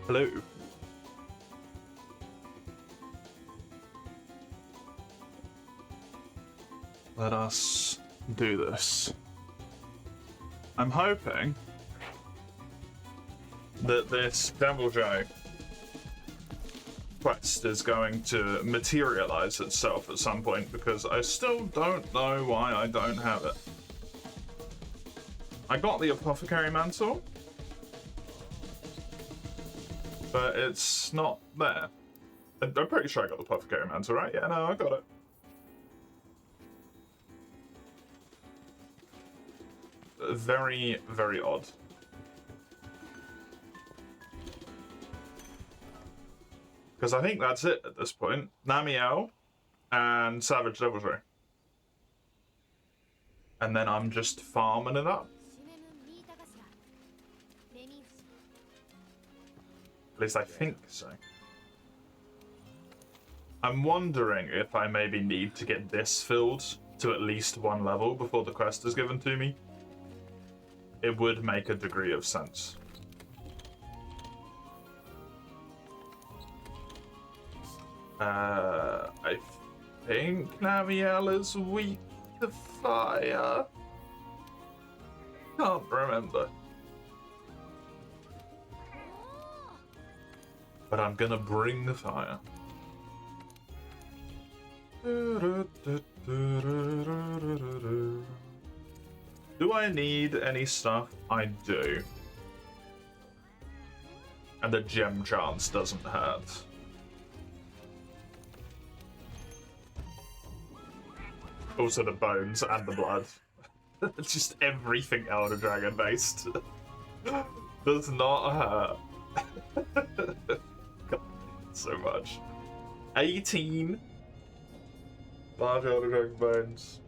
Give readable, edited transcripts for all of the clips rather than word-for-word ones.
Hello. Let us do this. I'm hoping that this Devil Joe quest is going to materialize itself at some point, because I still don't know why I don't have it. I got the Apothecary Mantle, but it's not there. I'm pretty sure I got the Apothecary Mantle, right? Yeah, no, I got it. Very, very odd. Because I think that's it at this point. Namielle and Savage Devilry. And then I'm just farming it up. At least I think so. I'm wondering if I maybe need to get this filled to at least one level before the quest is given to me. It would make a degree of sense. I think Namielle is weak to fire. Can't remember. But I'm gonna bring the fire. Do I need any stuff? I do. And the gem chance doesn't hurt. Also the bones and the blood. Just everything Elder Dragon based. Does not hurt. God, so much. 18 large Elder Dragon bones.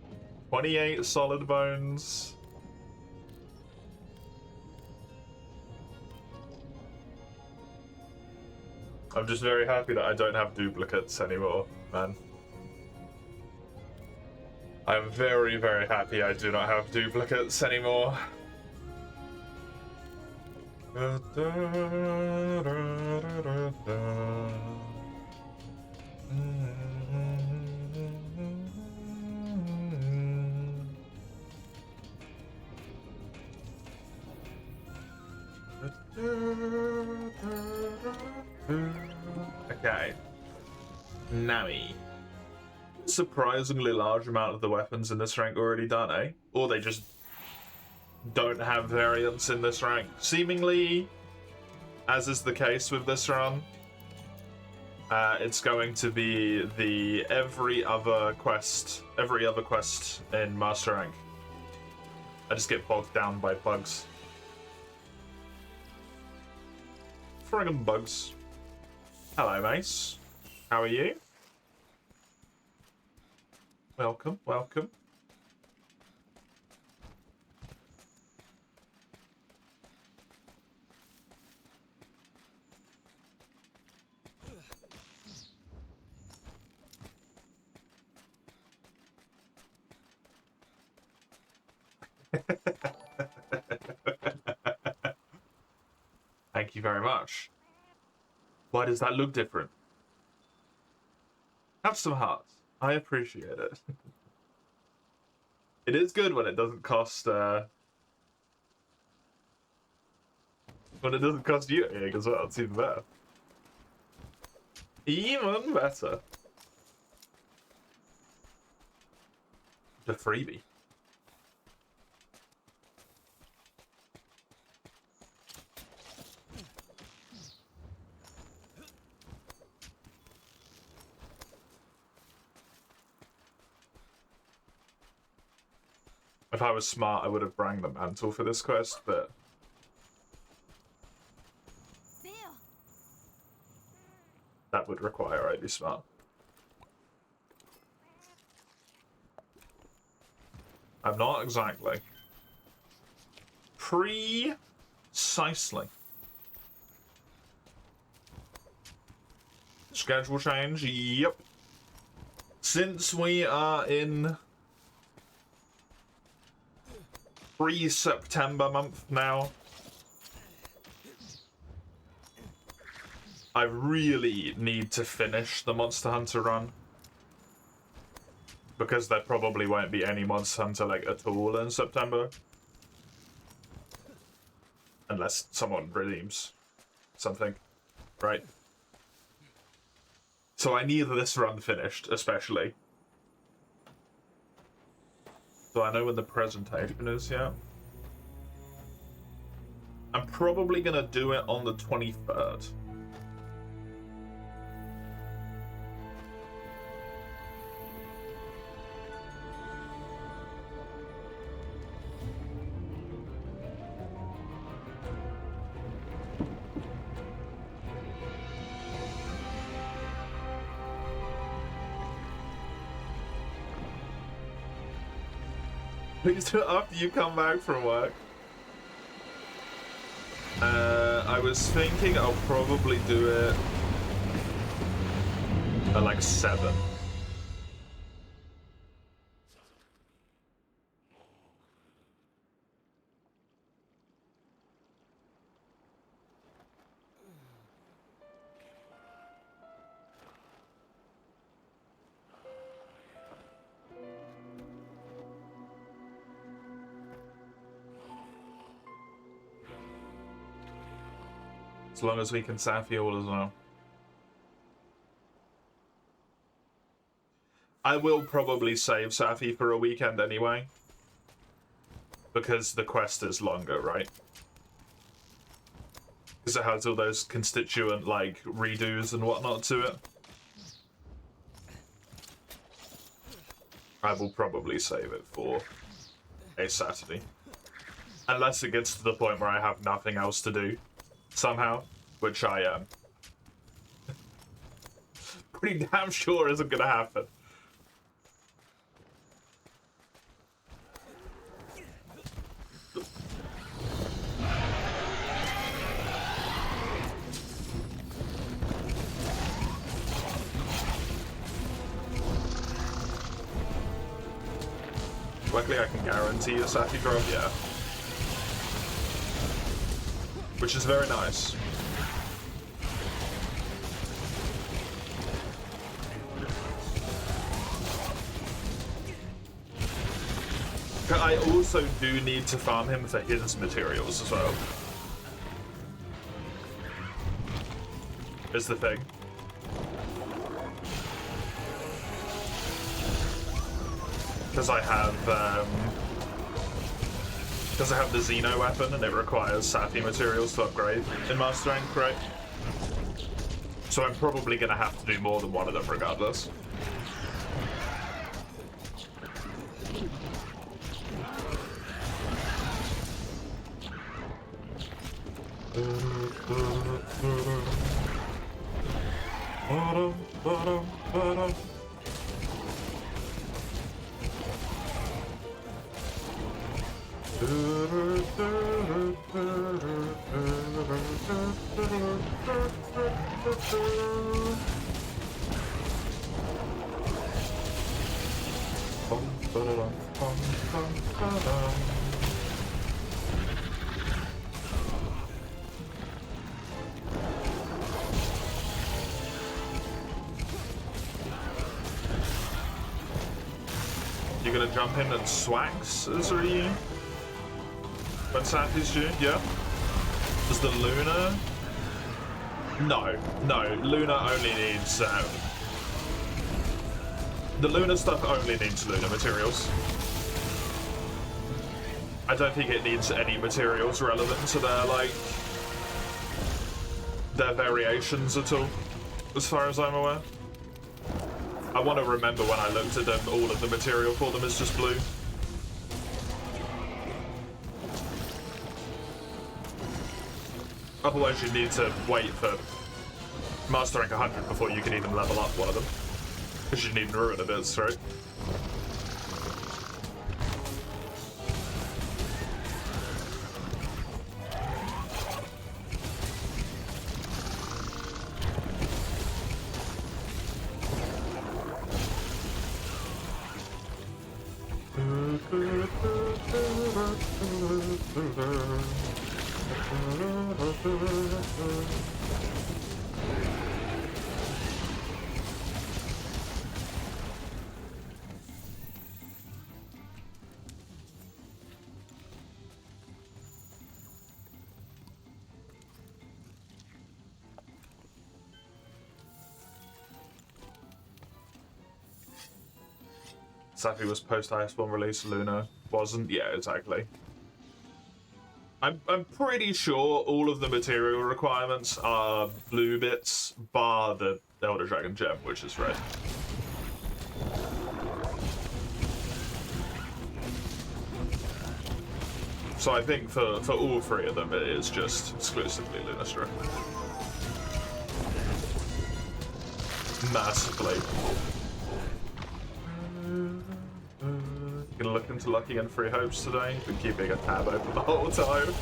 28 solid bones. I'm just very happy that I don't have duplicates anymore, man. I'm very, very happy I do not have duplicates anymore. Okay. Nami. Surprisingly large amount of the weapons in this rank already done, eh? Or they just don't have variants in this rank. Seemingly, as is the case with this run, it's going to be the every other quest in Master Rank. I just get bogged down by bugs. Friggin' bugs. Hello, Mace. How are you? Welcome, welcome. Thank you very much. Why does that look different? Have some hearts. I appreciate it. It is good when it doesn't cost when it doesn't cost you anything as well. It's even better. Even better. The freebie. If I was smart, I would have rang the mantle for this quest, but that would require I be smart. I'm not exactly. Precisely. Schedule change, yep. Since we are in pre-September month now, I really need to finish the Monster Hunter run. Because there probably won't be any Monster Hunter, like, at all in September. Unless someone redeems something, right? So I need this run finished, especially. So I know when the presentation is, yeah. I'm probably gonna do it on the 23rd. Please do it after you come back from work. I was thinking I'll probably do it at like 7. As long as we can Safi all as well. I will probably save Safi for a weekend anyway. Because the quest is longer, right? Because it has all those constituent, like, redos and whatnot to it. I will probably save it for a Saturday. Unless it gets to the point where I have nothing else to do. Somehow, which I am pretty damn sure isn't gonna happen. Luckily I can guarantee a Safi drop, yeah. Which is very nice. I also do need to farm him for his materials as well. Is the thing. Because I have the Xeno weapon and it requires Safi materials to upgrade in Master Rank, right? So I'm probably gonna have to do more than one of them regardless. You're gonna jump in and swags as Ryu? When Safi's due? Yeah. Does the Luna? No, Luna only needs the Luna stuff only needs Luna materials. I don't think it needs any materials relevant to their variations at all, as far as I'm aware. I want to remember when I looked at them, all of the material for them is just blue. Otherwise you need to wait for Master Rank 100 before you can even level up one of them. Because you need Ruin a bit, right? Safi was post Iceborne release, Luna wasn't. Yeah, exactly. I'm pretty sure all of the material requirements are blue bits, bar the Elder Dragon gem, which is red. So I think for all three of them, it is just exclusively Lunastra. Massively. Gonna look into Lucky and Free Hopes today. Been keeping a tab open the whole time.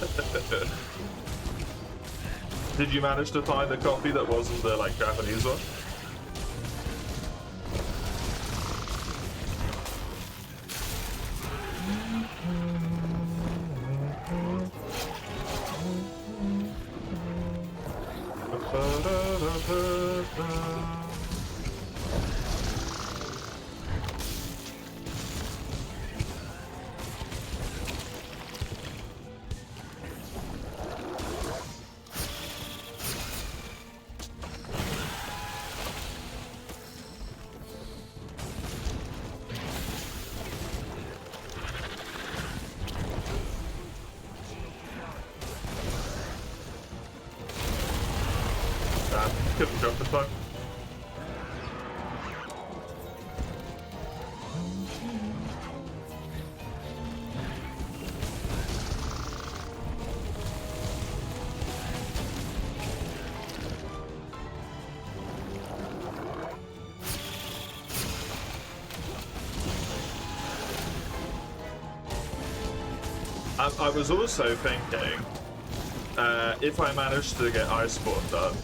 Did you manage to find a copy that wasn't the like Japanese one? Couldn't jump this time. I was also thinking, if I manage to get Iceborne done,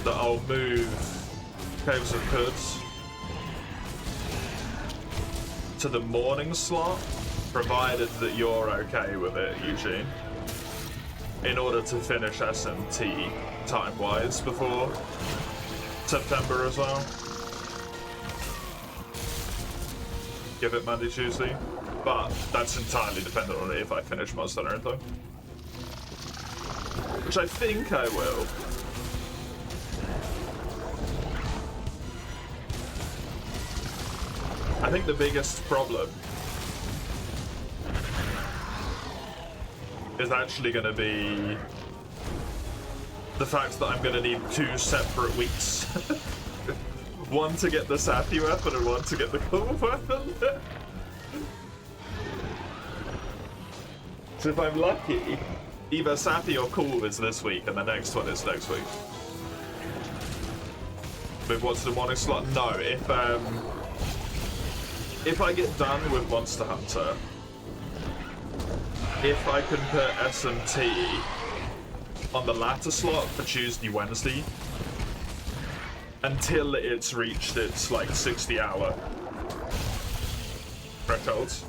that I'll move Caves of Kuds to the morning slot, provided that you're okay with it, Eugene, in order to finish SMT time-wise before September as well. Give it Monday, Tuesday, but that's entirely dependent on if I finish Monster Hunter in time. Which I think I will. I think the biggest problem is actually going to be the fact that I'm going to need 2 separate weeks. One to get the Safi weapon and one to get the Kulve weapon. So if I'm lucky, either Safi or Kulve is this week and the next one is next week. With what's the morning slot? No, if I get done with Monster Hunter, if I can put SMT on the latter slot for Tuesday, Wednesday, until it's reached its like 60-hour thresholds.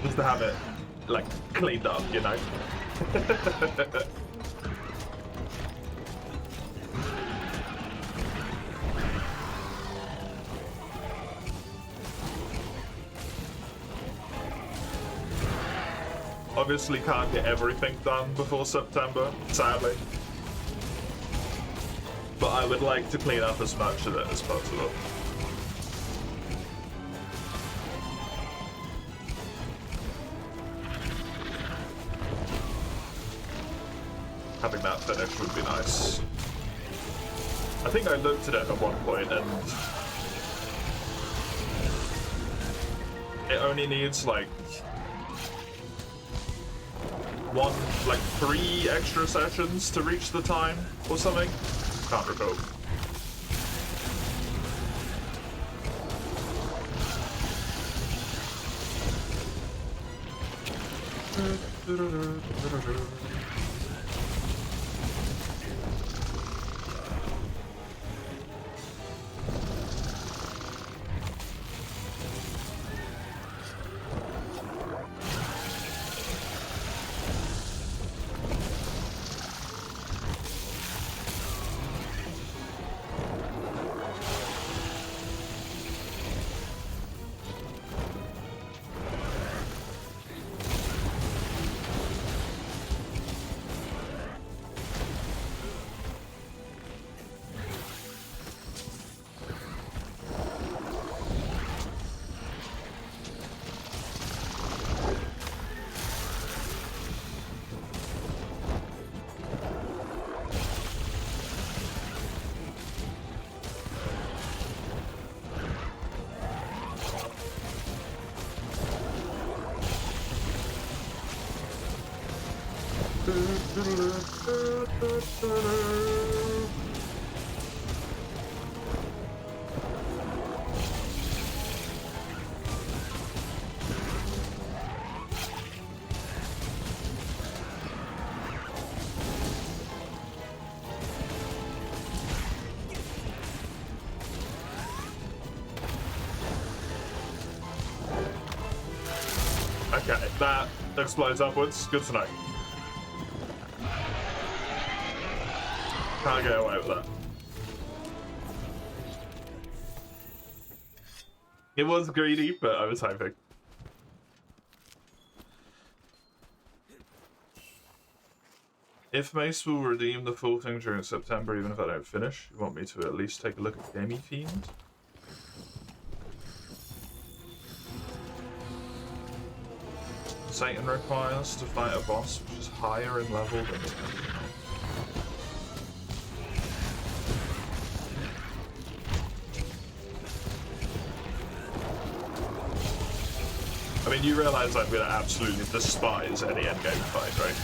Just to have it like cleaned up, you know. Obviously can't get everything done before September, sadly. But I would like to clean up as much of it as possible. Having that finished would be nice. I think I looked at it at one point and it only needs like 3 extra sessions to reach the time or something. Can't recall. Okay, that explodes upwards. Good to know. Can't get away with that. It was greedy, but I was hoping. If Mace will redeem the full thing during September, even if I don't finish, you want me to at least take a look at Gamey Fiend? Satan requires to fight a boss which is higher in level than the I mean, you realize I'm gonna absolutely despise any endgame fight, right?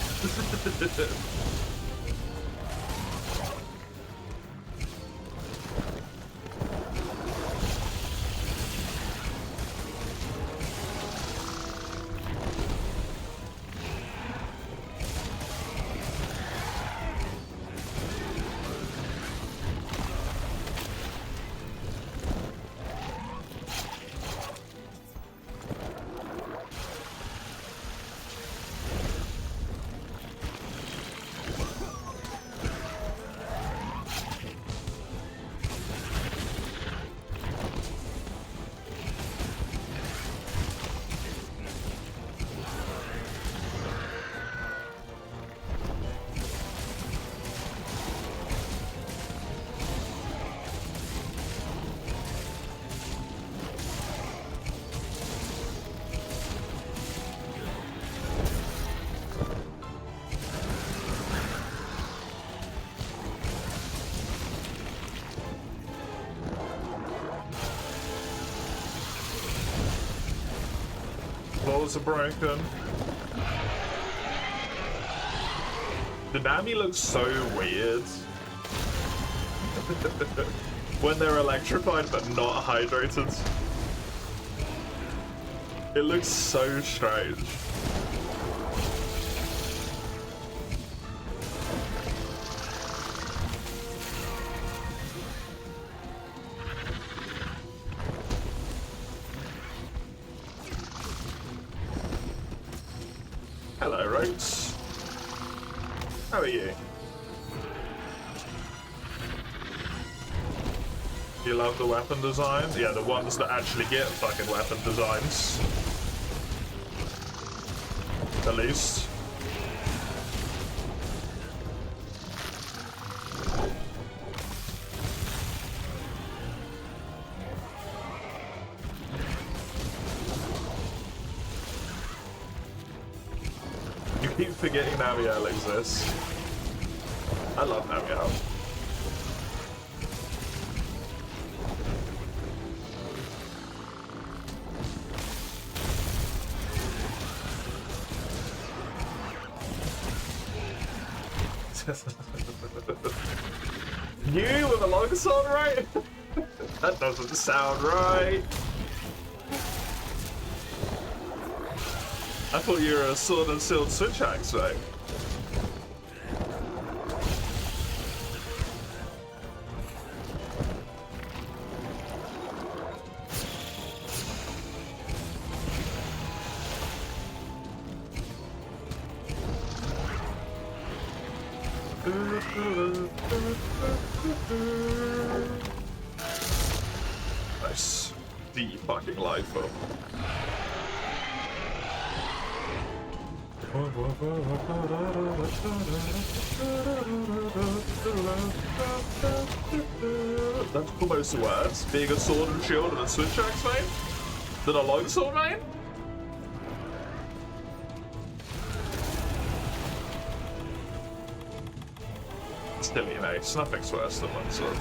Walls are broken. The Nami looks so weird. When they're electrified but not hydrated. It looks so strange. Hello, Rhodes. How are you? You love the weapon design? Yeah, the ones that actually get fucking weapon designs. At least. You keep forgetting Namielle exists. I love Namielle. You with a longsword, right? That doesn't sound right. I thought you were a sword and shield switch axe, mate. Nice. The fucking life up. That's almost worse, being a sword and shield and a switch axe main than a longsword main. Still, you know, nothing's worse than longsword.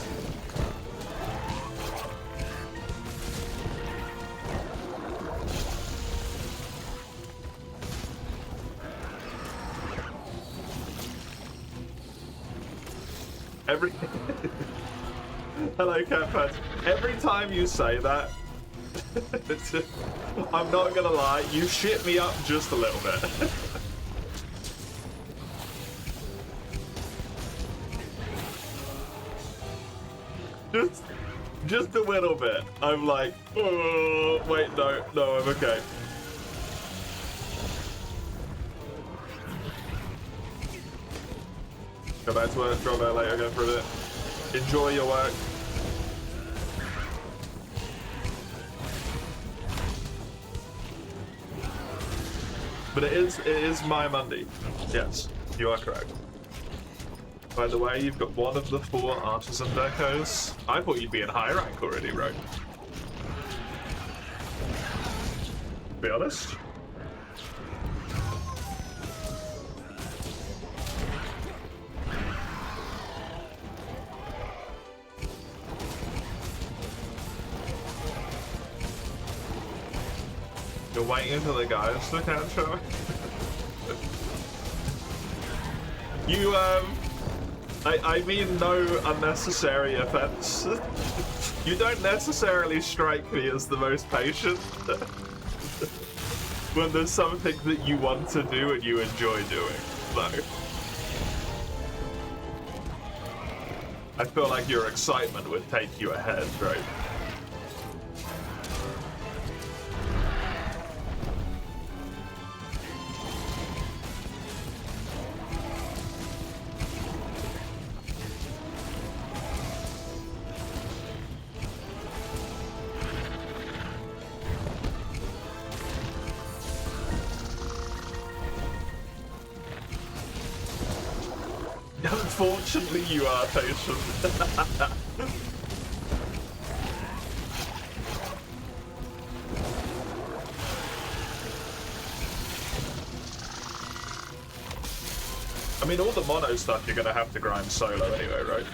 Every hello, Catpad. Every time you say that, I'm not gonna lie, you shit me up just a little bit. Just a little bit. I'm like, oh, wait, no, I'm okay. Go back to work, drop out later, go for a bit. Enjoy your work. But it is my Monday. Yes, you are correct. By the way, you've got one of the 4 artisan decos. I thought you'd be in high rank already, bro. Be honest. You're waiting for the guys to catch up. You, I mean no unnecessary offense. You don't necessarily strike me as the most patient when there's something that you want to do and you enjoy doing. No. I feel like your excitement would take you ahead, right? Unfortunately, you are patient. I mean, all the mono stuff you're gonna have to grind solo anyway, right?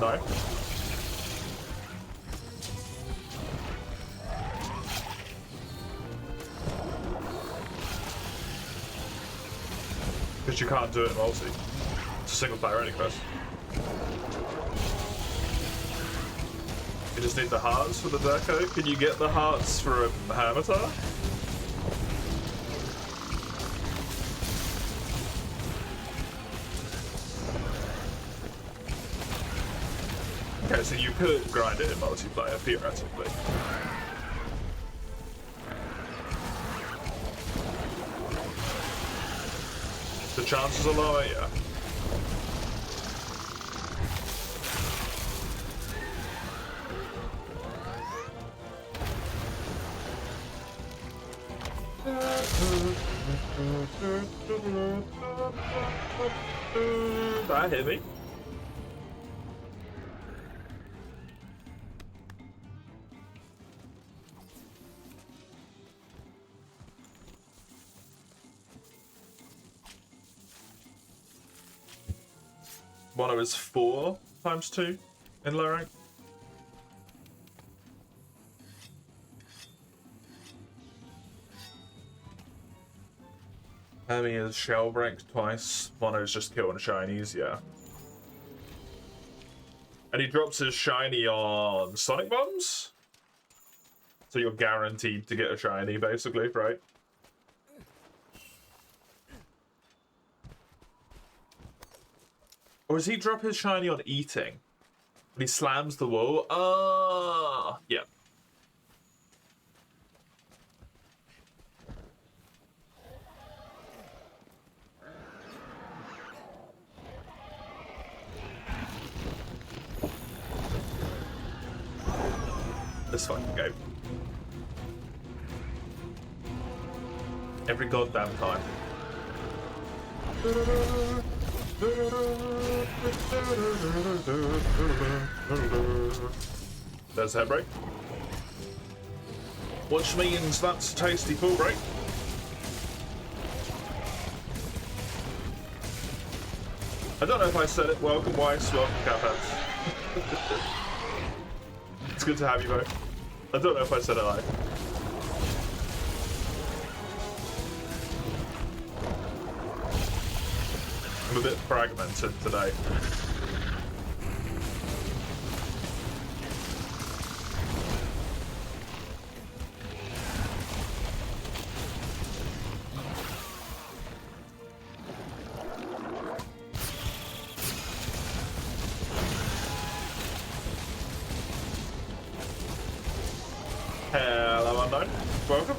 No? Because you can't do it in multi. It's a single player only quest. You just need the hearts for the deco. Can you get the hearts for a Hermitar? Okay, so you could grind it in multiplayer, theoretically. The chances are lower, yeah. That hit me. Mono is 4 times 2 in low rank. Hermie is shell break twice. Mono is just kill and shinies, yeah. And he drops his shiny on Sonic Bombs? So you're guaranteed to get a shiny, basically, right? Or does he drop his shiny on eating? But he slams the wall? Ah, yeah. This fucking game. Every goddamn time. There's head break. Which means that's a tasty full break. I don't know if I said it. Welcome, Weiss. Welcome, Catpats. It's good to have you both. I don't know if I said it live. I'm a bit fragmented today. Hello, Unknown. Welcome.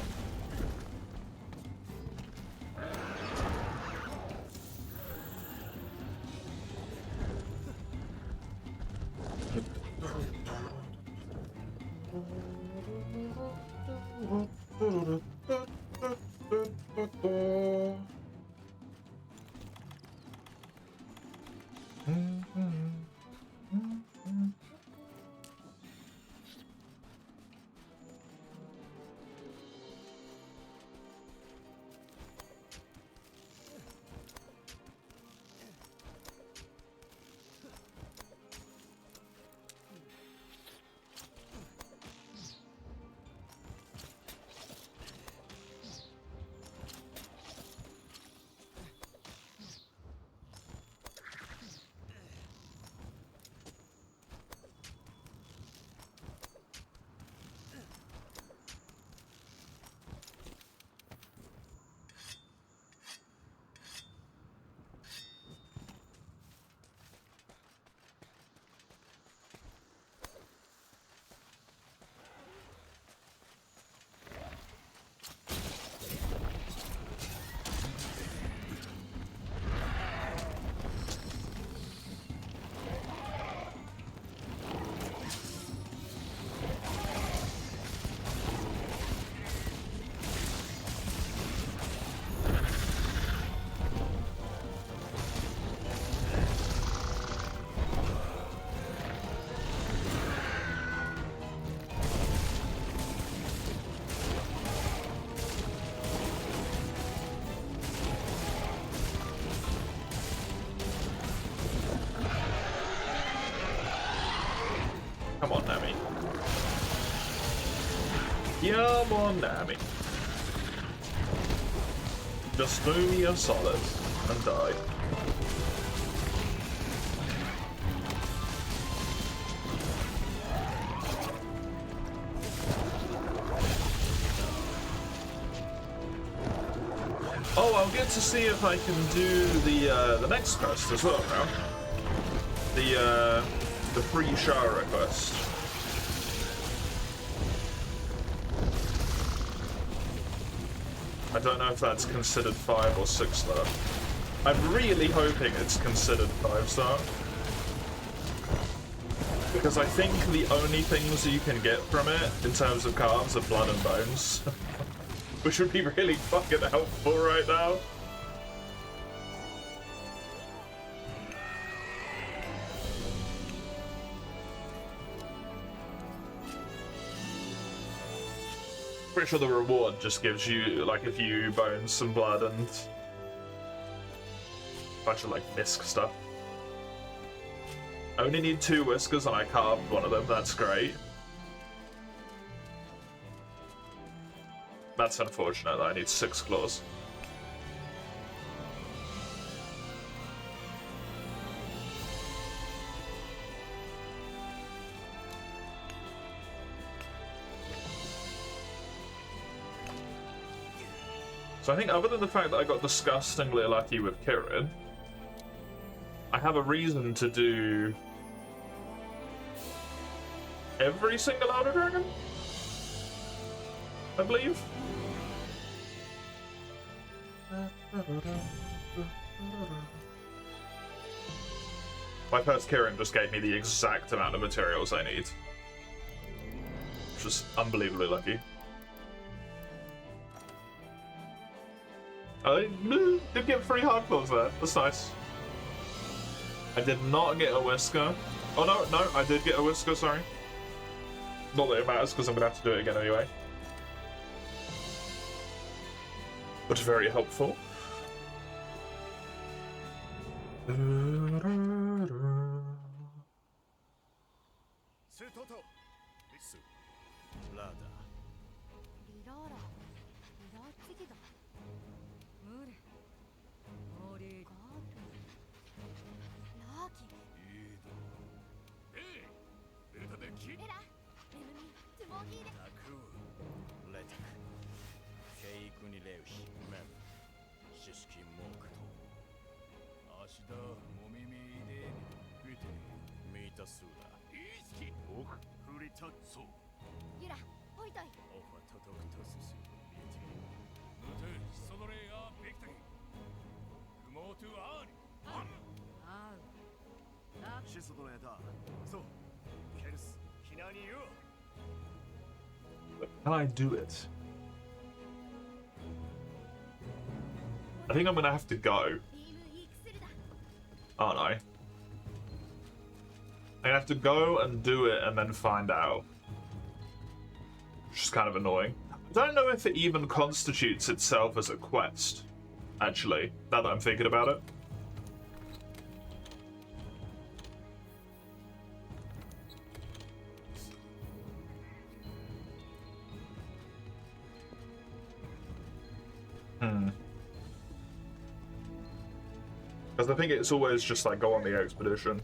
Come on, Nami. Come on, Nami. Just do me a solid and die. Oh, I'll get to see if I can do the next quest as well now. The free Shara quest. I don't know if that's considered 5 or 6 star. I'm really hoping it's considered 5 star. Because I think the only things you can get from it in terms of cards are blood and bones. Which would be really fucking helpful right now. Pretty sure the reward just gives you like a few bones, some blood, and a bunch of like misc stuff. I only need 2 whiskers and I carved one of them, that's great. That's unfortunate that I need 6 claws. So I think other than the fact that I got disgustingly lucky with Kirin, I have a reason to do every single Elder Dragon, I believe. My first Kirin just gave me the exact amount of materials I need. Which is unbelievably lucky. I did get 3 hard claws there. That's nice. I did not get a whisker. Oh no, I did get a whisker, sorry. Not that it matters, because I'm going to have to do it again anyway. But very helpful. Can I do it? I think I'm gonna have to go. Aren't I? I'm gonna have to go and do it and then find out. Which is kind of annoying. I don't know if it even constitutes itself as a quest, actually, now that I'm thinking about it. Because I think it's always just like go on the expedition.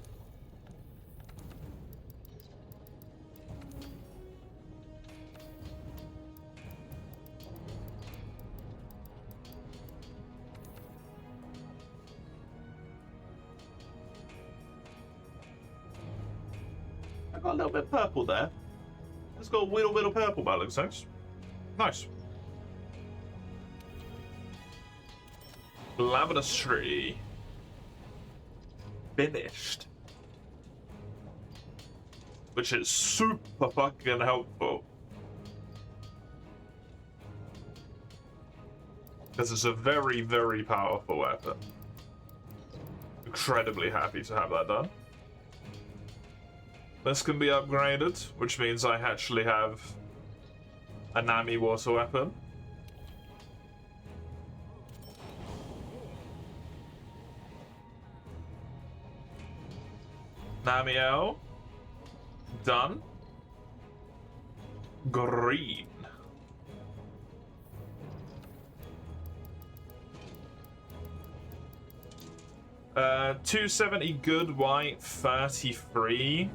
I got a little bit of purple there. It's got a little bit of purple, that looks nice. Nice. Lavender tree. Finished. Which is super fucking helpful. Because it's a very, very powerful weapon. Incredibly happy to have that done. This can be upgraded, which means I actually have a Nami water weapon. Namiel. Done. Green. Uh, 270 good white, 33.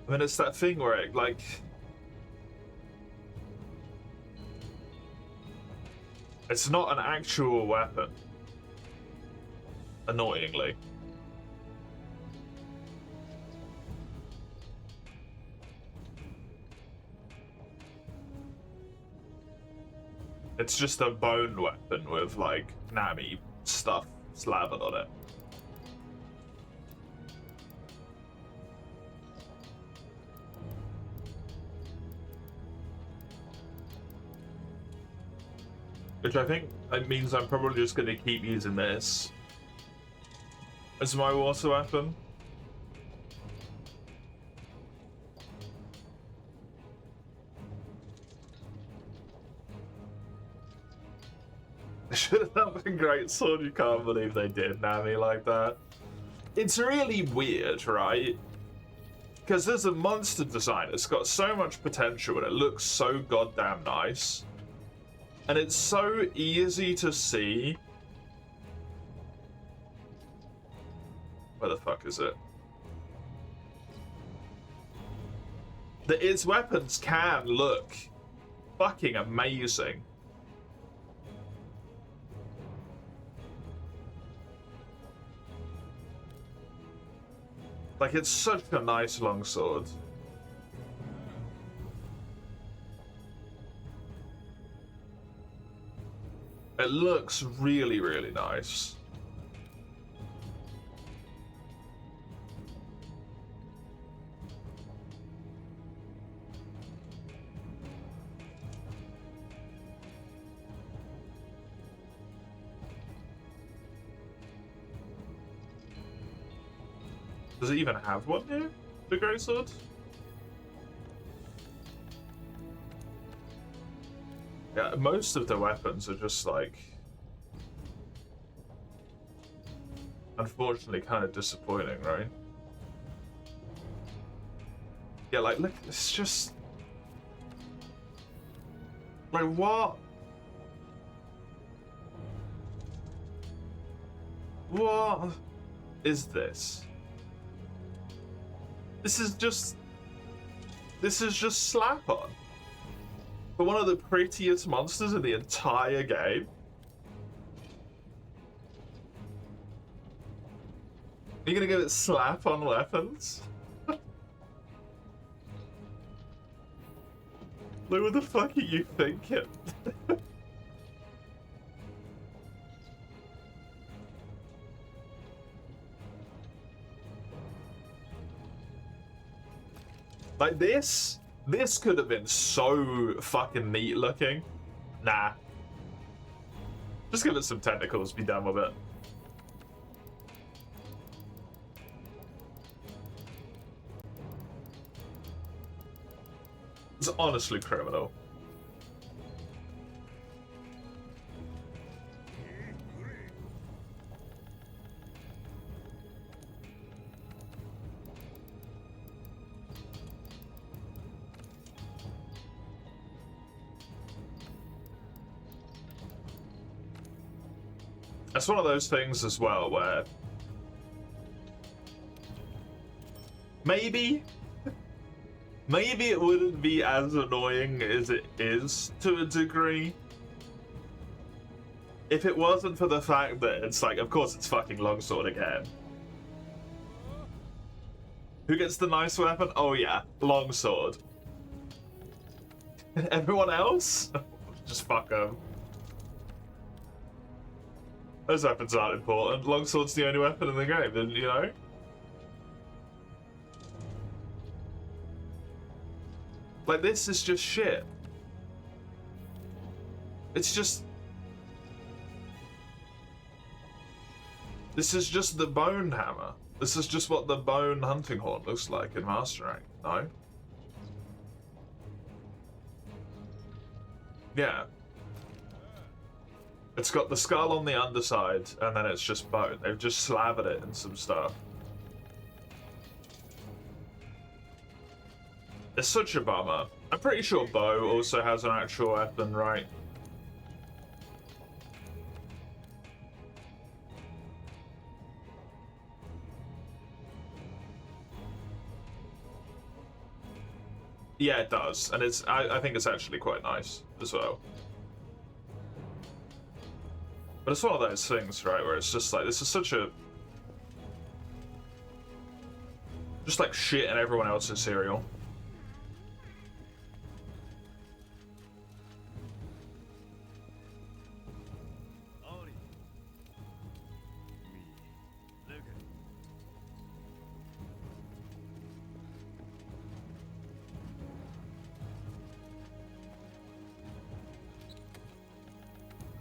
I mean, it's that thing where it, like... It's not an actual weapon. Annoyingly. It's just a bone weapon with, like, Nami stuff slathered on it. Which I think it means I'm probably just going to keep using this as my water weapon. Should have done a great sword. You can't believe they did Nami like that. It's really weird, right? Because there's a monster design. It's got so much potential and it looks so goddamn nice. And it's so easy to see. Where the fuck is it? That its weapons can look fucking amazing. Like, it's such a nice longsword. It looks really, really nice. Does it even have one here? The Grey Sword? Yeah, most of the weapons are just like unfortunately kind of disappointing, right? Yeah, like, look, it's just... Like, what? What is this? This is just Slap-on. For one of the prettiest monsters in the entire game. Are you gonna give it Slap-on weapons? Like, what the fuck are you thinking? Like, this could have been so fucking neat looking. Nah. Just give it some tentacles, be done with it. It's honestly criminal. It's one of those things as well where maybe it wouldn't be as annoying as it is to a degree if it wasn't for the fact that it's like, of course it's fucking Longsword again. Who gets the nice weapon? Oh yeah, Longsword. Everyone else? Just fuck them. Those weapons aren't important. Longsword's the only weapon in the game, didn't you know? Like, this is just shit. It's just... This is just the bone hammer. This is just what the bone hunting horn looks like in Master Rank, no? Yeah. It's got the skull on the underside, and then it's just bone. They've just slathered it in some stuff. It's such a bummer. I'm pretty sure Bow also has an actual weapon, right? Yeah, it does, and it's. I think it's actually quite nice as well. But it's one of those things, right, where it's just like, this is such a... Just like shit in everyone else's cereal.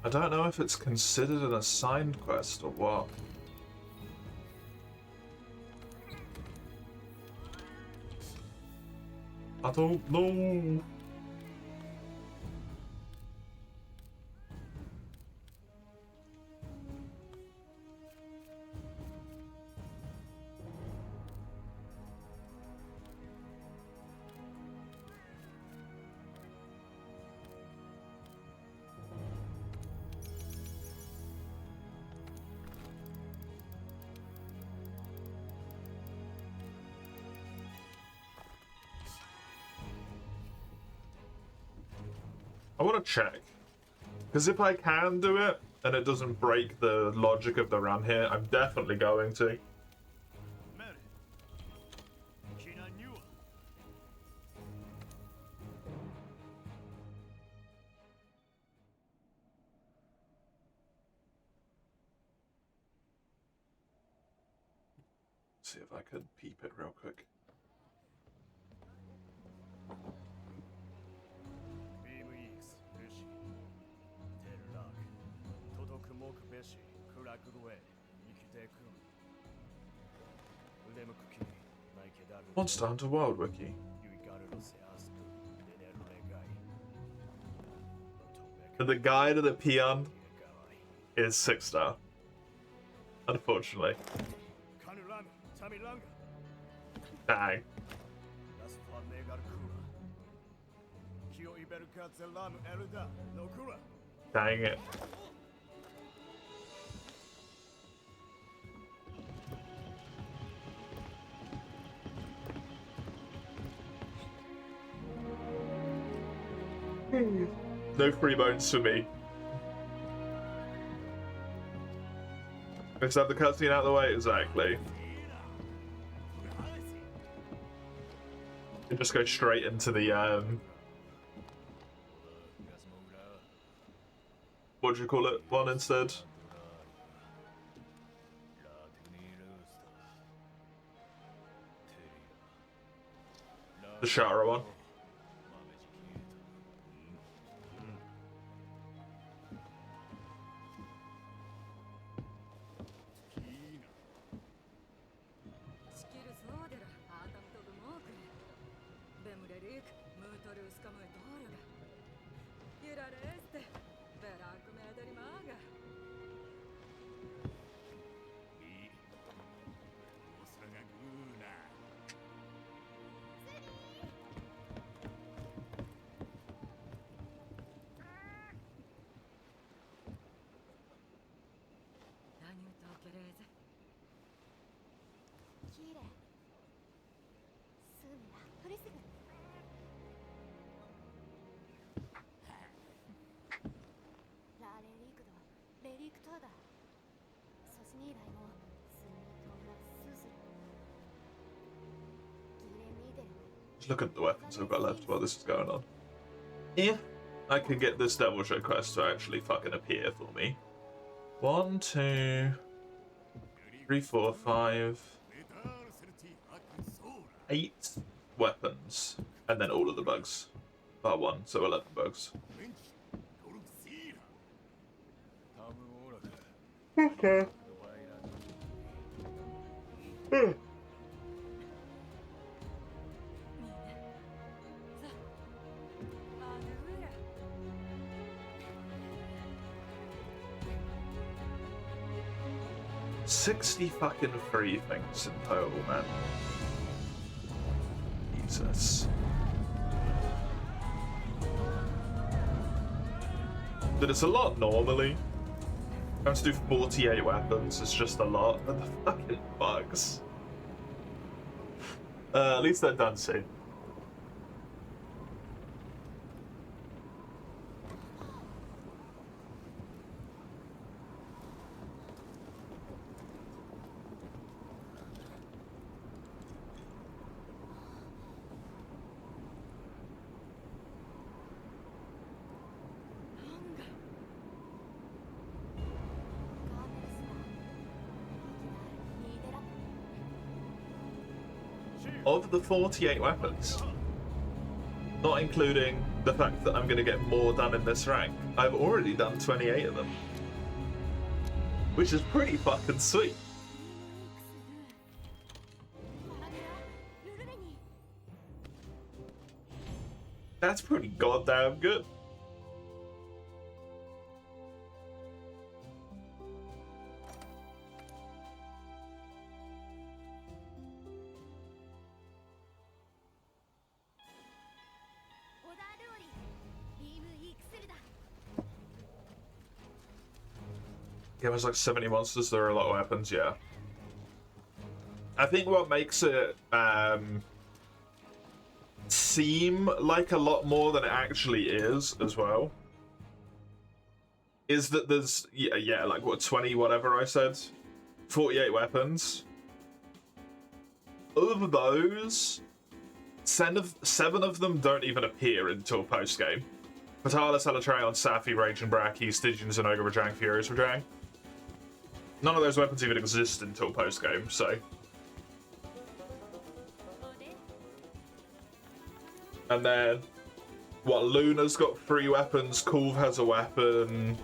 I don't know if it's considered an assigned quest or what. I don't know. I want to check. Because if I can do it, and it doesn't break the logic of the run here, I'm definitely going to. See if I could peep it real quick. Monster Hunter World Wiki. The guide of the peon is 6-star. unfortunately. Dang. Dang it. No free bones for me. Let's have the cutscene out of the way, exactly. And just go straight into the what do you call it one instead? The Shara one. Just look at the weapons I've got left while this is going on. If I could get this Devil Show quest to actually fucking appear for me. 1, 2, 3, 4, 5, 8 weapons, and then all of the bugs. Bar 1, so 11 bugs. Okay. Hmm. $60 fucking free things in total, man. Jesus. But it's a lot normally. I have to do 48 weapons, it's just a lot. But the fucking bugs. At least they're done soon. Of the 48 weapons, not including the fact that I'm going to get more done in this rank, I've already done 28 of them. Which is pretty fucking sweet. That's pretty goddamn good. Yeah, there's like 70 monsters, there are a lot of weapons, yeah. I think what makes it seem like a lot more than it actually is as well is that there's, yeah, like what, 20 whatever I said? 48 weapons. Of those, 7 of them don't even appear until post-game. Fatalis, Elytraeon, Safi, Rage and Brachy, Stygian, Zynoga, Rajang, Furious, Rajang. None of those weapons even exist until post-game, so... And then, what, Luna's got 3 weapons, Kulve has a weapon...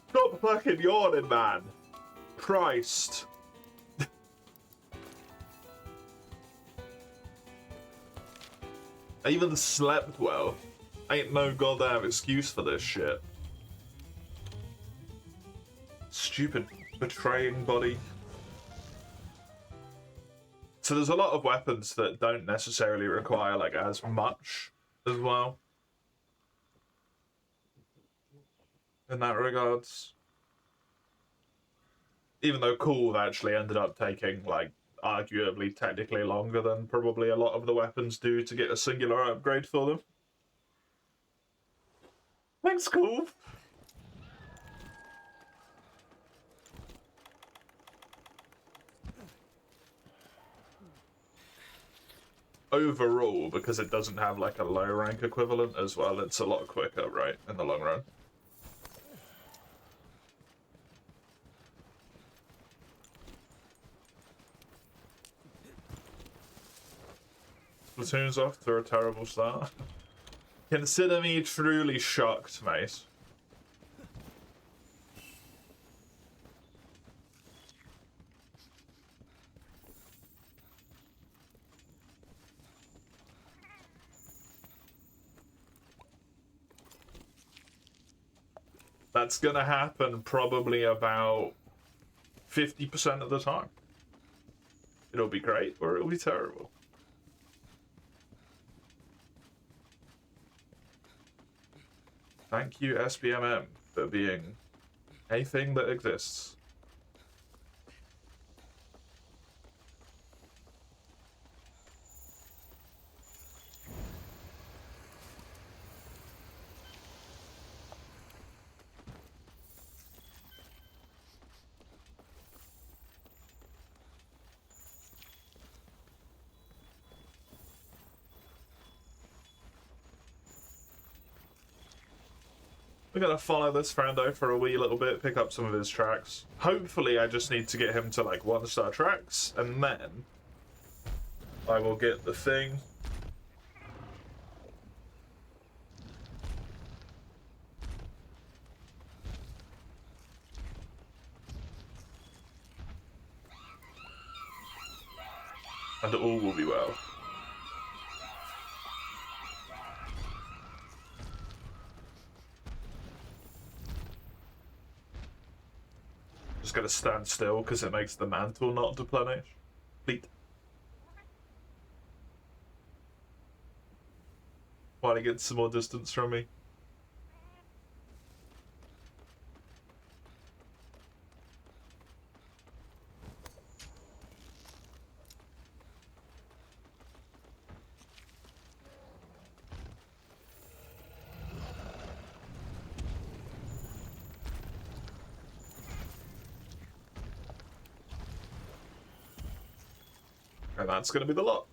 Stop! fucking yawning, man. Christ. I even slept well. Ain't no goddamn excuse for this shit. Stupid betraying body. So there's a lot of weapons that don't necessarily require like as much as well. In that regards. Even though Cool actually ended up taking like arguably technically longer than probably a lot of the weapons do to get a singular upgrade for them. Thanks, Cool. Overall, because it doesn't have like a low rank equivalent as well, it's a lot quicker, right, in the long run. Platoon's off to a terrible start. Consider me truly shocked, mate. That's gonna happen probably about 50% of the time. It'll be great or it'll be terrible. Thank you, SBMM, for being a thing that exists. We're gonna follow this friendo for a wee little bit, pick up some of his tracks. Hopefully I just need to get him to like 1-star tracks, and then I will get the thing. And all will be well. Just gonna stand still because it makes the mantle not deplenish. Bleat. While he gets some more distance from me. And that's gonna be the lot.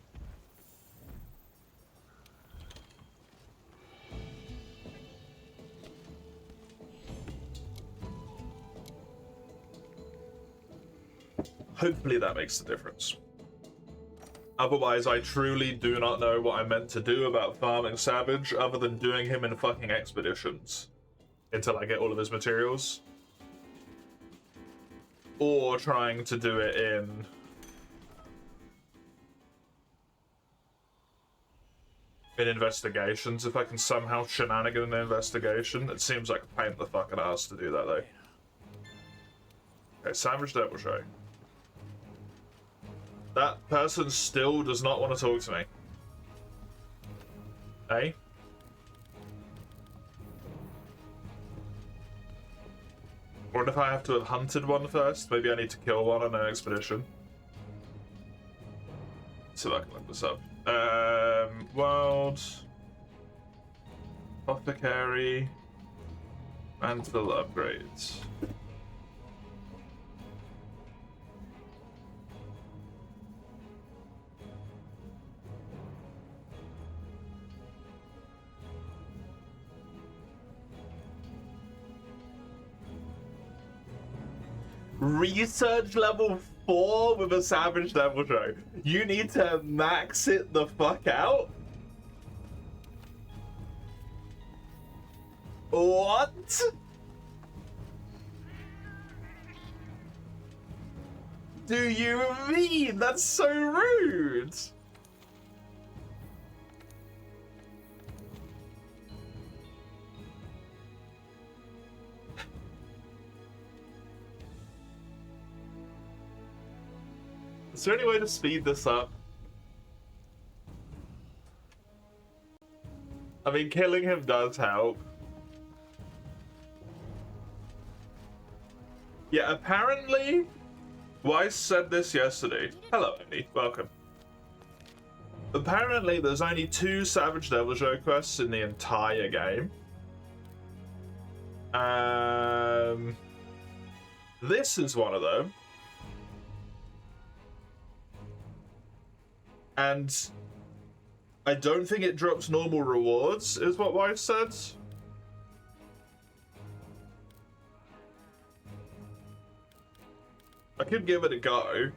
Hopefully that makes the difference. Otherwise, I truly do not know what I meant to do about farming Savage other than doing him in fucking expeditions until I get all of his materials. Or trying to do it in investigations, if I can somehow shenanigan an investigation. It seems like a pain in the fucking ass to do that though. Okay, Savage Debauchee. That person still does not want to talk to me. Eh? What if I have to have hunted one first? Maybe I need to kill one on an expedition. See if I can look this up. World. Apothecary. Mantle upgrades. Research level 4 with a Savage Debauchee. You need to max it the fuck out? What? do you mean? That's so rude. Is there any way to speed this up? I mean, killing him does help. Yeah, apparently, Weiss said this yesterday. Hello, Andy. Welcome. Apparently, there's only 2 Savage Deviljho quests in the entire game. This is one of them. And I don't think it drops normal rewards, is what Weiss said. I could give it a go.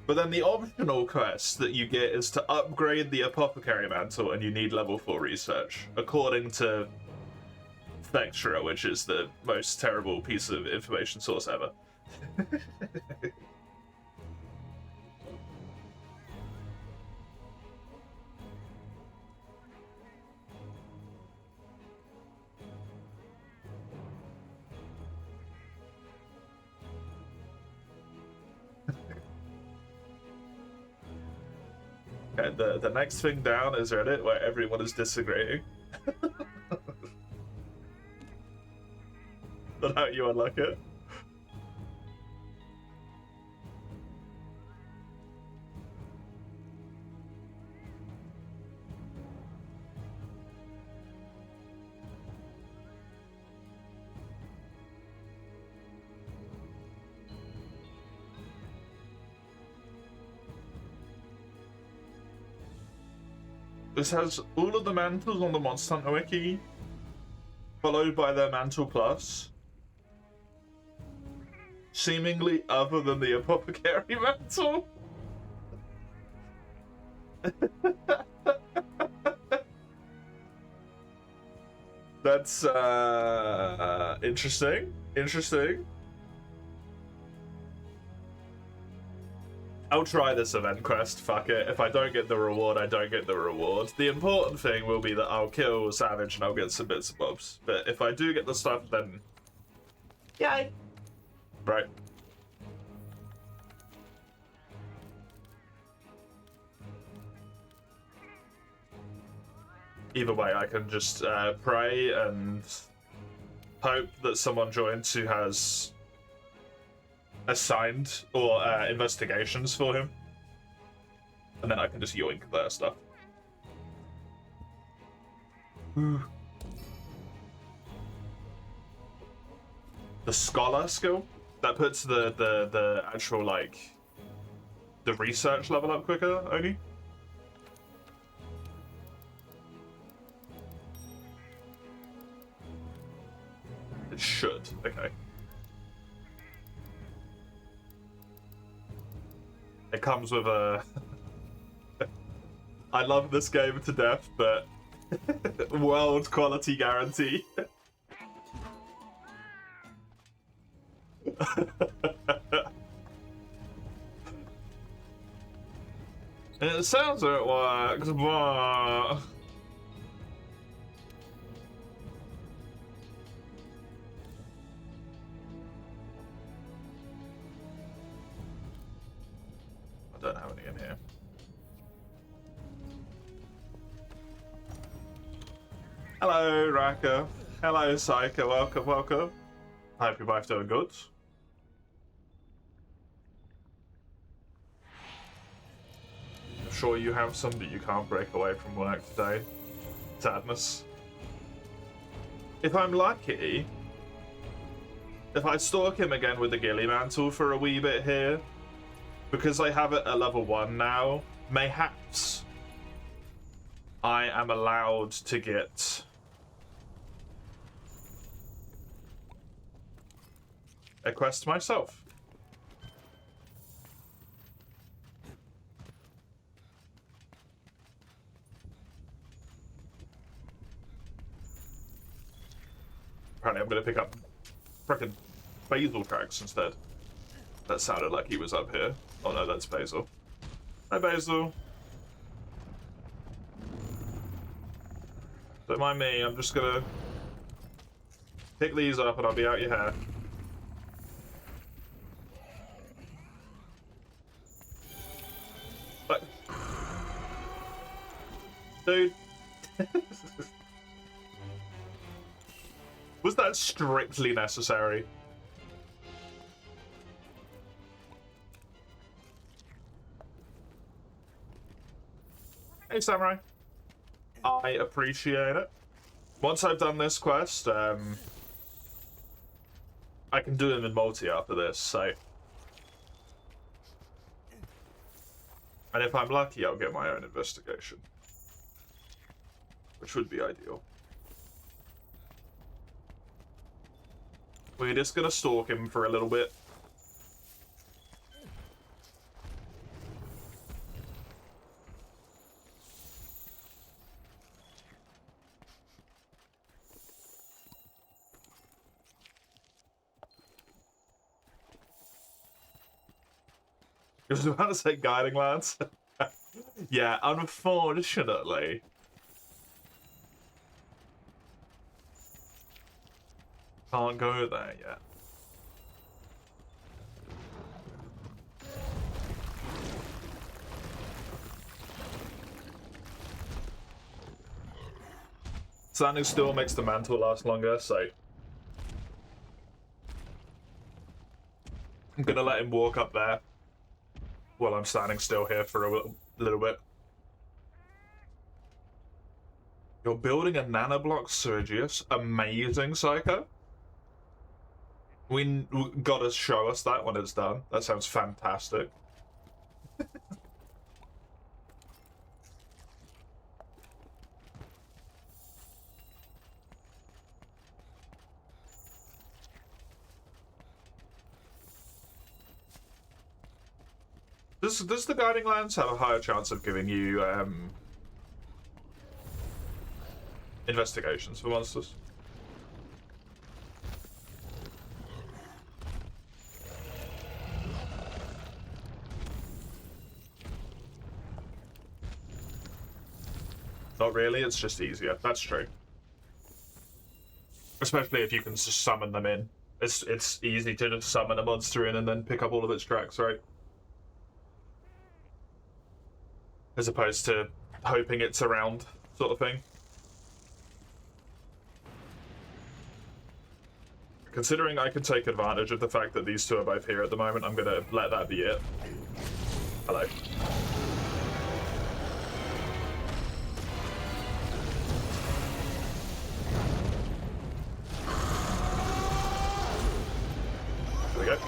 But then the optional quest that you get is to upgrade the Apothecary Mantle, and you need level 4 research, according to Thectra, which is the most terrible piece of information source ever. And the next thing down is Reddit, where everyone is disagreeing. On how you unlock it. This has all of the mantles on the Monster Hunter Wiki, followed by their Mantle Plus. Seemingly other than the Apothecary Mantle. That's, interesting. Interesting. I'll try this event quest, fuck it. If I don't get the reward, I don't get the reward. The important thing will be that I'll kill Savage and I'll get some bits and bobs. But if I do get the stuff, then... Yay! Right. Either way, I can just pray and hope that someone joins who has assigned or investigations for him, and then I can just yoink their stuff. The scholar skill that puts the actual like the research level up quicker only. It should. Okay. It comes with a... I love this game to death, but world quality guarantee. It sounds like it works, but... I don't have any in here. Hello, Raka. Hello, Saika. Welcome, welcome. I hope you're both doing good. I'm sure you have some, but you can't break away from work today. Sadness. If I'm lucky, if I stalk him again with the Ghillie Mantle for a wee bit here, because I have it at level 1 now, mayhaps I am allowed to get a quest myself. Apparently I'm going to pick up frickin' basil tracks instead. That sounded like he was up here. Oh no, that's Basil. Hi, Basil. Don't mind me, I'm just gonna pick these up and I'll be out your hair. But... Dude. Was that strictly necessary? Hey, Samurai. I appreciate it. Once I've done this quest, I can do them in multi after this, so... And if I'm lucky, I'll get my own investigation. Which would be ideal. We're just gonna stalk him for a little bit. I was about to say guiding lance. Yeah, unfortunately. Can't go there yet. Standing still makes the mantle last longer, so... I'm gonna let him walk up there while I'm standing still here for a little bit. You're building a nanoblock, Sergius. Amazing, Psycho. We gotta show us that when it's done. That sounds fantastic. Does the Guiding Lance have a higher chance of giving you investigations for monsters? Not really, it's just easier. That's true. Especially if you can just summon them in. It's easy to just summon a monster in and then pick up all of its tracks, right? As opposed to hoping it's around, sort of thing. Considering I can take advantage of the fact that these two are both here at the moment, I'm gonna let that be it. Hello. There we go.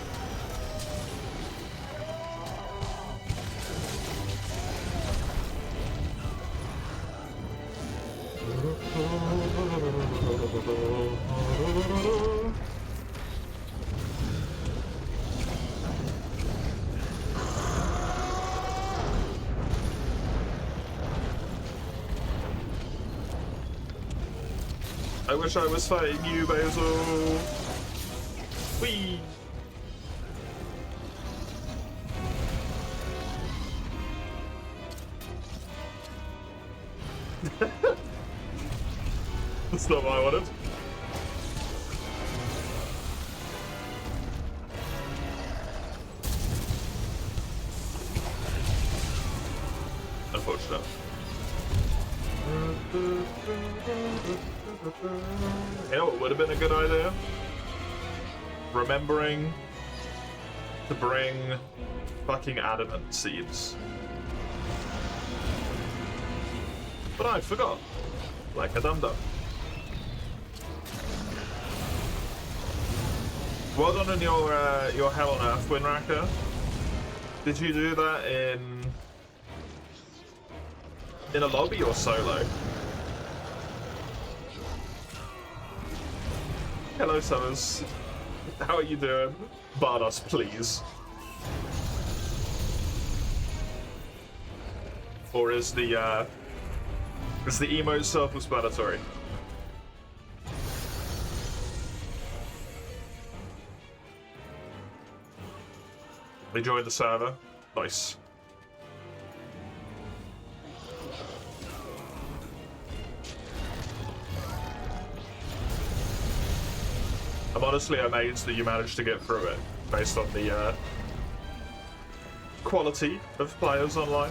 I wish I was fighting you, Basil. Whee! That's not what I wanted. Unfortunate. You know what would have been a good idea? Remembering to bring fucking adamant seeds. But I forgot. Like a dum-dum. Well done on your Hell on Earth, Windracker. Did you do that in a lobby or solo? Hello, Summers. How are you doing? Bard us, please. Or is the emote self-explanatory? They joined the server. Nice. I'm honestly amazed that you managed to get through it, based on the quality of players online.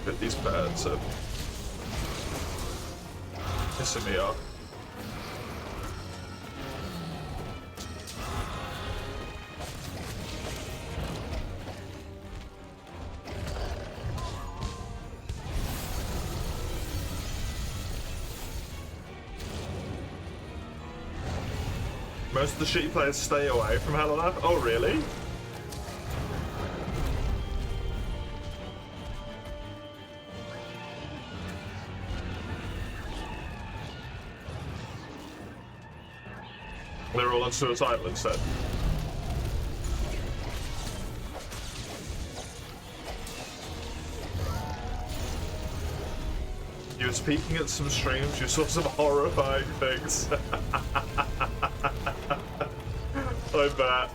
But these birds are pissing me off. Most of the shitty players stay away from Helena. Oh, really? They're all on suicidal instead. You were speaking at some streams, you saw some horrifying things. I bet.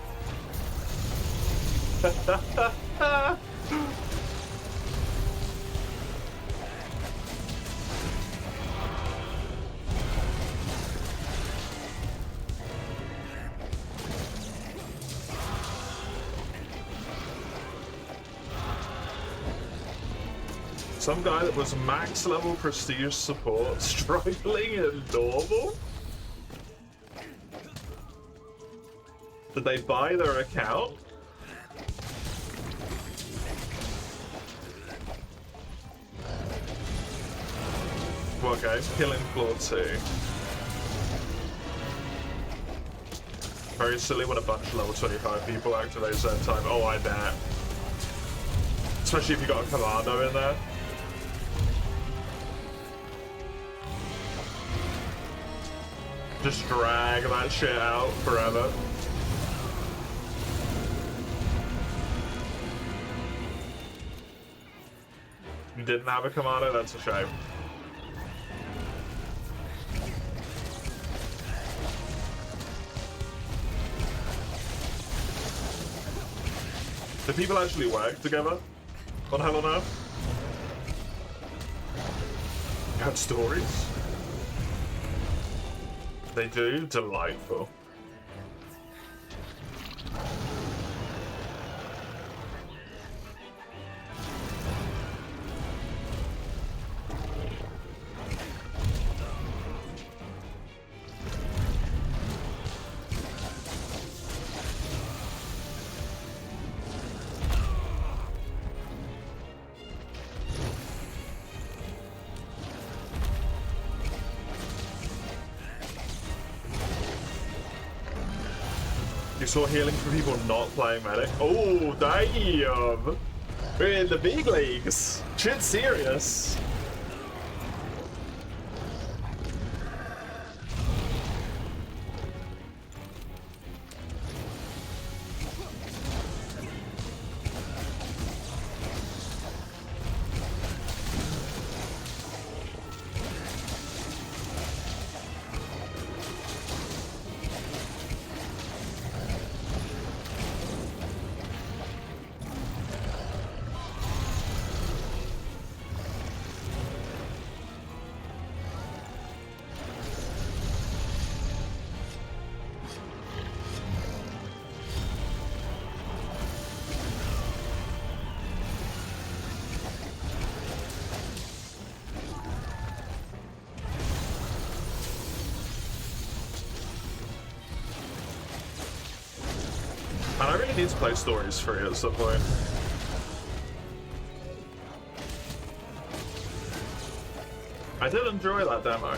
Some guy that was max level prestige support struggling in normal? Did they buy their account? What game? Killing Floor 2. Very silly when a bunch of level 25 people activate Zen time. Oh, I bet. Especially if you got a commando in there. Just drag that shit out forever. You didn't have a commando? That's a shame. Do people actually work together on Hell on Earth? You had stories? They do? Delightful. You saw healing for people not playing medic. Oh, damn! We're in the big leagues. Shit's serious. I really need to play Stories 3 at some point. I did enjoy that demo.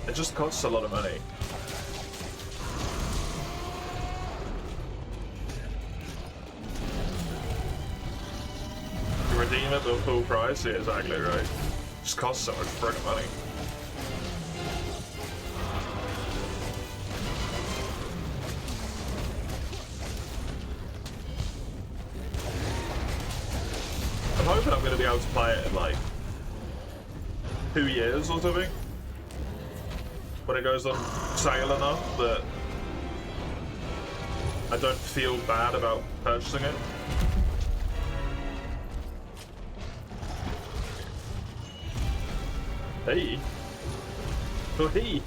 It just costs a lot of money. You redeem it at full price? Yeah, exactly right. It just costs so much friggin' money. hoping I'm going to be able to play it in like 2 years or something. When it goes on sale enough that I don't feel bad about purchasing it. Hey. Oh, hey.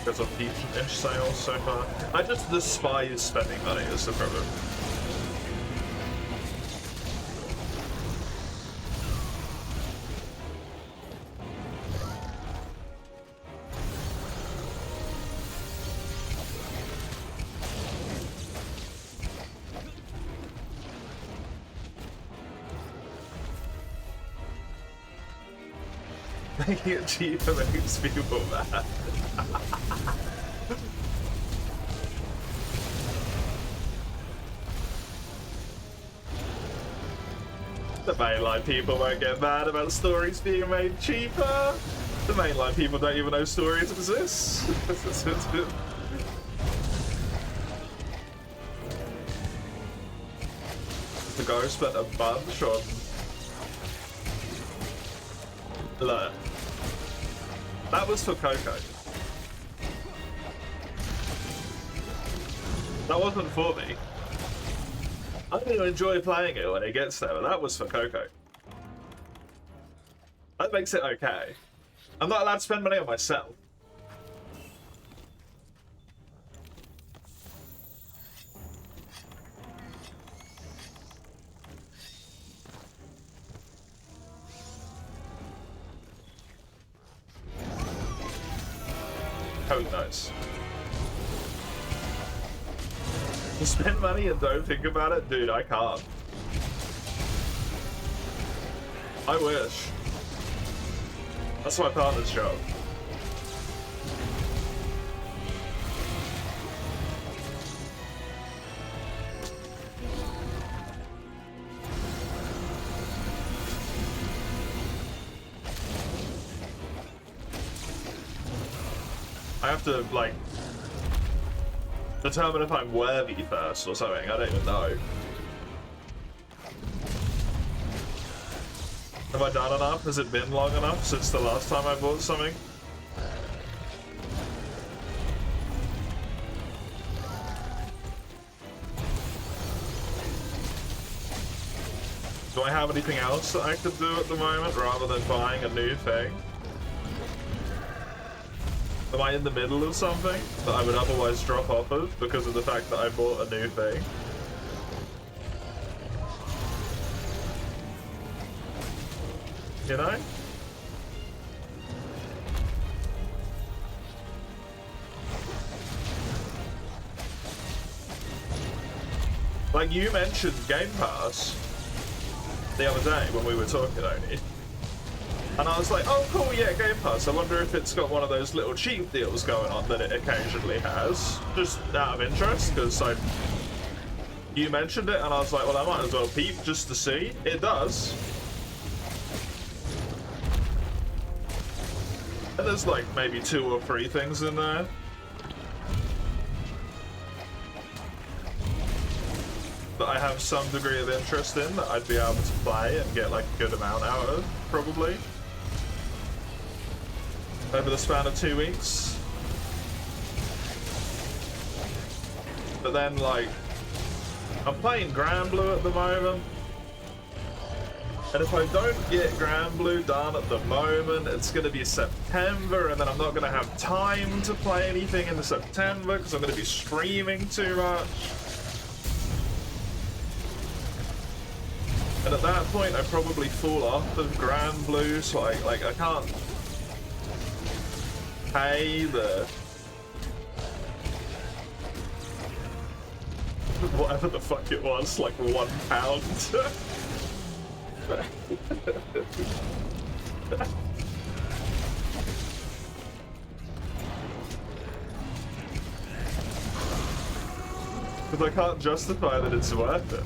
There's a peach-ish sale so far. I just despise spending money is the problem. Making it cheaper makes people mad. The mainline people won't get mad about stories being made cheaper. The mainline people don't even know stories exist. The guy spent a bunch on... Look. That was for Coco. That wasn't for me. I'm going to enjoy playing it when it gets there, but that was for Coco. That makes it okay. I'm not allowed to spend money on myself. Code knows. To spend money and don't think about it? Dude, I can't. I wish. That's my partner's job. I have to, like, determine if I'm worthy first or something. I don't even know. Have I done enough? Has it been long enough since the last time I bought something? Do I have anything else that I could do at the moment rather than buying a new thing? Am I in the middle of something that I would otherwise drop off of because of the fact that I bought a new thing? You know? Like, you mentioned Game Pass the other day when we were talking, Oni. And I was like, oh cool, yeah, Game Pass. I wonder if it's got one of those little cheap deals going on that it occasionally has. Just out of interest, because you mentioned it and I was like, well, I might as well peep just to see. It does. And there's like maybe 2 or 3 things in there. That I have some degree of interest in that I'd be able to play and get like a good amount out of, probably. Over the span of 2 weeks. But then, like, I'm playing Granblue at the moment. And if I don't get Granblue done at the moment, it's going to be September, and then I'm not going to have time to play anything in September because I'm going to be streaming too much. And at that point, I probably fall off of Granblue, so I can't pay the whatever the fuck it was, like £1. Because I can't justify that it's worth it.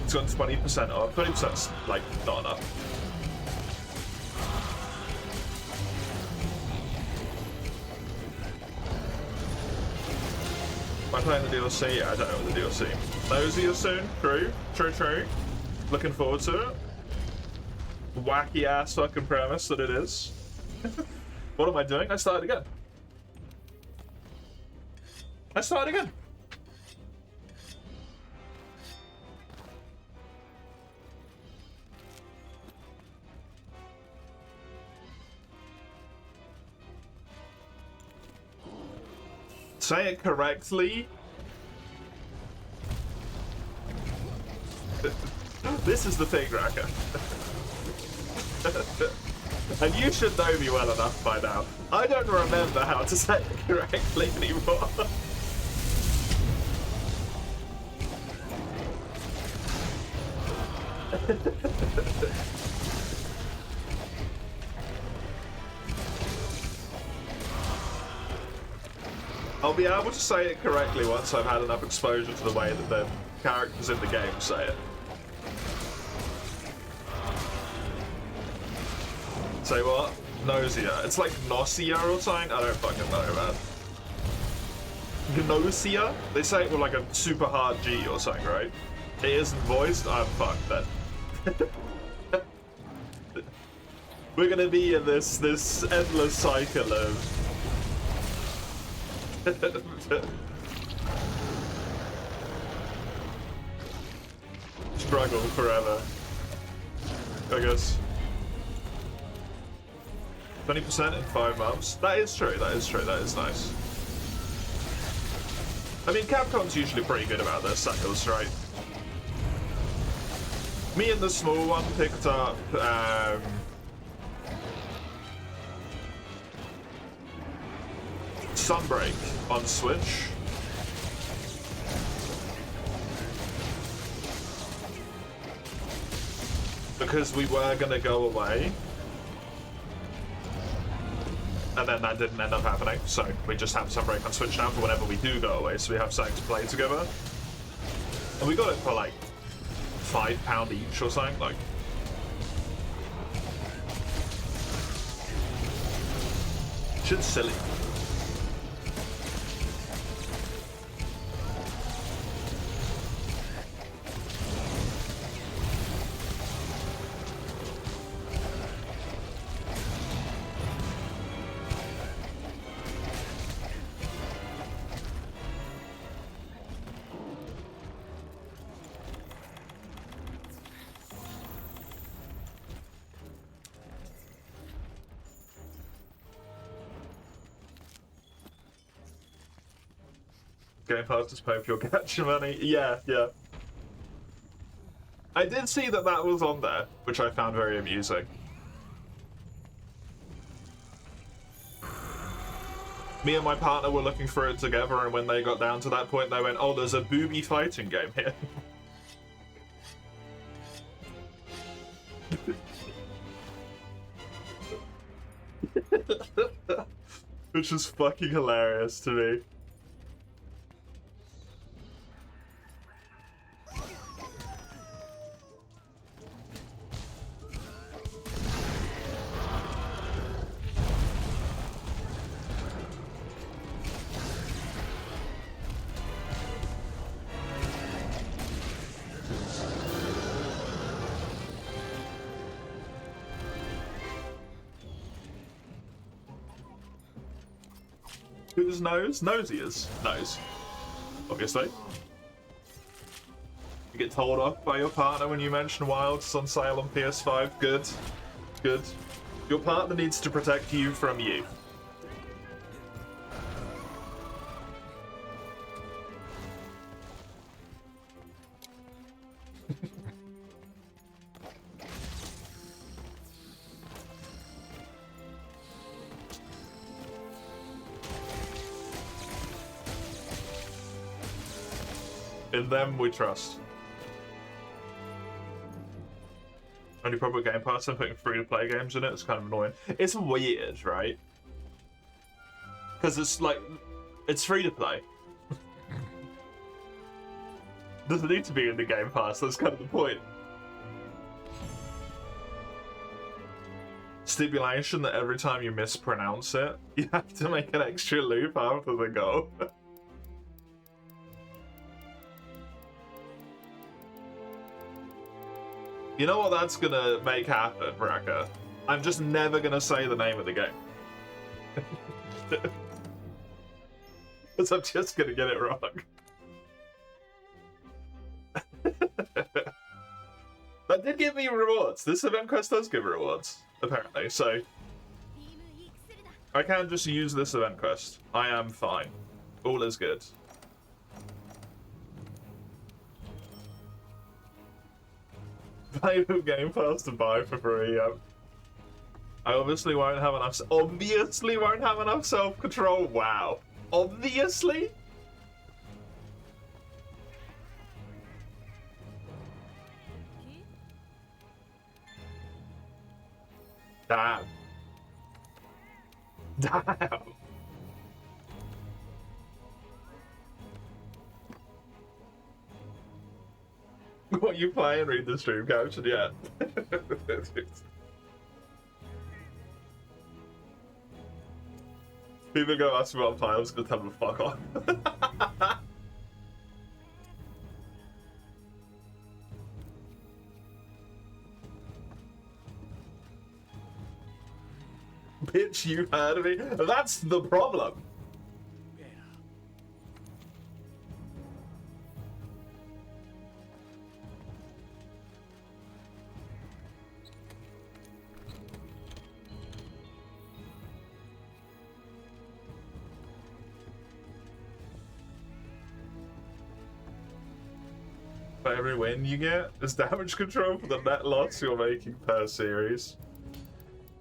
It's got 20% off. 20%'s like not enough. I playing the DLC? Yeah, I don't know the DLC. Nosier soon. True. True, true. Looking forward to it. Wacky ass fucking premise that it is. What am I doing? I started again. I started again. Say it correctly. This is the thing, Raka. And you should know me well enough by now. I don't remember how to say it correctly anymore. I'll be able to say it correctly once I've had enough exposure to the way that the characters in the game say it. Say what? Nausea. It's like nausea or something? I don't fucking know, man. Gnosia? They say it with like a super hard G or something, right? It isn't voiced? I'm fucked then. We're gonna be in this endless cycle of struggle forever, I guess. 20% in 5 months. That is true, that is true, that is nice. I mean, Capcom's usually pretty good about their sales, right? Me and the small one picked up Sunbreak on Switch. Because we were gonna go away. And then that didn't end up happening, so we just have Sunbreak on Switch now for whenever we do go away, so we have something to play together. And we got it for like £5 each or something, like. Shit's silly. Game Pass just pay for your gacha money. Yeah, yeah. I did see that that was on there, which I found very amusing. Me and my partner were looking for it together, and when they got down to that point, they went, "Oh, there's a booby fighting game here." Which is fucking hilarious to me. Whose nose? Nosier's nose. Obviously. You get told off by your partner when you mention Wilds on sale on PS5. Good. Good. Your partner needs to protect you from you. In them we trust. Only problem with Game Pass, I'm putting free-to-play games in it. It's kind of annoying. It's weird, right? Because it's like, it's free-to-play. Doesn't need to be in the Game Pass. That's kind of the point. Stipulation that every time you mispronounce it, you have to make an extra loop after the goal. You know what that's gonna make happen, Raka? I'm just never gonna say the name of the game. Because I'm just gonna get it wrong. That did give me rewards. This event quest does give rewards, apparently, so I can just use this event quest. I am fine. All is good. Play with Game Pass to buy for free, yep. I obviously won't have enough self-control. Wow. Obviously? Damn. Damn. What you playing? Read the stream caption, yeah. People go ask me what I'm playing, I'm just gonna tell them to fuck off. Bitch, you heard of me? That's the problem. For every win you get is damage control for the net loss you're making per series.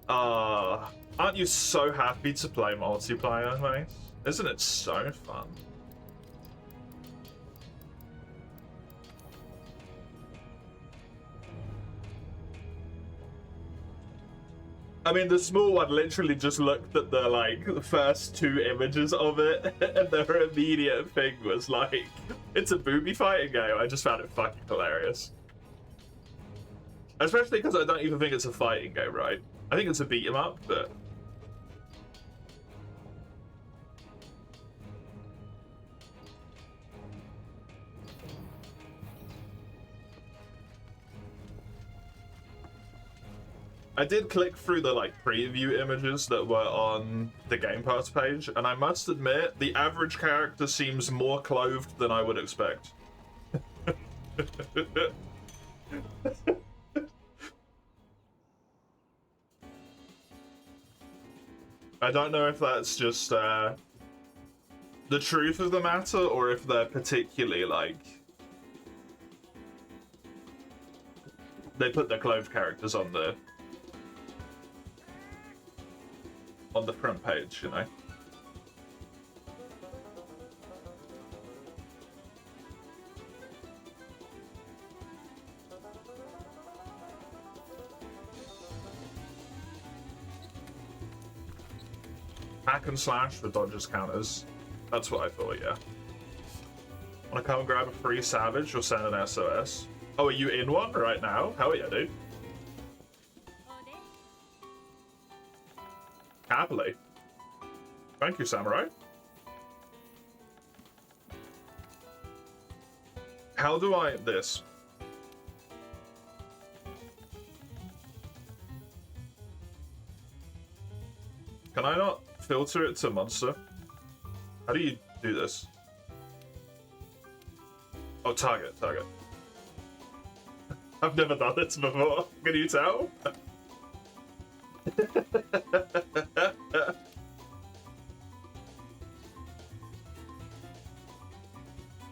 Aren't you so happy to play multiplayer, mate? Isn't it so fun? I mean, the small one literally just looked at the, like, the first 2 images of it, and their immediate thing was like, it's a booby fighting game. I just found it fucking hilarious. Especially because I don't even think it's a fighting game, right? I think it's a beat 'em up, but... I did click through the like preview images that were on the Game Pass page, and I must admit, the average character seems more clothed than I would expect. I don't know if that's just the truth of the matter, or if they're particularly like... They put the clothed characters on the front page, you know. Hack and slash for dodges counters. That's what I thought, yeah. Wanna come grab a free Savage or send an SOS? Oh, are you in one right now? Hell yeah, dude. Happily. Thank you, Samurai. How do I... this? Can I not filter it to monster? How do you do this? Oh, target. I've never done this before. Can you tell?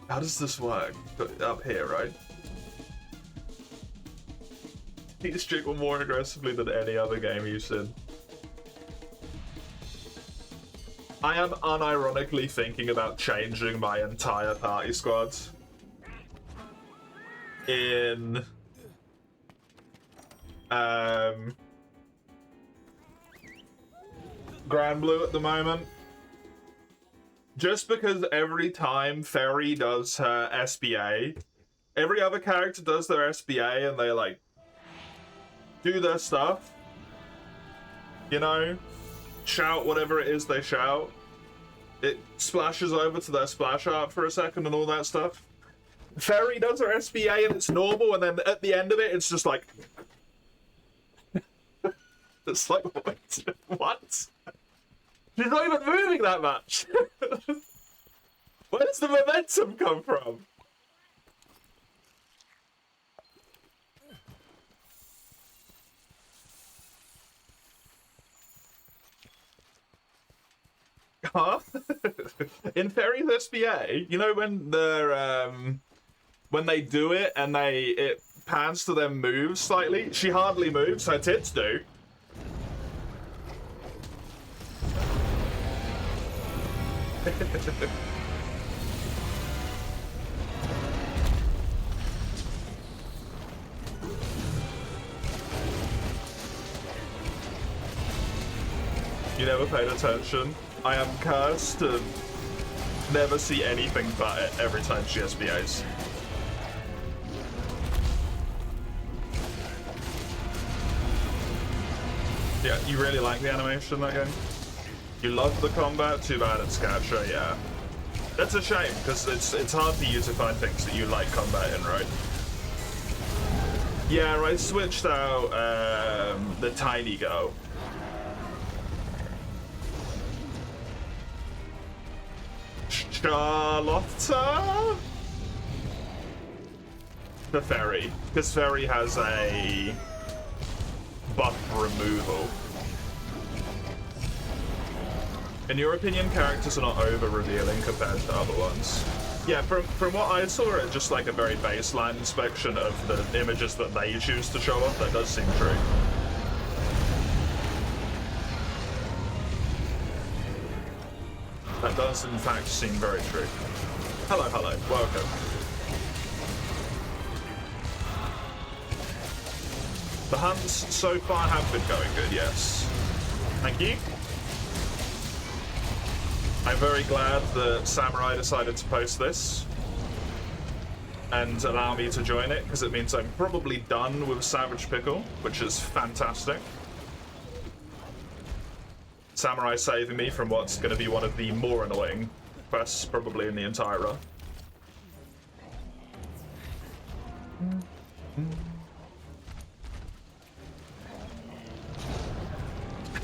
How does this work? Up here, right? He's jiggle more aggressively than any other game you've seen. I am unironically thinking about changing my entire party squad in Grand Blue at the moment. Just because every time Ferry does her SBA, every other character does their SBA and they like do their stuff, you know, shout whatever it is they shout. It splashes over to their splash art for a second and all that stuff. Fairy does her SBA and it's normal, and then at the end of it, it's just like... It's like, wait, what? She's not even moving that much. Where does the momentum come from? Huh? In Fairy's SBA, you know when they do it and it pans to them move slightly? She hardly moves, her tits do. You never paid attention. I am cursed to never see anything but it every time she SBAs. Yeah, you really like the animation in that game? You love the combat? Too bad it's gacha, yeah. That's a shame, because it's hard for you to find things that you like combat in, right? Yeah, I switched out the tiny go. Charlotta? The Fairy, because Fairy has a buff removal. In your opinion, characters are not over-revealing compared to other ones? Yeah, from what I saw, it's just like a very baseline inspection of the images that they choose to show off. That does seem true. That does, in fact, seem very true. Hello, hello. Welcome. The hunts so far have been going good, yes. Thank you. I'm very glad that Samurai decided to post this and allow me to join it, because it means I'm probably done with Savage Pickle, which is fantastic. Samurai saving me from what's going to be one of the more annoying quests probably in the entire run.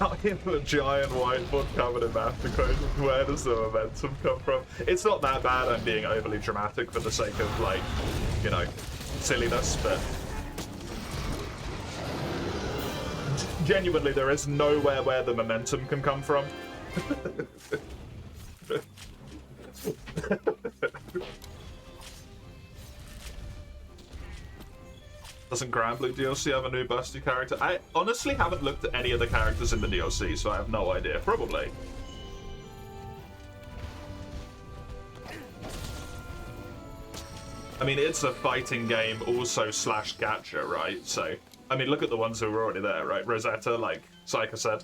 I have a giant whiteboard covered in math equations. Where does the momentum come from? It's not that bad. I'm being overly dramatic for the sake of, like, you know, silliness, but genuinely, there is nowhere where the momentum can come from. Doesn't Granblue DLC have a new busty character? I honestly haven't looked at any of the characters in the DLC, so I have no idea. Probably. I mean, it's a fighting game also slash gacha, right? So, I mean, look at the ones who were already there, right? Rosetta, like Psycho said.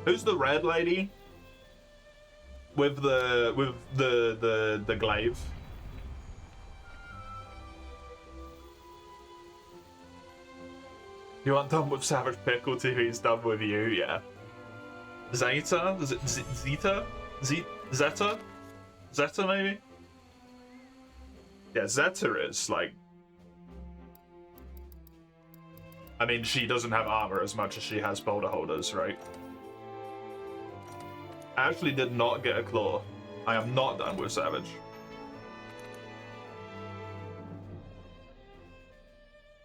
Who's the red lady with the glaive? You aren't done with Savage Pickle till he's done with you, yeah. Zeta? Is it Zeta? Zeta? Zeta, maybe? Yeah, Zeta is, like... I mean, she doesn't have armor as much as she has boulder holders, right? I actually did not get a claw. I am not done with Savage.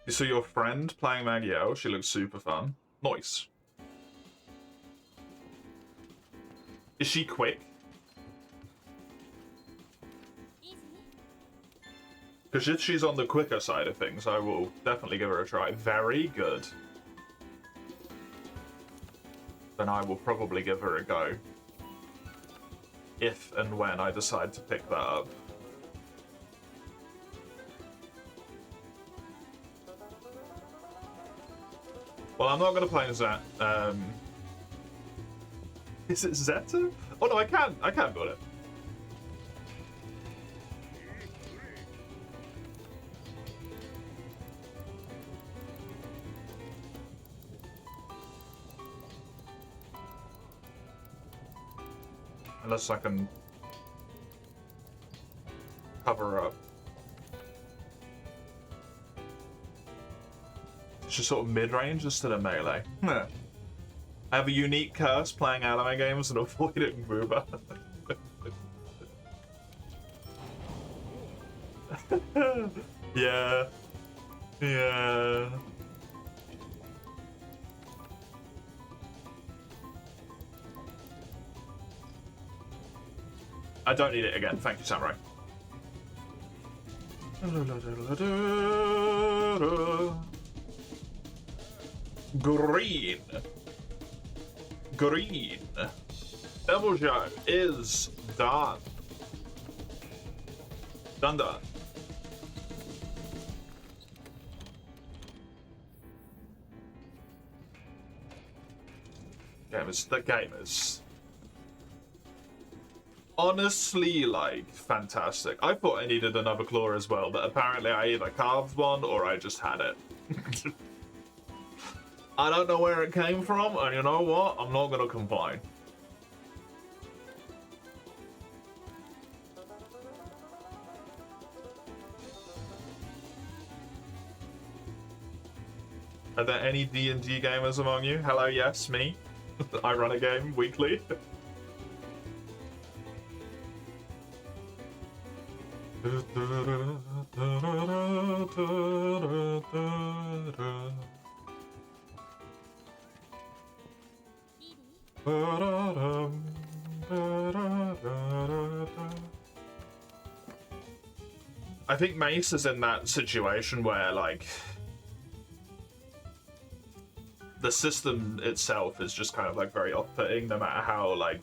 You saw your friend playing Maggie-O? She looks super fun. Nice. Is she quick? Because if she's on the quicker side of things, I will definitely give her a try. Very good. Then I will probably give her a go. If and when I decide to pick that up. Well, I'm not going to play Zeta. Is it Zeta? Oh no, I can build it. Unless I can cover up. It's just sort of mid-range instead of melee. I have a unique curse playing anime games and avoiding Booba. Yeah. Yeah. I don't need it again. Thank you, Samurai. Green. Green. Devil Joe is done. Done. The game is honestly, like, fantastic. I thought I needed another claw as well, but apparently I either carved one or I just had it. I don't know where it came from, and you know what? I'm not gonna complain. Are there any D&D gamers among you? Hello, yes, me. I run a game weekly. I think Mace is in that situation where, like, the system itself is just kind of like very off-putting, no matter how like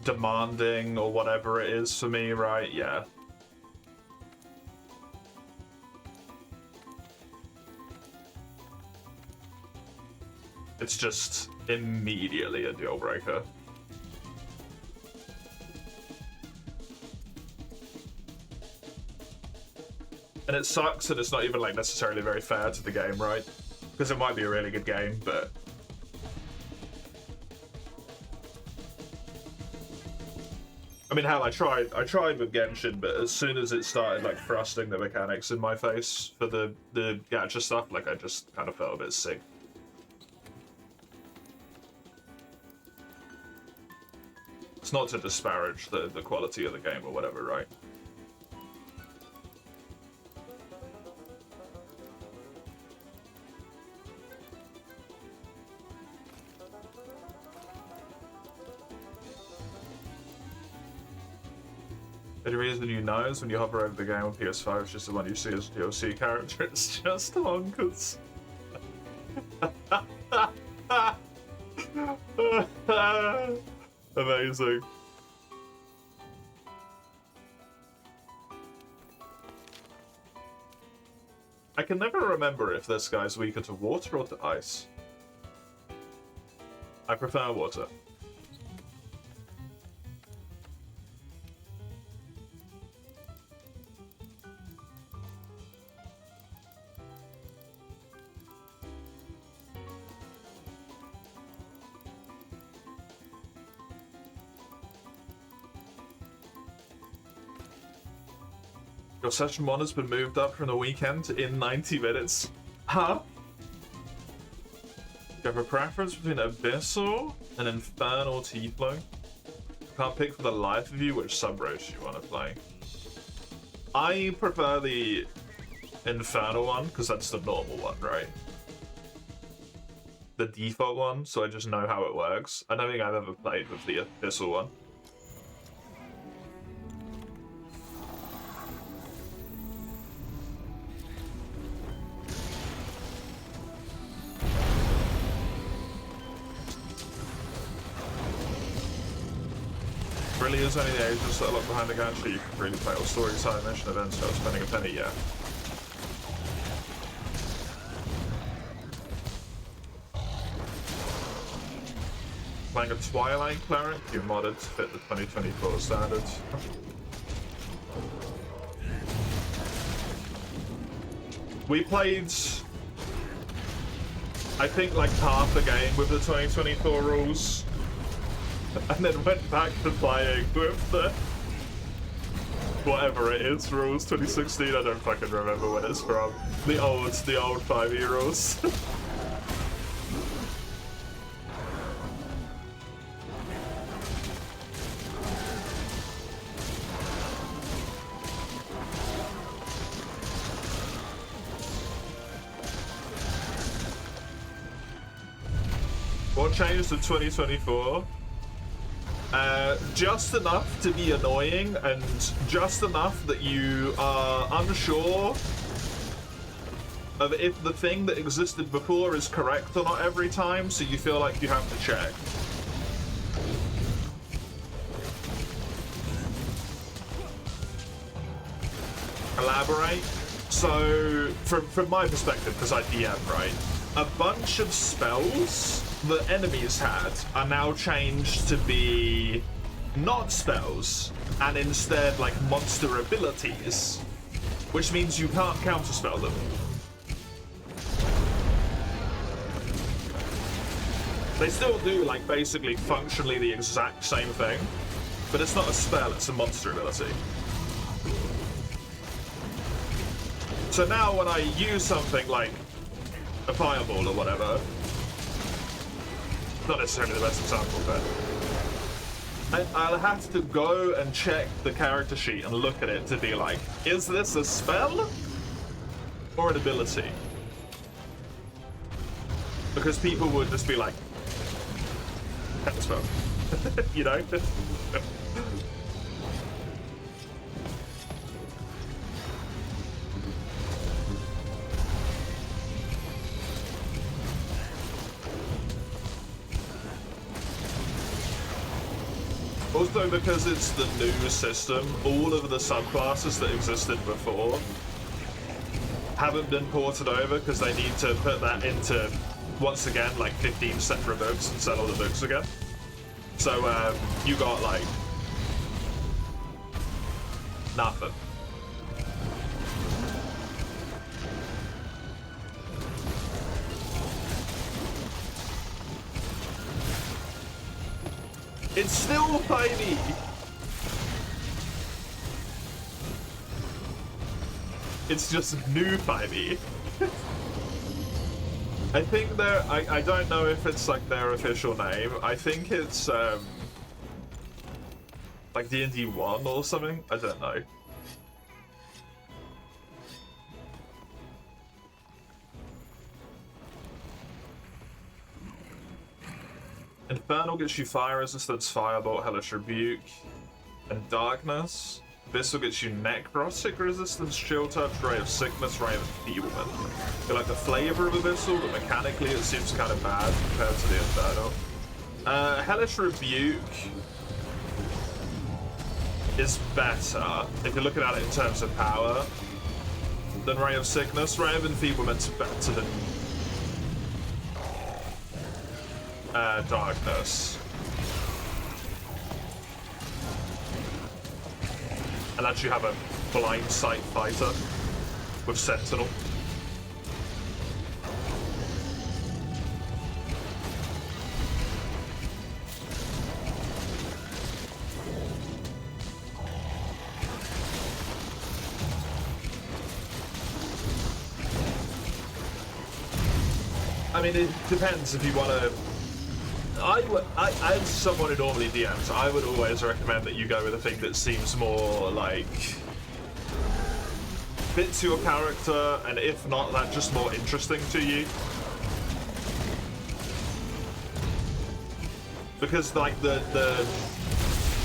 demanding or whatever it is for me, right? Yeah. It's just immediately a deal breaker. And it sucks that it's not even like necessarily very fair to the game, right? Because it might be a really good game, but I mean, hell, I tried with Genshin, but as soon as it started like thrusting the mechanics in my face for the gacha stuff, like I just kind of felt a bit sick. It's not to disparage the quality of the game or whatever, right? The reason you know is when you hover over the game on PS5, it's just the one you see as a DLC character. It's just honkers. Amazing. I can never remember if this guy's weaker to water or to ice. I prefer water. Your session 1 has been moved up from the weekend in 90 minutes. Huh? You have a preference between Abyssal and Infernal Tiefling? Can't pick for the life of you which sub-race you want to play. I prefer the Infernal one, because that's the normal one, right? The default one, so I just know how it works. I don't think I've ever played with the Abyssal one. Really is only the agents that are locked behind the gacha. You can really play all story side mission events without spending a penny, yeah. Playing a Twilight Cleric, you modded to fit the 2024 standards. We played, I think, like half the game with the 2024 rules. and then went back to playing with the whatever it is, rules 2016. I don't fucking remember when it's from. The old 5e rules. What changed in 2024? Just enough to be annoying, and just enough that you are unsure of if the thing that existed before is correct or not every time, so you feel like you have to check. Elaborate? So, from my perspective, because I DM, right? A bunch of spells that enemies had are now changed to be not spells, and instead like monster abilities, which means you can't counterspell them. They still do like basically functionally the exact same thing, but it's not a spell, it's a monster ability. So now when I use something like a fireball or whatever, not necessarily the best example, but I'll have to go and check the character sheet and look at it to be like, is this a spell or an ability? Because people would just be like, spell, you know? Also, because it's the new system, all of the subclasses that existed before haven't been ported over because they need to put that into, once again, like 15 separate books and sell all the books again. So, you got, like, nothing. It's still 5e. It's just new 5e. I think they're, I don't know if it's like their official name. I think it's like D&D 1 or something. I don't know. Infernal gets you fire resistance, firebolt, hellish rebuke, and darkness. Abyssal gets you necrotic resistance, chill touch, ray of sickness, ray of enfeeblement. You like the flavor of Abyssal, but mechanically it seems kind of bad compared to the Infernal. Hellish rebuke is better if you're looking at it in terms of power than ray of sickness. Ray of enfeeblement's better than darkness. And actually have a blind sight fighter with Sentinel. I mean, it depends if you want to. As someone who normally DMs, I would always recommend that you go with a thing that seems more like fits your character, and if not, that just more interesting to you. Because like the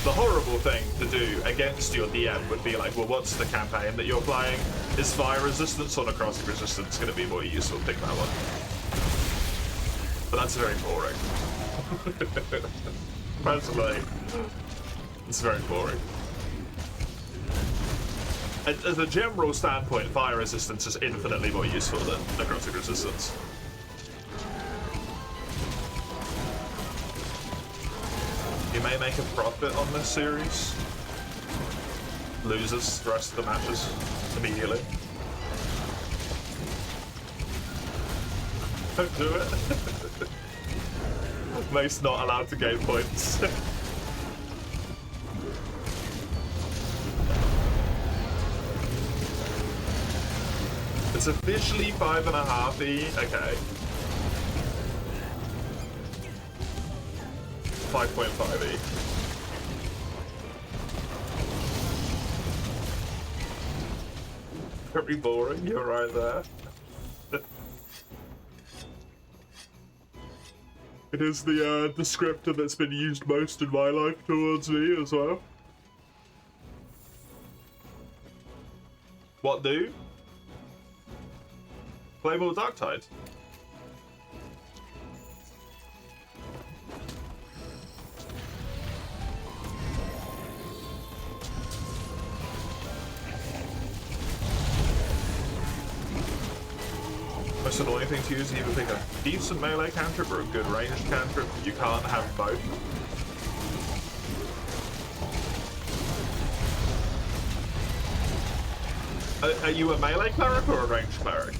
horrible thing to do against your DM would be like, well, what's the campaign that you're playing? Is fire resistance or necrotic resistance going to be more useful? Pick that one. But that's very boring. Personally, it's very boring. As a general standpoint, fire resistance is infinitely more useful than necrotic resistance. You may make a profit on this series. Loses the rest of the matches immediately. Don't do it. Mace not allowed to gain points. It's officially 5.5 E. Okay. 5.5 E. Very boring, you're right there. It is the descriptor that's been used most in my life towards me as well. What do? Play more Darktide. Most annoying thing to use is either pick a decent melee cantrip or a good ranged cantrip. You can't have both. Are you a melee cleric or a ranged cleric?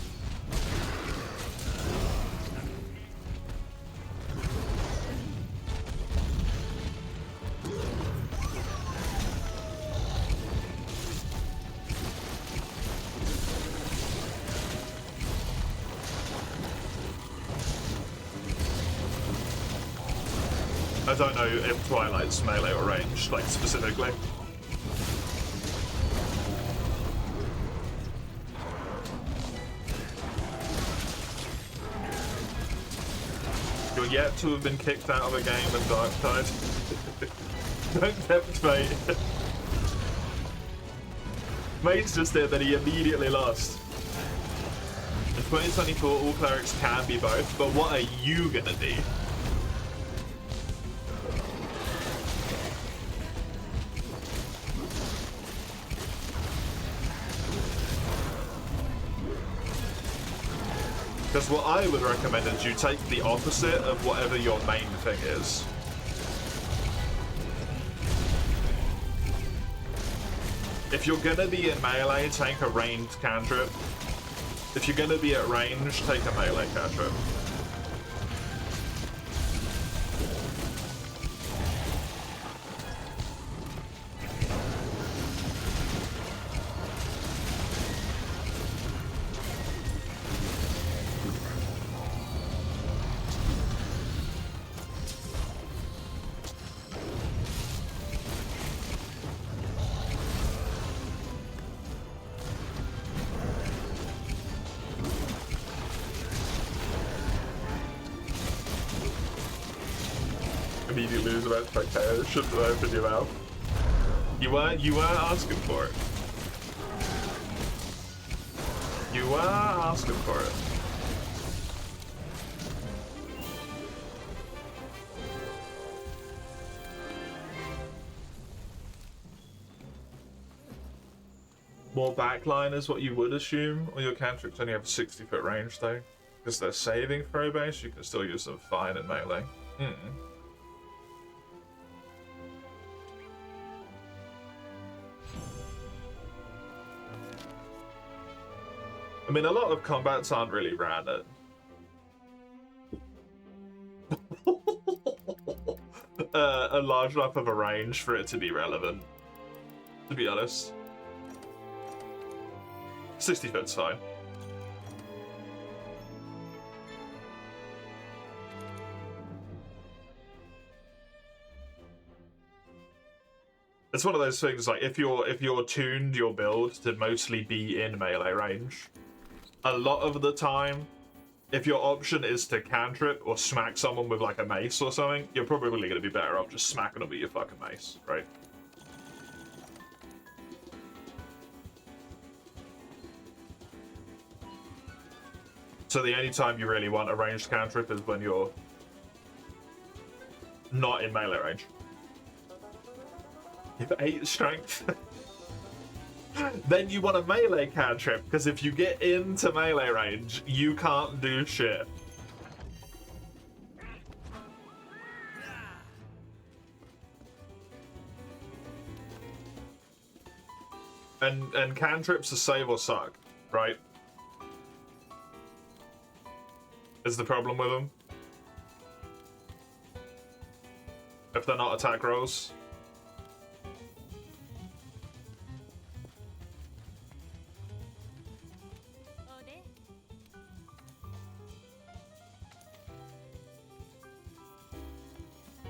I don't know if Twilight's melee or ranged, like specifically. You're yet to have been kicked out of a game in Darktide. Don't tempt fate. Mace just did that, he immediately lost. In 2024, all clerics can be both, but what are you gonna do? Because what I would recommend is you take the opposite of whatever your main thing is. If you're gonna be in melee, take a ranged cantrip. If you're gonna be at range, take a melee cantrip. Immediately lose about to KO. Shouldn't have opened your mouth. You weren't asking for it. You were asking for it. More backline is what you would assume, or your cantrips only have a 60-foot range though. Because they're saving throw base, you can still use them fine in melee. I mean, a lot of combats aren't really random. A large enough of a range for it to be relevant, to be honest. 60 foot's fine. It's one of those things, like, if you're tuned your build to mostly be in melee range, a lot of the time, if your option is to cantrip or smack someone with like a mace or something, you're probably going to be better off just smacking them with your fucking mace, right? So the only time you really want a ranged cantrip is when you're not in melee range. You have 8 strength. Then you want a melee cantrip, because if you get into melee range, you can't do shit. And cantrips are save or suck, right? Is the problem with them? If they're not attack rolls?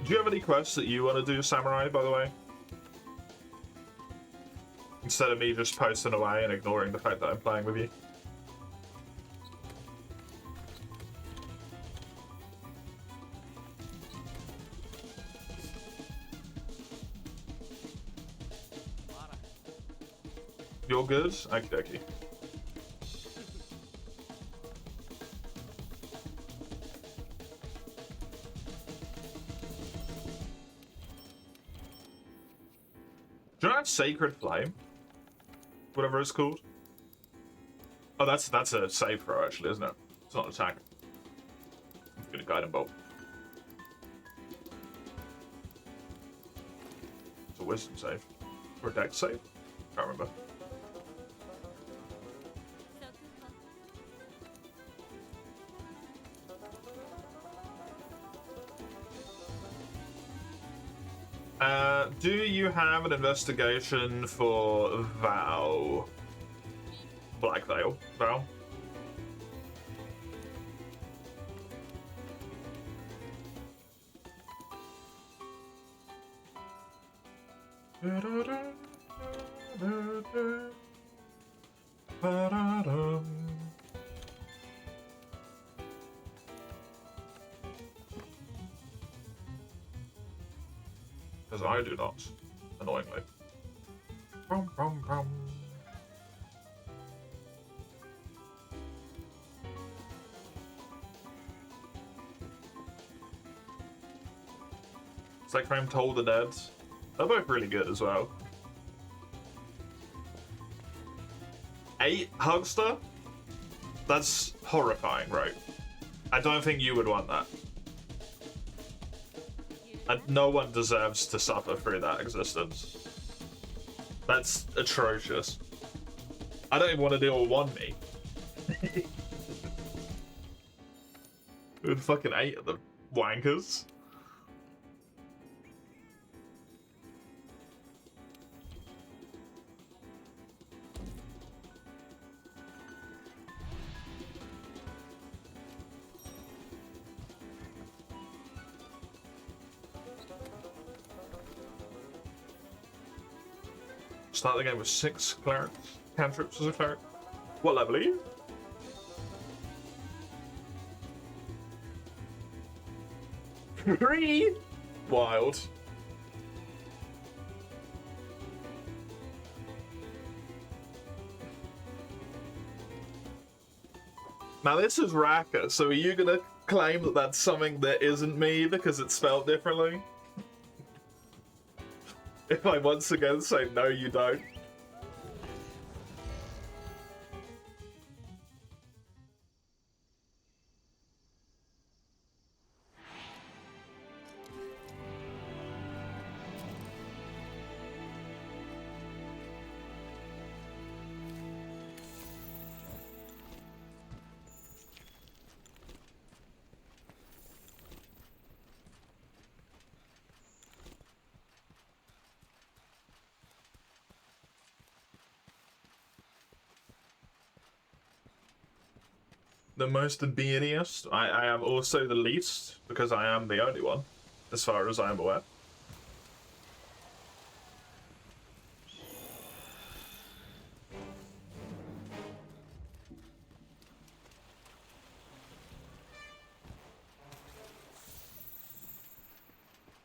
Do you have any quests that you want to do, Samurai, by the way? Instead of me just posting away and ignoring the fact that I'm playing with you. You're good? Okie dokie. Do you know that Sacred Flame? Whatever it's called. Oh, that's a save throw, actually, isn't it? It's not an attack. I'm gonna guide him bolt. It's a wisdom save. Or a dex save? Can't remember. Do you have an investigation for Val? Black Veil, Val? Because I do not, annoyingly. Brum, brum, brum. It's like I'm Toll the Dead. They're both really good as well. 8 Hugster? That's horrifying, right? I don't think you would want that. And no one deserves to suffer through that existence. That's atrocious. I don't even want to deal with one me. With fucking 8 of the wankers. Start the game with 6 clerics, cantrips as a cleric. What level are you? Three? Wild. Now this is Raka, so are you gonna claim that that's something that isn't me because it's spelled differently? If I once again say no, you don't. The most beaniest. I am also the least, because I am the only one, as far as I am aware.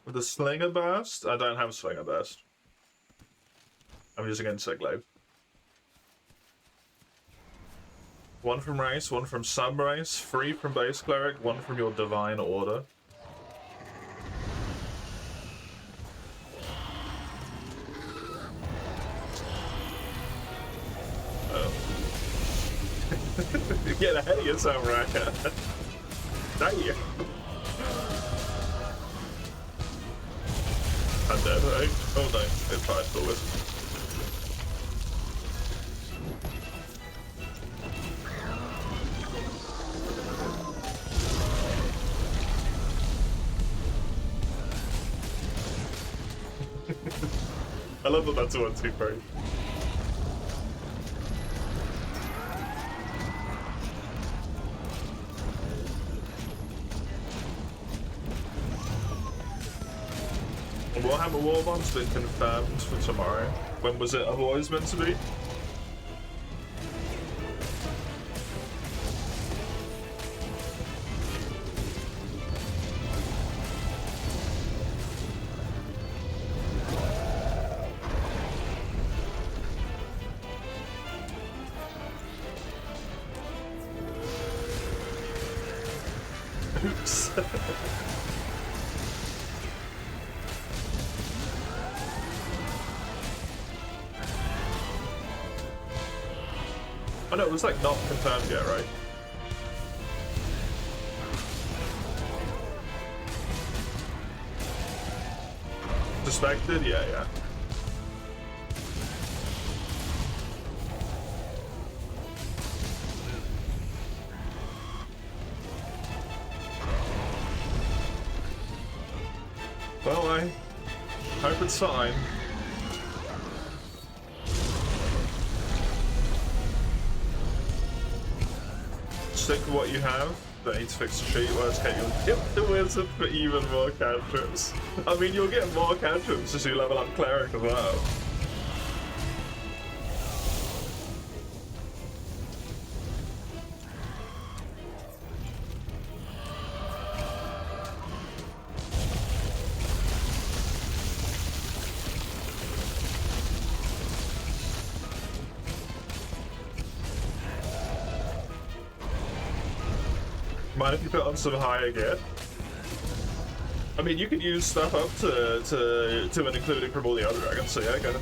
With the Slinger Burst? I don't have Slinger Burst. I'm using Insect Glaive. 1 from race, 1 from sub-race, 3 from base cleric, 1 from your divine order. Oh. Get ahead of yourself, Raka. Damn. I'm dead, right? Oh no, it's fine, still with. I love that that's a 1-2 frame. Warhammer Warbond's been confirmed for tomorrow. When was it otherwise meant to be? Oops. Oh no, it was like not confirmed yet, right? Suspected? Yeah, yeah. Well, I hope it's fine. Stick with what you have. Don't need to fix the sheet. Worst case, you'll get the wizard for even more cantrips. I mean, you'll get more cantrips as you level up cleric as well. Mind if you put on some higher gear? I mean, you can use stuff up to and including from all the other dragons, so yeah, get it.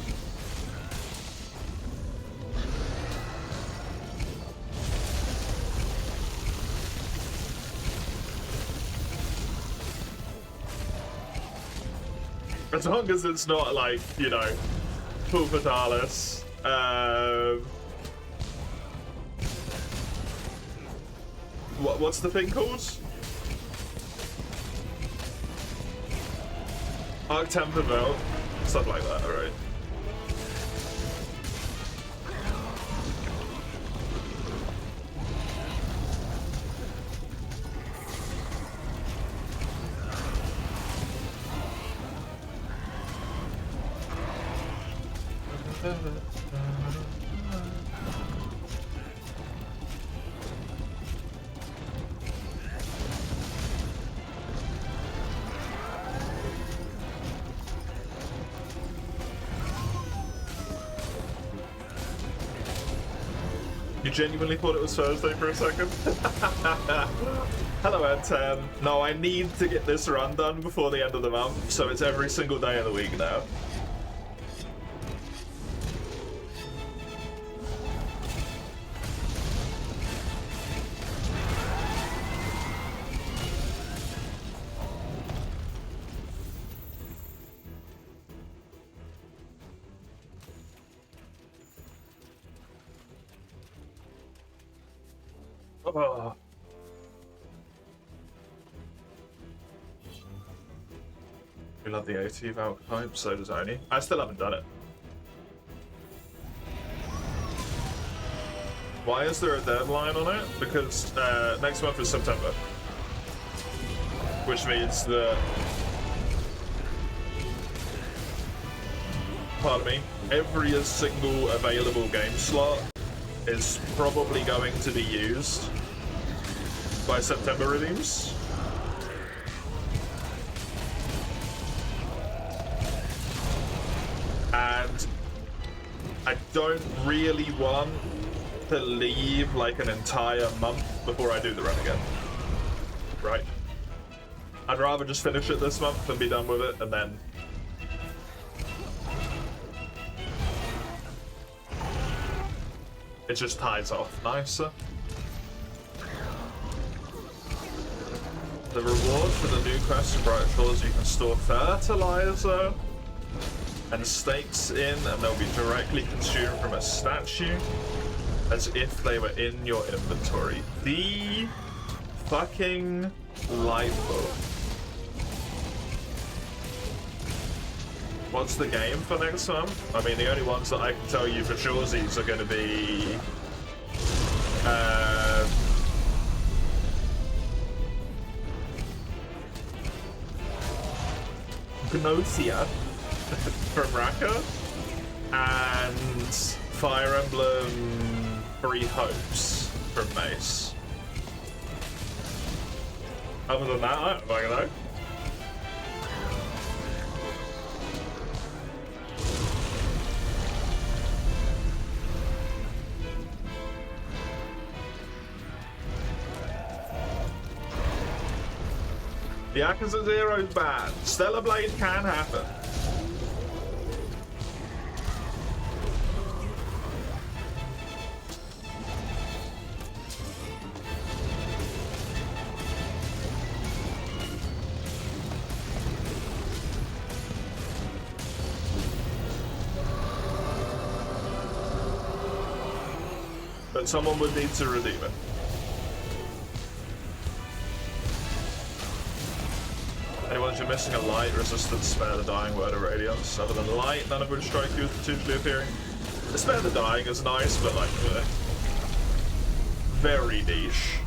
As long as it's not like, you know, full Fatalis, what's the thing called? Arc Temper Belt, stuff like that, right? You genuinely thought it was Thursday for a second? Hello, Ed10. No, I need to get this run done before the end of the month, so it's every single day of the week now. Oh. We love the OT Valk hype, so does Oni. I still haven't done it. Why is there a deadline on it? Because next month is September. Which means that... Pardon me. Every single available game slot is probably going to be used by September redeems. And I don't really want to leave like an entire month before I do the run again. Right? I'd rather just finish it this month and be done with it, and then it just ties off nicer. The reward for the new quest in Bright Shores, you can store fertilizer and stakes in, and they'll be directly consumed from a statue as if they were in your inventory. The fucking light bulb. What's the game for next month? I mean, the only ones that I can tell you for suresies are going to be Gnosia from Raka, and Fire Emblem Three Hopes from Mace. Other than that, I don't fucking know. Yakuza 0's bad. Stellar Blade can happen. But someone would need to redeem it. Anyone you're missing a light, resistance, spare the dying, word of radiance. Other than light, none of which strike you as potentially appearing. The spare the dying is nice, but like, very niche.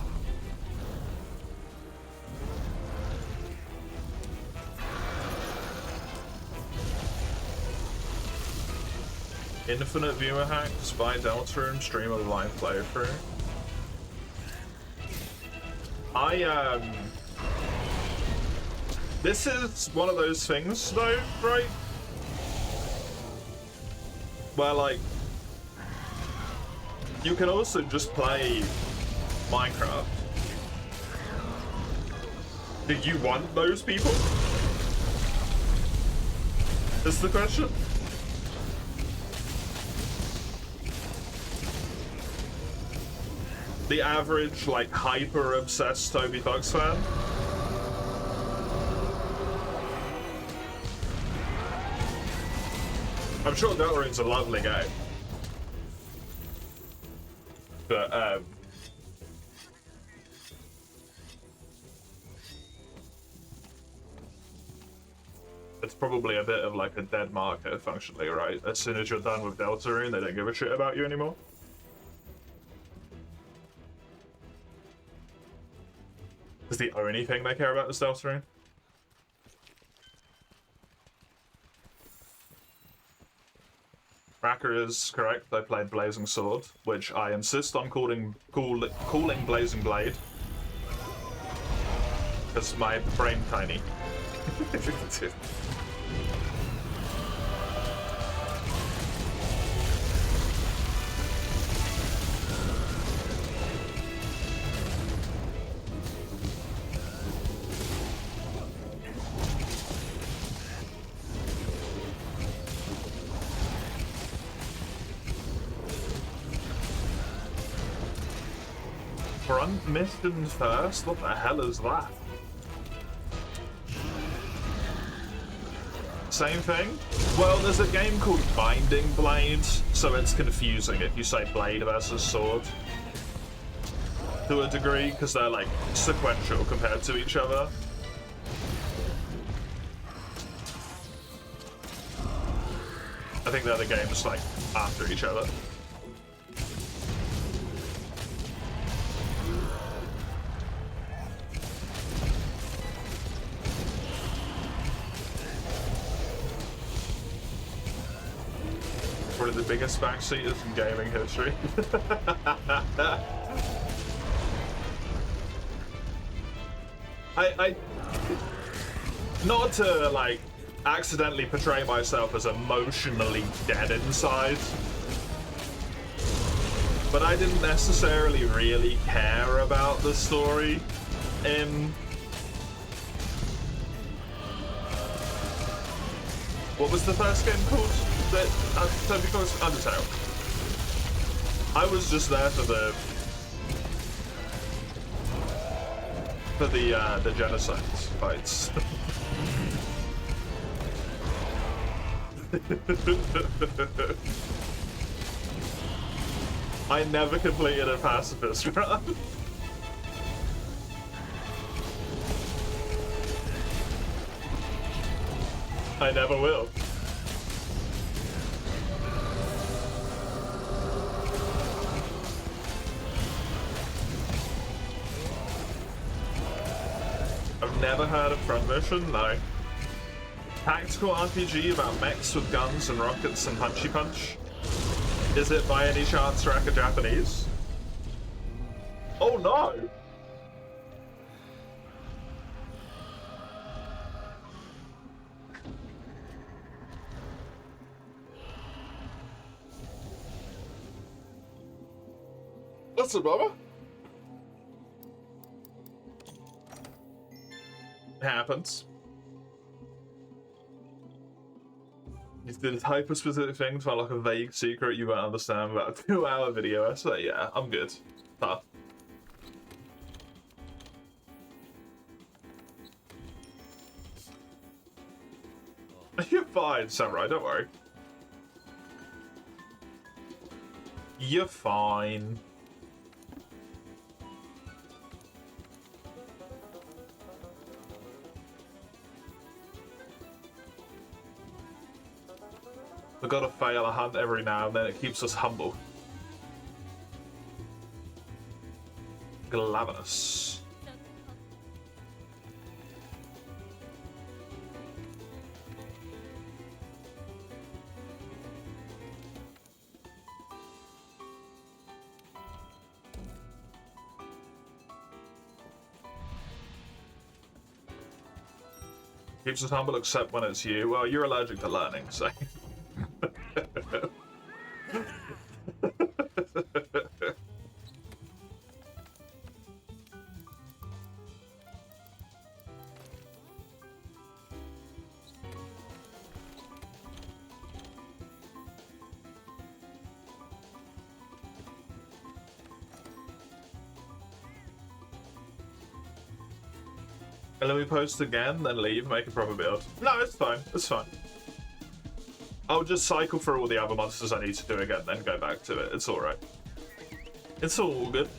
Infinite viewer hacks by Deltarune, stream of live playthrough. This is one of those things, though, right? Where, like, you can also just play Minecraft. Do you want those people? Is the question? The average, like, hyper-obsessed Toby Fox fan? I'm sure Deltarune's a lovely game. But, it's probably a bit of like a dead market, functionally, right? As soon as you're done with Deltarune, they don't give a shit about you anymore. Is the only thing they care about is Deltarune? Racker is correct. I played Blazing Sword, which I insist on calling Blazing Blade. Because my brain tiny. Front mission first? What the hell is that? Same thing? Well, there's a game called Binding Blade, so it's confusing if you say blade versus sword. To a degree, because they're like sequential compared to each other. I think they're the games like after each other. One of the biggest backseaters in gaming history. I not to like accidentally portray myself as emotionally dead inside, but I didn't necessarily really care about the story in what was the first game called? That Toby Fox Undertale. I was just there for the genocide fights. I never completed a pacifist run. I never will. I've never heard of Front Mission, no. Tactical RPG about mechs with guns and rockets and punchy punch. Is it by any chance Raka Japanese? Oh no! What's up, Baba? Happens. You did hyper-specific things about like a vague secret you won't understand about a 2-hour video essay. Yeah, I'm good. Tough. You're fine, Samurai, don't worry. You're fine. We gotta fail a hunt every now and then, it keeps us humble. Glavenus. Keeps us humble except when it's you. Well, you're allergic to learning, so... And then we post again, then leave, make a proper build. No, it's fine. It's fine. I'll just cycle through all the other monsters I need to do again, then go back to it. It's alright. It's all good.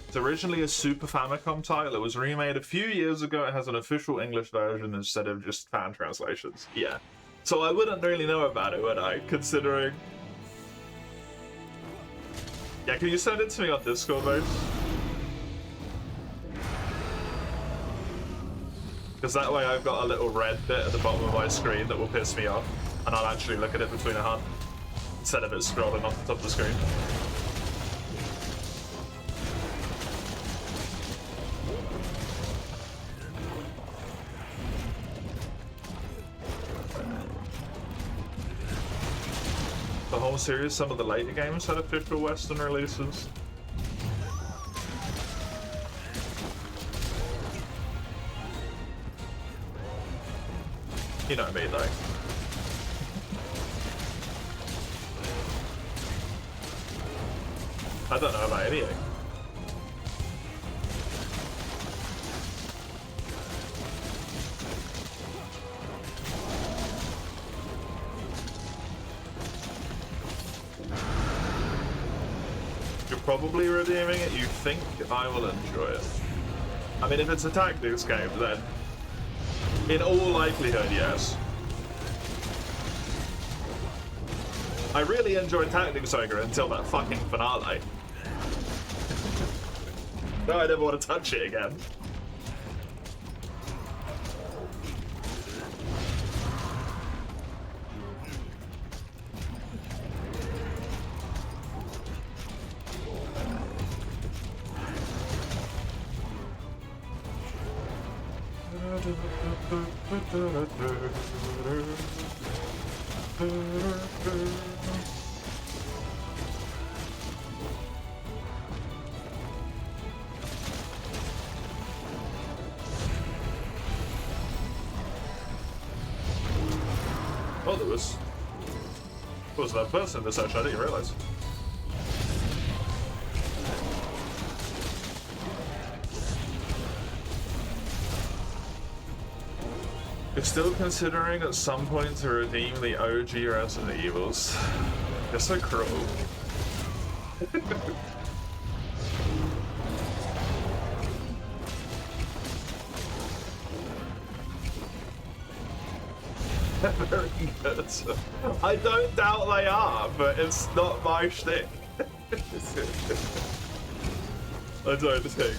It's originally a Super Famicom title. It was remade a few years ago. It has an official English version instead of just fan translations. Yeah. So I wouldn't really know about it, would I? Considering... Yeah, can you send it to me on Discord, mate? Because that way I've got a little red bit at the bottom of my screen that will piss me off, and I'll actually look at it between a hunt, instead of it scrolling off the top of the screen. The whole series, some of the later games had official Western releases. You know me, though. I don't know about anything. You're probably redeeming it. You think I will enjoy it. I mean, if it's a tactics game, then in all likelihood, yes. I really enjoyed Tactics Ogre until that fucking finale. No, I never want to touch it again. Oh, there was that person in the search, I didn't realize. You're still considering at some point to redeem the OG Resident Evils. You're so cruel. Very good. I don't doubt they are, but it's not my shtick. I don't think.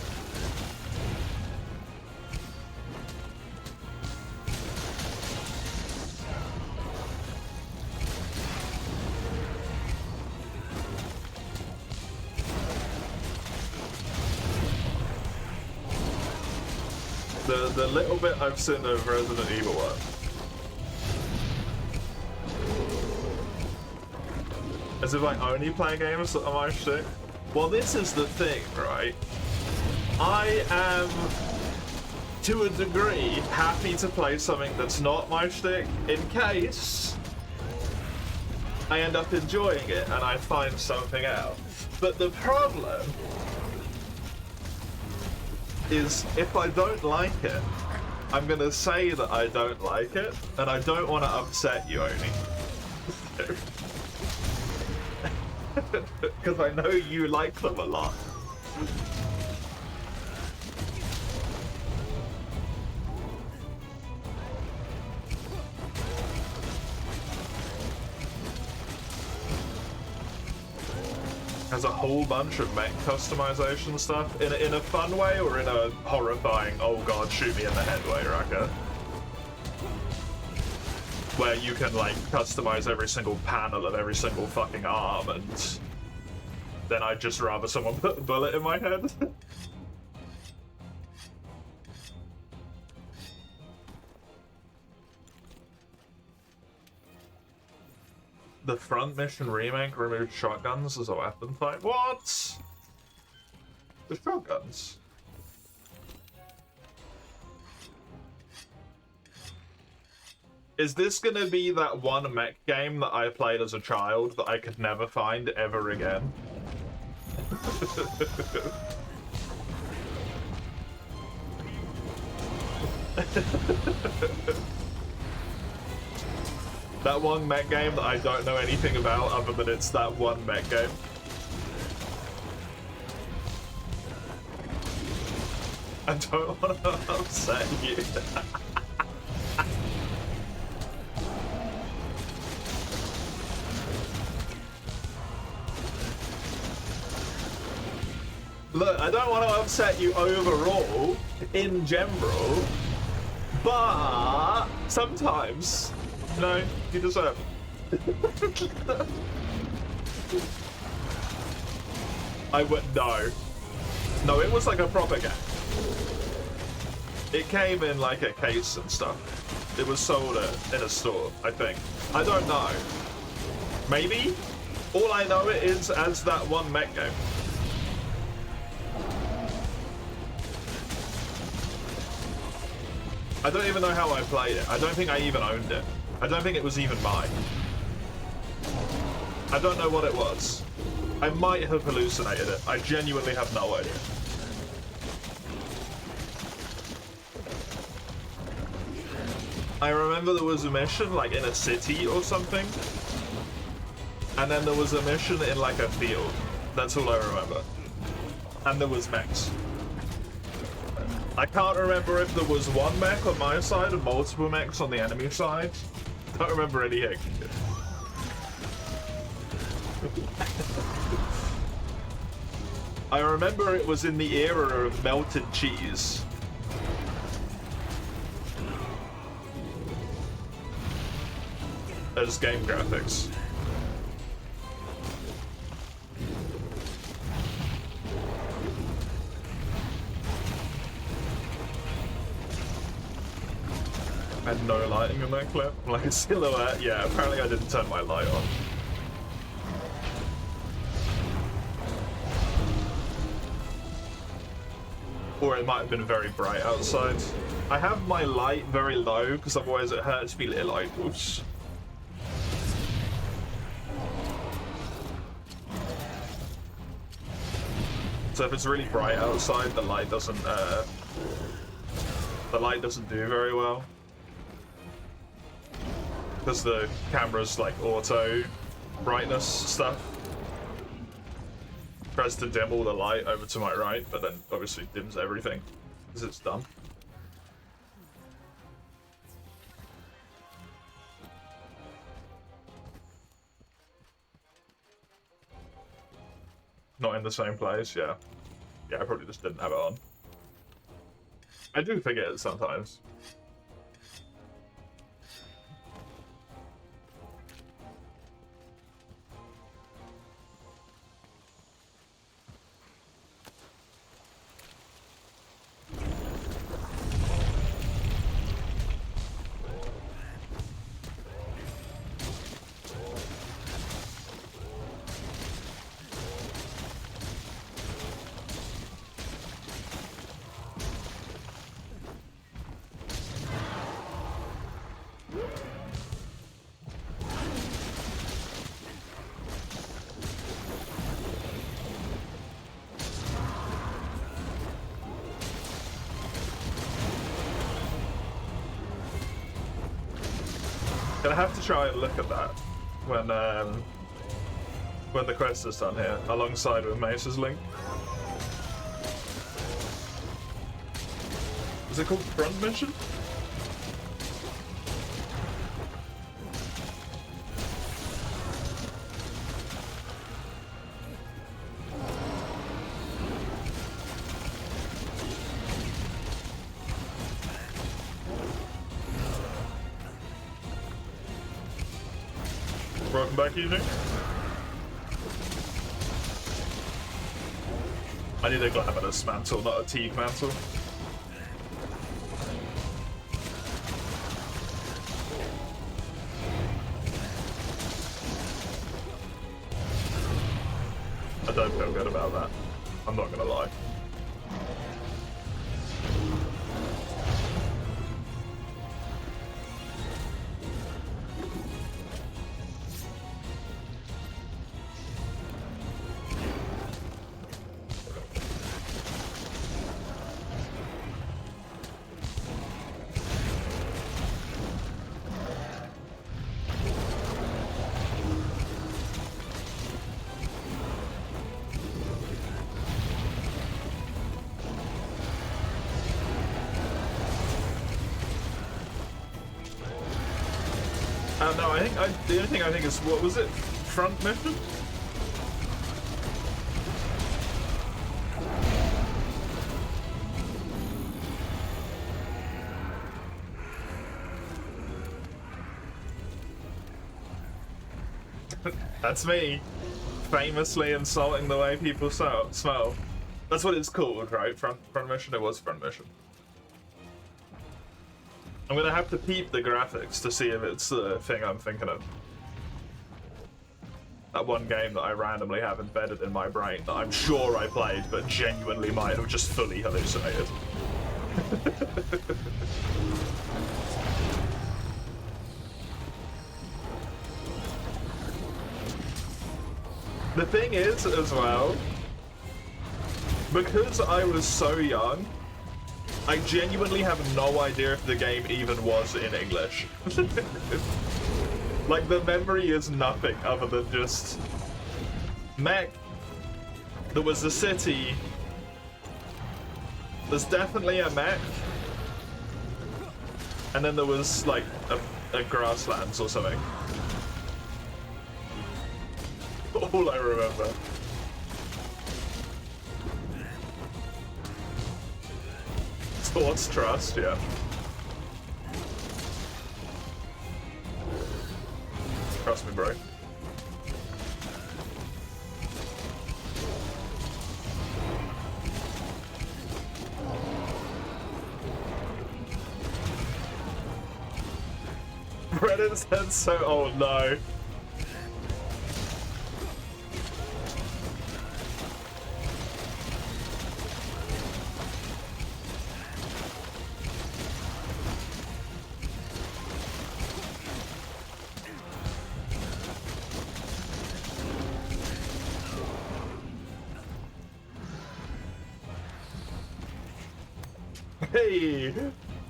The little bit I've seen of Resident Evil 1. As if I only play games that are my shtick. Well, this is the thing, right? I am, to a degree, happy to play something that's not my shtick in case I end up enjoying it and I find something out. But the problem is if I don't like it, I'm gonna say that I don't like it, and I don't want to upset you, Oni. Because I know you like them a lot. Has a whole bunch of mech customization stuff in a fun way or in a horrifying, oh god, shoot me in the head way, Raka? Where you can like customize every single panel of every single fucking arm, and then I'd just rather someone put a bullet in my head. The front mission remake removed shotguns as a weapon type. What? The shotguns? Is this gonna be that one mech game that I played as a child that I could never find ever again? That one mech game that I don't know anything about other than it's that one mech game. I don't want to upset you. Look, I don't want to upset you overall, in general, but sometimes, no, you deserve it. I would, no. No, it was like a proper game. It came in like a case and stuff. It was sold in a store, I think. I don't know. Maybe? All I know it is as that one mech game. I don't even know how I played it. I don't think I even owned it. I don't think it was even mine. I don't know what it was. I might have hallucinated it. I genuinely have no idea. I remember there was a mission like in a city or something. And then there was a mission in like a field. That's all I remember. And there was mechs. I can't remember if there was one mech on my side and multiple mechs on the enemy side. Don't remember anything. I remember it was in the era of melted cheese. As game graphics. And no lighting in that clip. Like a silhouette. Yeah, apparently I didn't turn my light on. Or it might have been very bright outside. I have my light very low because otherwise it hurts me little eyeballs. So if it's really bright outside, the light doesn't do very well. Because the camera's like auto brightness stuff. Tries to dim all the light over to my right, but then obviously dims everything because it's done. Not in the same place, yeah. Yeah, I probably just didn't have it on. I do forget it sometimes. Gonna have to try and look at that when the quest is done here, alongside with Mace's link. Is it called Front Mission? Welcome back, evening. I need a Glamorous mantle, not a Teague mantle. I don't feel good about that. I'm not gonna lie. No, the only thing I think is, what was it? Front mission? That's me, famously insulting the way people smell. That's what it's called, right? Front mission? It was front mission. I'm gonna have to peep the graphics to see if it's the thing I'm thinking of. That one game that I randomly have embedded in my brain that I'm sure I played, but genuinely might have just fully hallucinated. The thing is, as well, because I was so young, I genuinely have no idea if the game even was in English. Like, the memory is nothing other than just mech. There was a city. There's definitely a mech. And then there was, like, a grasslands or something. All I remember. Thoughts, trust, yeah. Trust me, bro. Reddit said so. Oh no. Hey!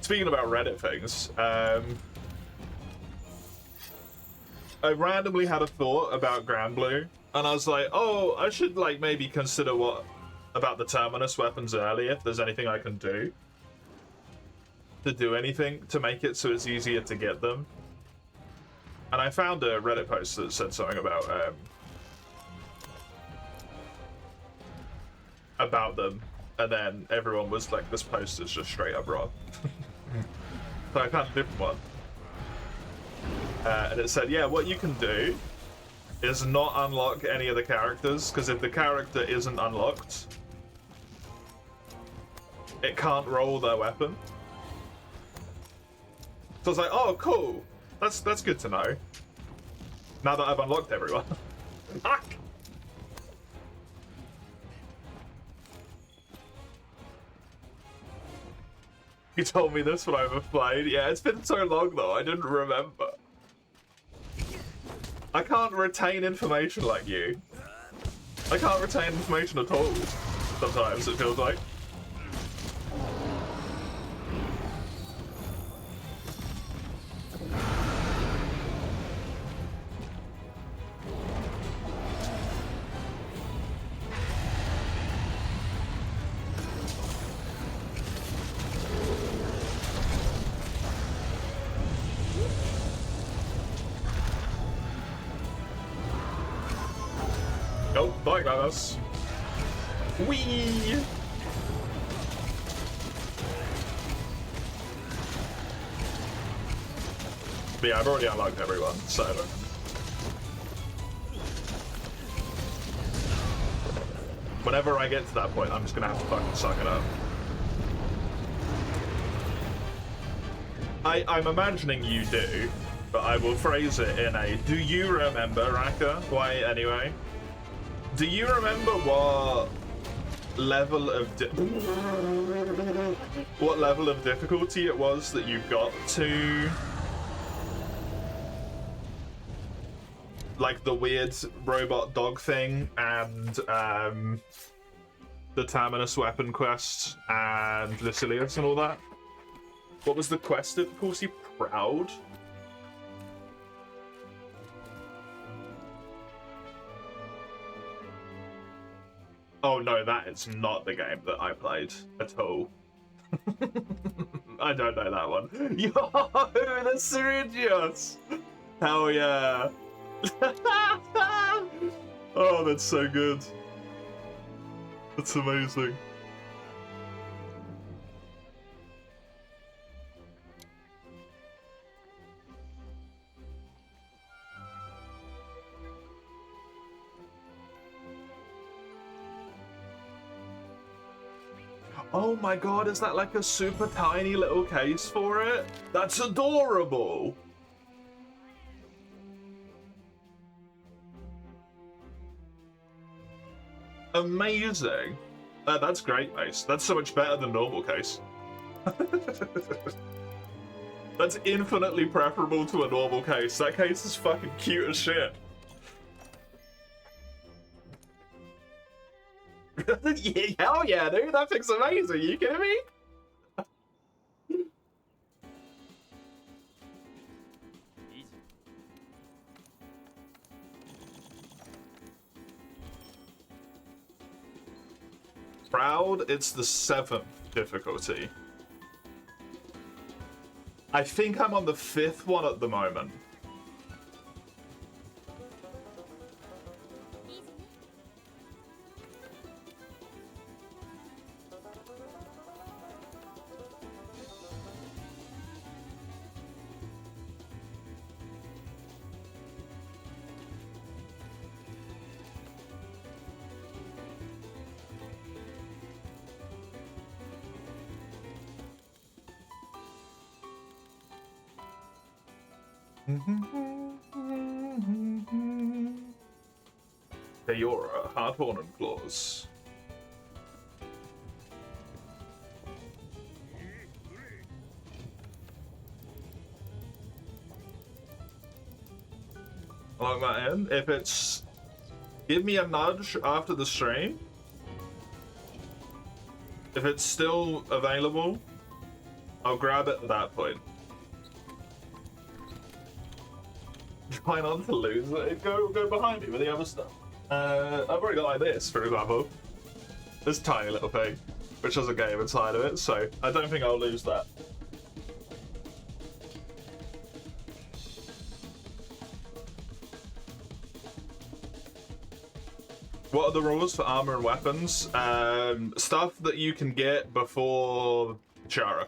Speaking about Reddit things, I randomly had a thought about Granblue, and I was like, oh, I should, like, maybe consider about the Terminus weapons earlier, if there's anything I can do to do anything to make it so it's easier to get them. And I found a Reddit post that said something about them. And then everyone was like, this post is just straight up wrong. So I found a different one. And it said, yeah, what you can do is not unlock any of the characters, because if the character isn't unlocked, it can't roll their weapon. So I was like, oh, cool. That's good to know. Now that I've unlocked everyone. You told me this when I played. Yeah, it's been so long though, I didn't remember. I can't retain information like you. I can't retain information at all. Sometimes it feels like. Bye, GLaDOS. Whee! But yeah, I've already unlocked everyone, so... Whenever I get to that point, I'm just gonna have to fucking suck it up. I'm imagining you do, but I will phrase it in a... Do you remember, Raka? Why, anyway? Do you remember what level of difficulty it was that you got to, like, the weird robot dog thing and the Terminus weapon quest and Lucilius and all that? What was the quest difficulty? Proud? Oh no, that is not the game that I played at all. I don't know that one. Yo, the Syringios! Hell yeah! Oh, that's so good. That's amazing. Oh my god, is that like a super tiny little case for it? That's adorable! Amazing. That's great, Mace. That's so much better than normal case. That's infinitely preferable to a normal case. That case is fucking cute as shit. Yeah, hell yeah, dude. That thing's amazing. You kidding me? Proud, it's the 7th difficulty. I think I'm on the 5th one at the moment. Theora, Hardhorn and Claws. Along that end, if it's... Give me a nudge after the stream. If it's still available, I'll grab it at that point. Try not to lose it. Go behind me with the other stuff. I've already got like this, for example. This tiny little thing, which has a game inside of it, so I don't think I'll lose that. What are the rules for armor and weapons? Stuff that you can get before Chara.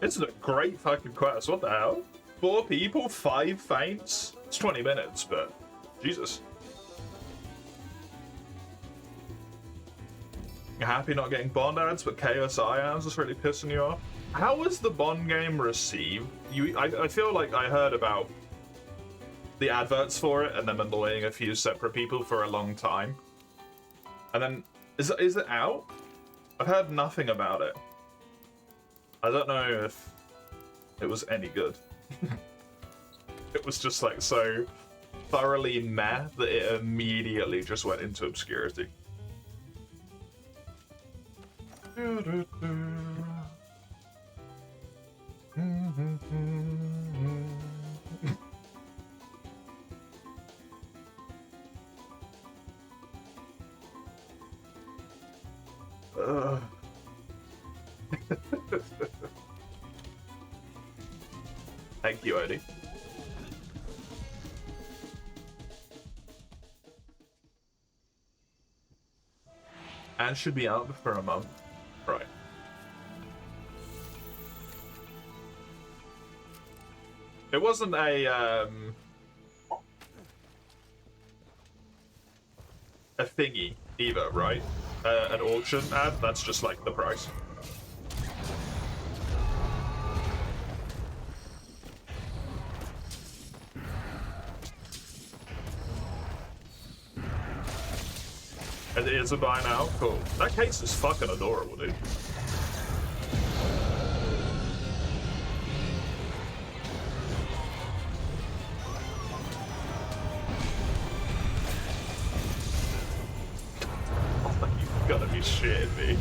It's a great fucking quest. What the hell? 4 people, 5 feints? It's 20 minutes, but Jesus. You're happy not getting Bond ads, but Chaos Ions is really pissing you off? How was the Bond game received? I feel like I heard about the adverts for it and them annoying a few separate people for a long time. And then, is it out? I've heard nothing about it. I don't know if it was any good. It was just like so thoroughly meh that it immediately just went into obscurity. Thank you, Odie. And should be out for a month. Right. It wasn't a thingy either, right? An auction ad, that's just like the price. And it's a buy now? Cool. That case is fucking adorable, dude. Oh, you gotta be shitting me.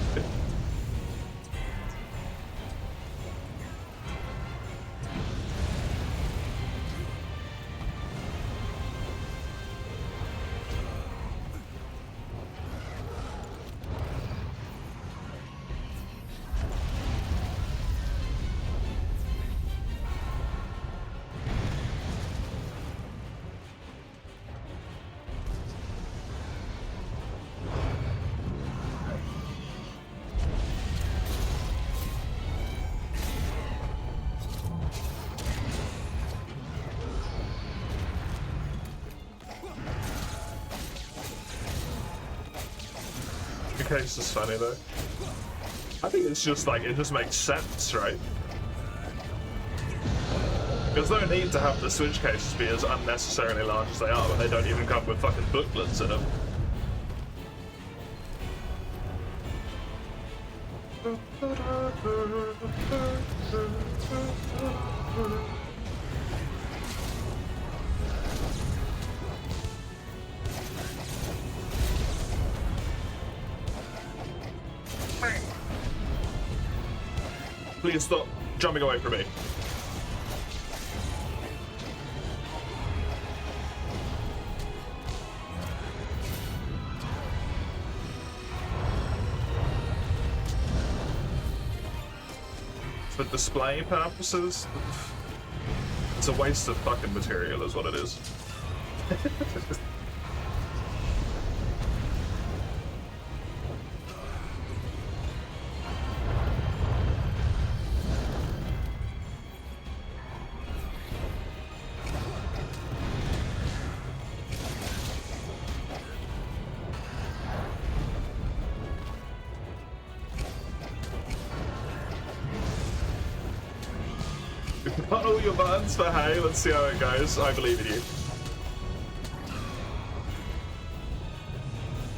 The case is funny though. I think it's just like, it just makes sense, right? There's no need to have the Switch cases be as unnecessarily large as they are when they don't even come with fucking booklets in them. Please stop jumping away from me. For display purposes, it's a waste of fucking material is what it is. Got all your buttons for hey, let's see how it goes. I believe in you.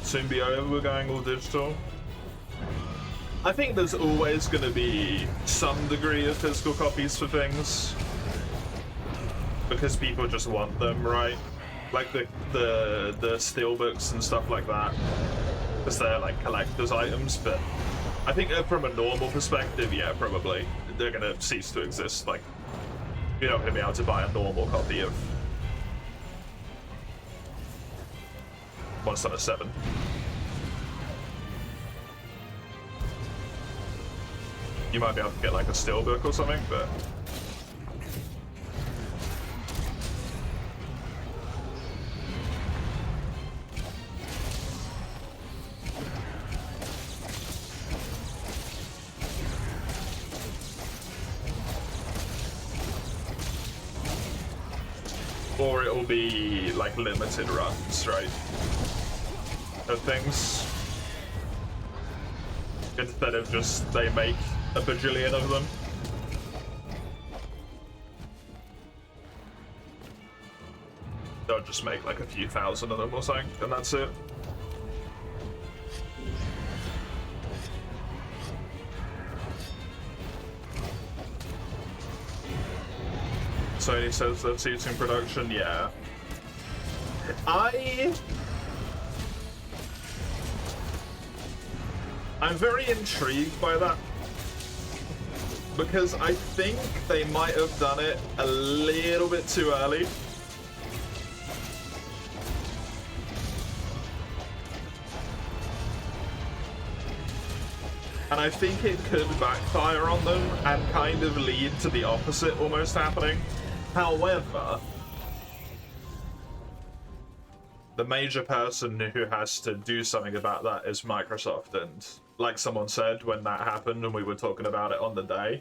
Soon be over, we're going all digital. I think there's always going to be some degree of physical copies for things. Because people just want them, right? Like the steelbooks and stuff like that. Because they're like collector's items, but I think from a normal perspective, yeah, probably. They're going to cease to exist. Like, you're not going to be able to buy a normal copy of Monster Hunter 7. You might be able to get like a steelbook or something, but or it will be like limited runs, right? Of things. Instead of just they make a bajillion of them. They'll just make like a few thousand of them or something, and that's it. Sony says that ceasing production, yeah. I'm very intrigued by that. Because I think they might have done it a little bit too early. And And I think it could backfire on them and kind of lead to the opposite almost happening. However, the major person who has to do something about that is Microsoft. And like someone said when that happened and we were talking about it on the day,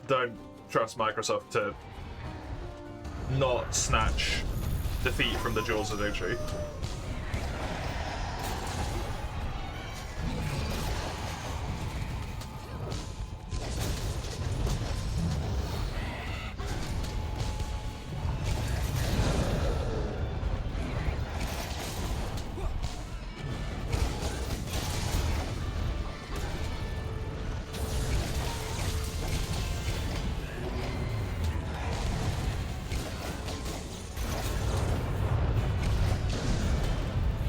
don't trust Microsoft to not snatch defeat from the jaws of victory.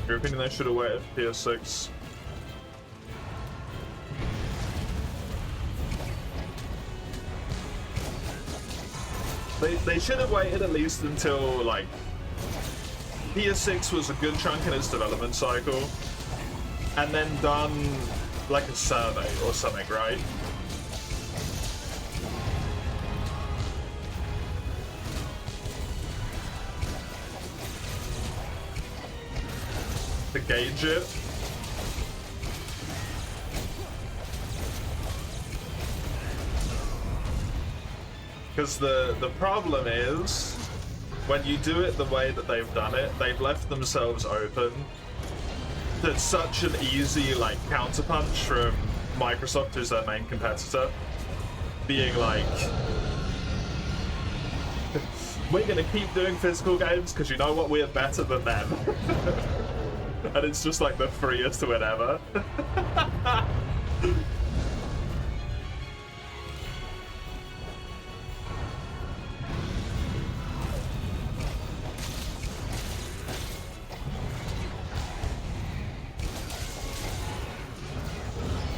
Your opinion they should have waited for PS6? They should have waited at least until, like, PS6 was a good chunk in its development cycle, and then done, like, a survey or something, right? To gauge it. Because the problem is, when you do it the way that they've done it, they've left themselves open to such an easy, like, counterpunch from Microsoft, who's their main competitor, being like, we're gonna keep doing physical games because you know what, we're better than them. And it's just like the freest win ever.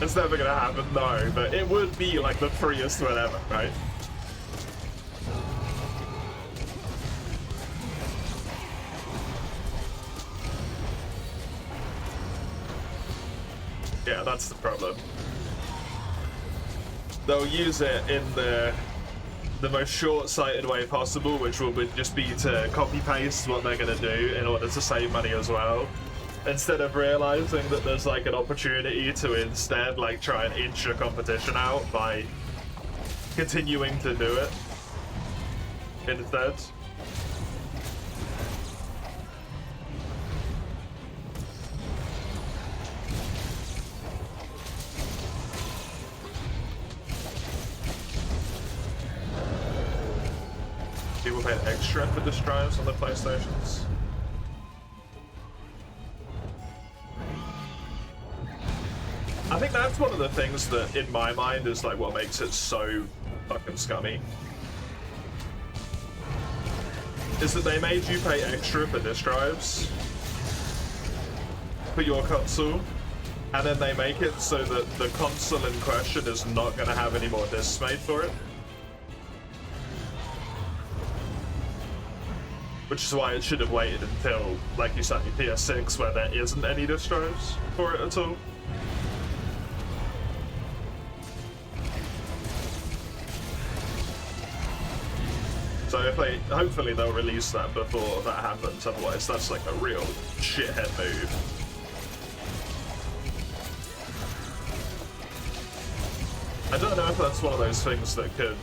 It's never gonna happen, no, but it would be like the freest win ever, right? Yeah, that's the problem. They'll use it in the most short-sighted way possible, which will just be to copy-paste what they're gonna do in order to save money as well, instead of realizing that there's like an opportunity to instead like try and inch your competition out by continuing to do it instead. People paid extra for disk drives on the PlayStations. I think that's one of the things that, in my mind, is like what makes it so fucking scummy. Is that they made you pay extra for disk drives for your console, and then they make it so that the console in question is not going to have any more discs made for it. Which is why it should have waited until, like you said, your PS6, where there isn't any disk drives for it at all. So if they, hopefully they'll release that before that happens, otherwise that's like a real shithead move. I don't know if that's one of those things that could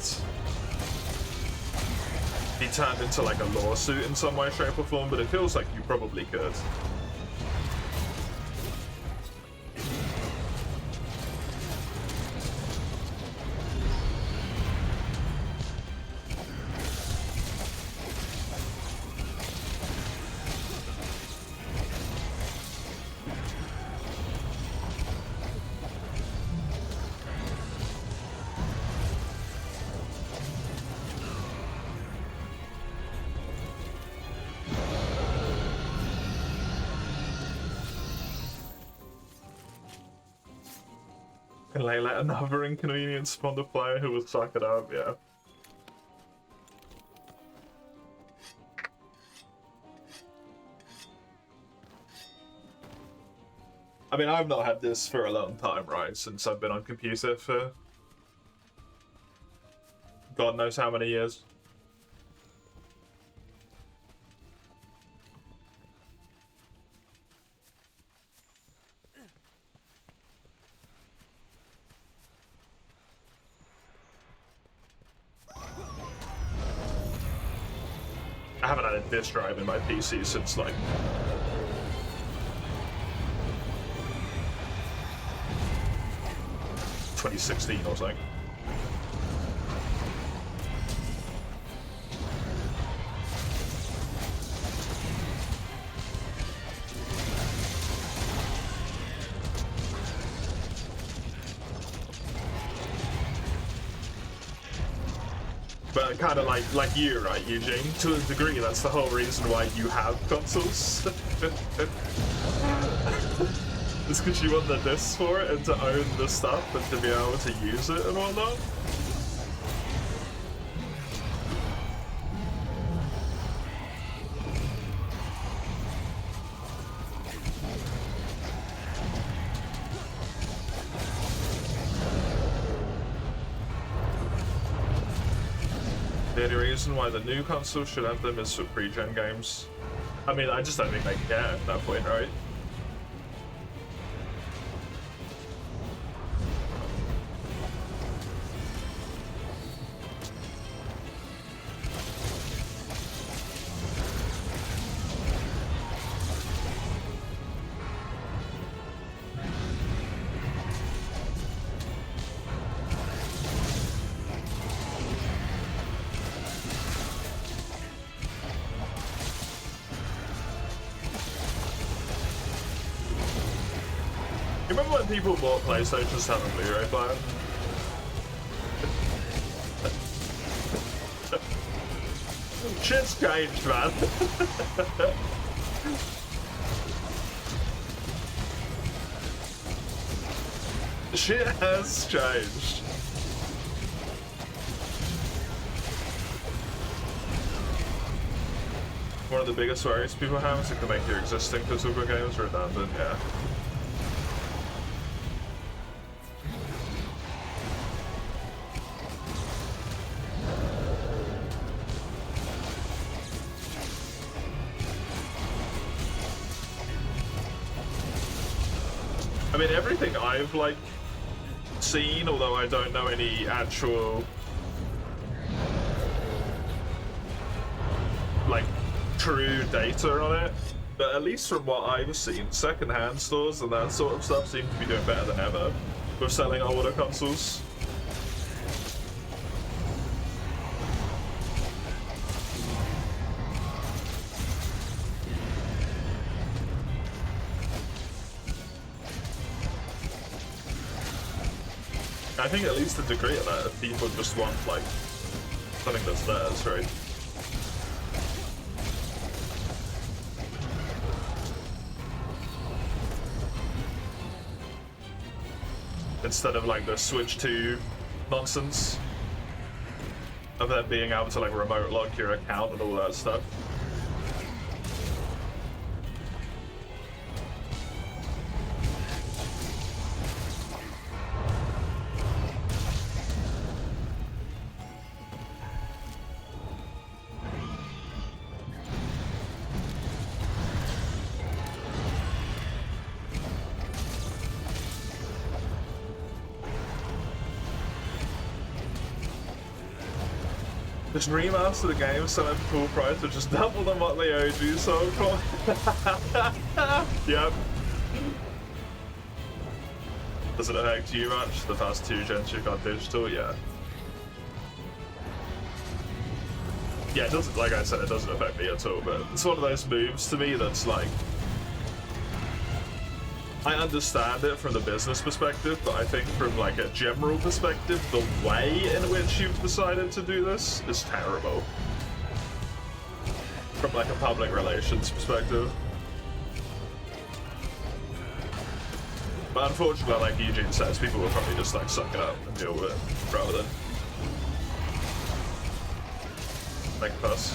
be turned into like a lawsuit in some way, shape or form, but it feels like you probably could. And like let another inconvenience spawn the player who will suck it up, yeah. I mean, I've not had this for a long time, right? Since I've been on computer for God knows how many years. I haven't had a disk drive in my PC since like 2016 or something. But kind of like you, right, Eugene? To a degree, that's the whole reason why you have consoles. It's because you want the discs for it and to own the stuff and to be able to use it and whatnot. The only reason why the new console should have them is for pre-gen games. I mean, I just don't think they care at that point, right? You remember when people bought PlayStations to have a Blu-ray player? Shit's changed, man. Shit has changed. One of the biggest worries people have is it can make your existing physical games redundant, yeah. I mean, everything I've, like, seen, although I don't know any actual, like, true data on it, but at least from what I've seen, second-hand stores and that sort of stuff seem to be doing better than ever with selling older consoles. I think at least a degree of that, if people just want, like, something that's theirs, right? Instead of, like, the Switch 2 nonsense of them being able to, like, remote lock your account and all that stuff. Just remaster the game, sell it for full price, or just double them what they owed you, so yep. Does it affect you much? The past 2 gens you've got digital? Yeah. Yeah, it doesn't, like I said, it doesn't affect me at all, but it's one of those moves to me that's like, I understand it from the business perspective, but I think from like a general perspective, the way in which you've decided to do this is terrible. From like a public relations perspective. But unfortunately, like Eugene says, people will probably just like suck it up and deal with it, rather than make a fuss.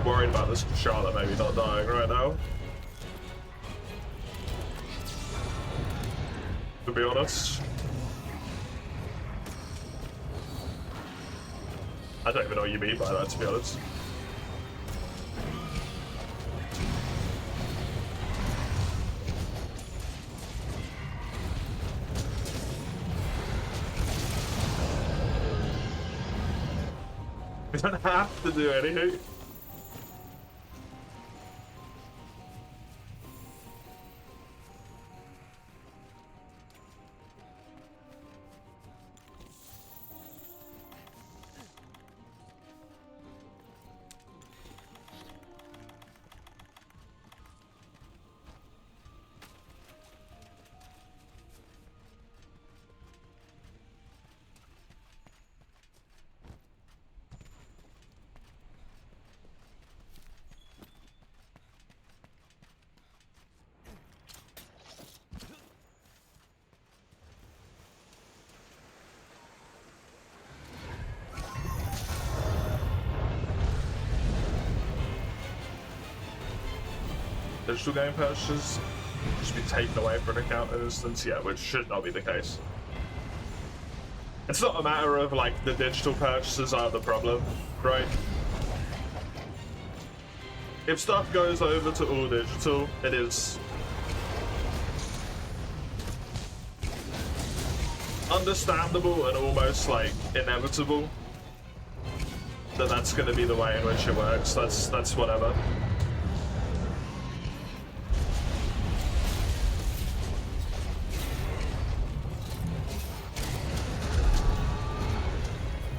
of worried about this Charlotte maybe not dying right now. To be honest. I don't even know what you mean by that, to be honest. We don't have to do anything. Digital game purchases just be taken away for an account instance, yeah, which should not be the case. It's not a matter of like the digital purchases are the problem, right? If stuff goes over to all digital, it is understandable and almost like inevitable that that's going to be the way in which it works. That's whatever.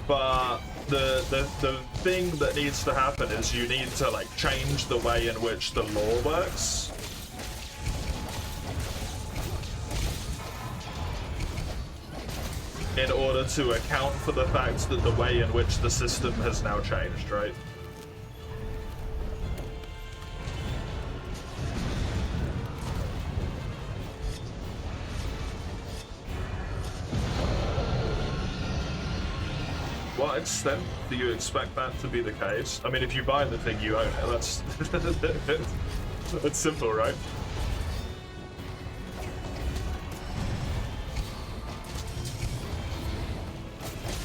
But the thing that needs to happen is you need to like change the way in which the law works. In order to account for the fact that the way in which the system has now changed, right? What extent do you expect that to be the case? I mean, if you buy the thing, you own it. That's that's simple, right?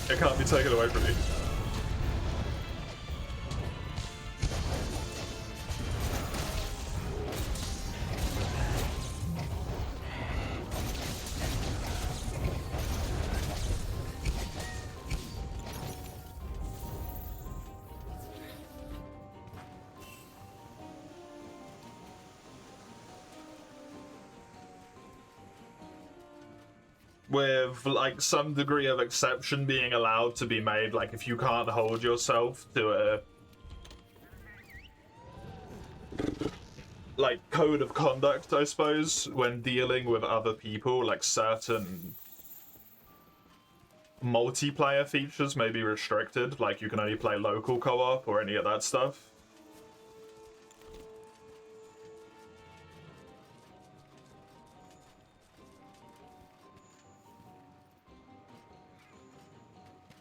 It can't be taken away from you. With like some degree of exception being allowed to be made, like if you can't hold yourself to a like code of conduct, I suppose, when dealing with other people, like certain multiplayer features may be restricted, like you can only play local co-op or any of that stuff.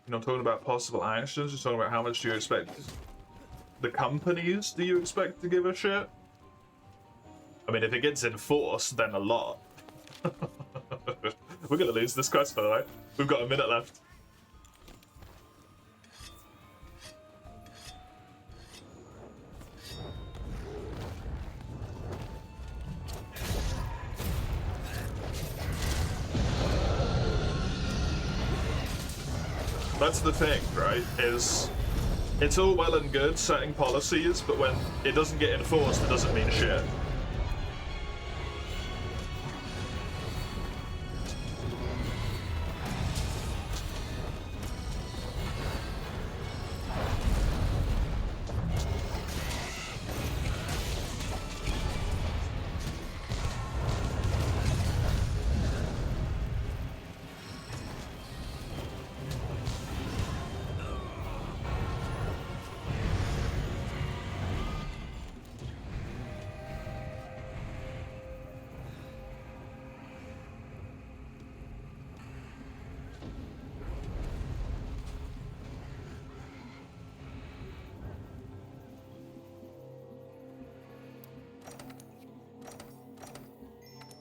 You're not talking about possible actions, you're talking about how much do you expect the companies do you expect to give a shit? I mean, if it gets enforced, then a lot. We're gonna lose this quest, by the way. We've got a minute left. That's the thing, right? Is it's all well and good setting policies, but when it doesn't get enforced, it doesn't mean shit.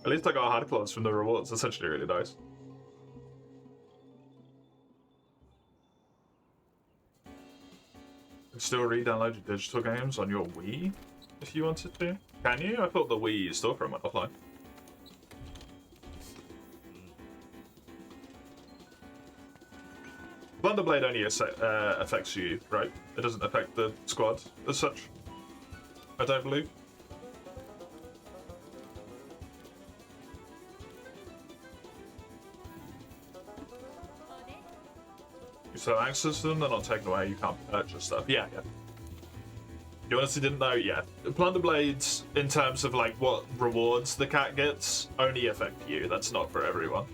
At least I got hard clothes from the rewards. That's actually really nice. You can still re-download your digital games on your Wii if you wanted to. Can you? I thought the Wii storefront went offline. Blunderblade only affects you, right? It doesn't affect the squad as such. I don't believe. You still have access to them, they're not taken away, you can't purchase stuff. Yeah, yeah. You honestly didn't know? Yeah. Plunderblades, in terms of like what rewards the cat gets, only affect you. That's not for everyone.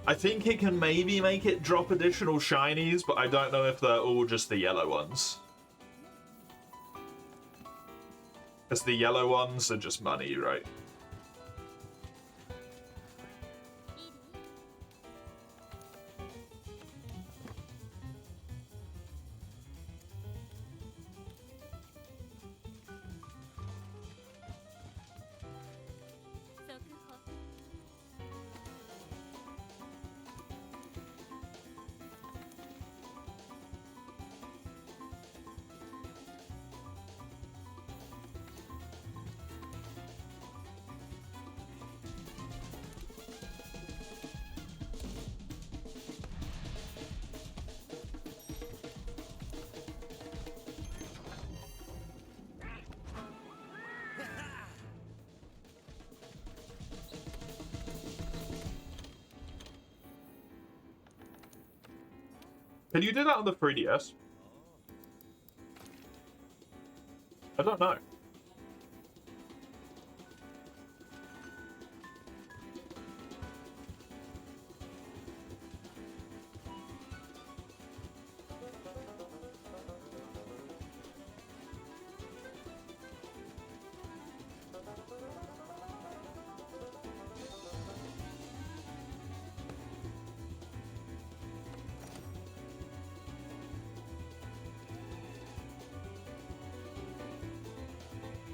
I think it can maybe make it drop additional shinies, but I don't know if they're all just the yellow ones. Because the yellow ones are just money, right? Can you do that on the 3DS? I don't know.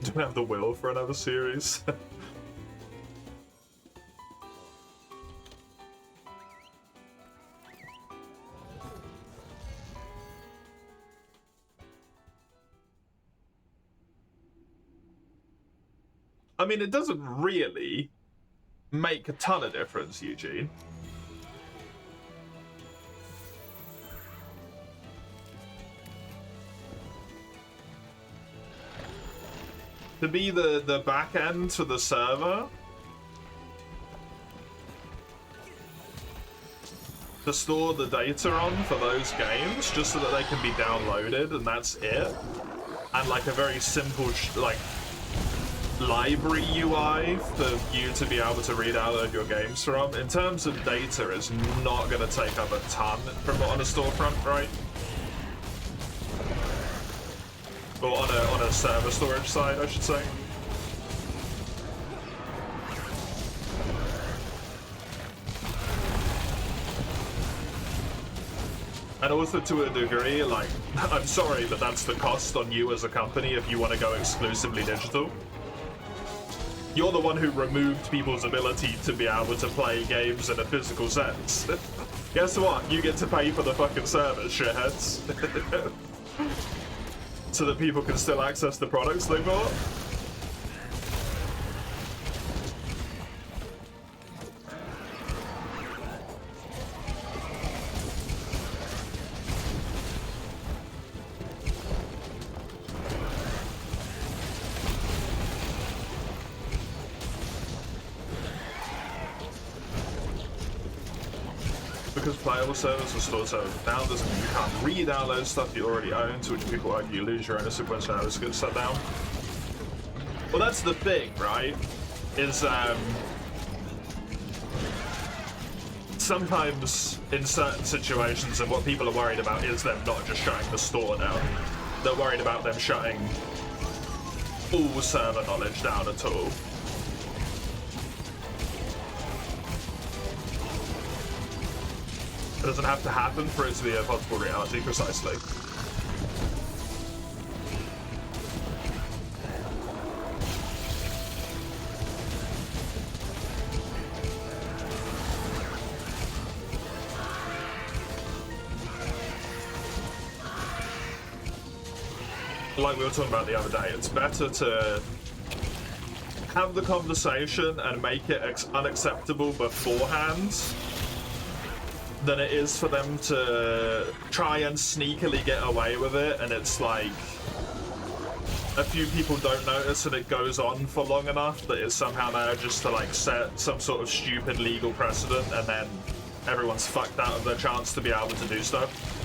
Don't have the will for another series. I mean, it doesn't really make a ton of difference, Eugene. To be the back end to the server, to store the data on for those games, just so that they can be downloaded, and that's it. And like a very simple like library UI for you to be able to re-download your games from. In terms of data, it's not going to take up a ton from on a storefront, right? Or on a server storage side, I should say. And also to a degree, like, I'm sorry, but that's the cost on you as a company if you want to go exclusively digital. You're the one who removed people's ability to be able to play games in a physical sense. Guess what? You get to pay for the fucking servers, shitheads. So that people can still access the products they bought. Because playable servers are stored servers down doesn't mean you can't re-download stuff you already own, to which people argue you lose your ownership when servers get shut down. Well, that's the thing, right? Is sometimes in certain situations, and what people are worried about is them not just shutting the store down. They're worried about them shutting all server knowledge down at all. It doesn't have to happen for it to be a possible reality, precisely. like we were talking about the other day, it's better to have the conversation and make it unacceptable beforehand than it is for them to try and sneakily get away with it, and it's like a few people don't notice and it goes on for long enough that it somehow manages to like set some sort of stupid legal precedent, and then everyone's fucked out of their chance to be able to do stuff.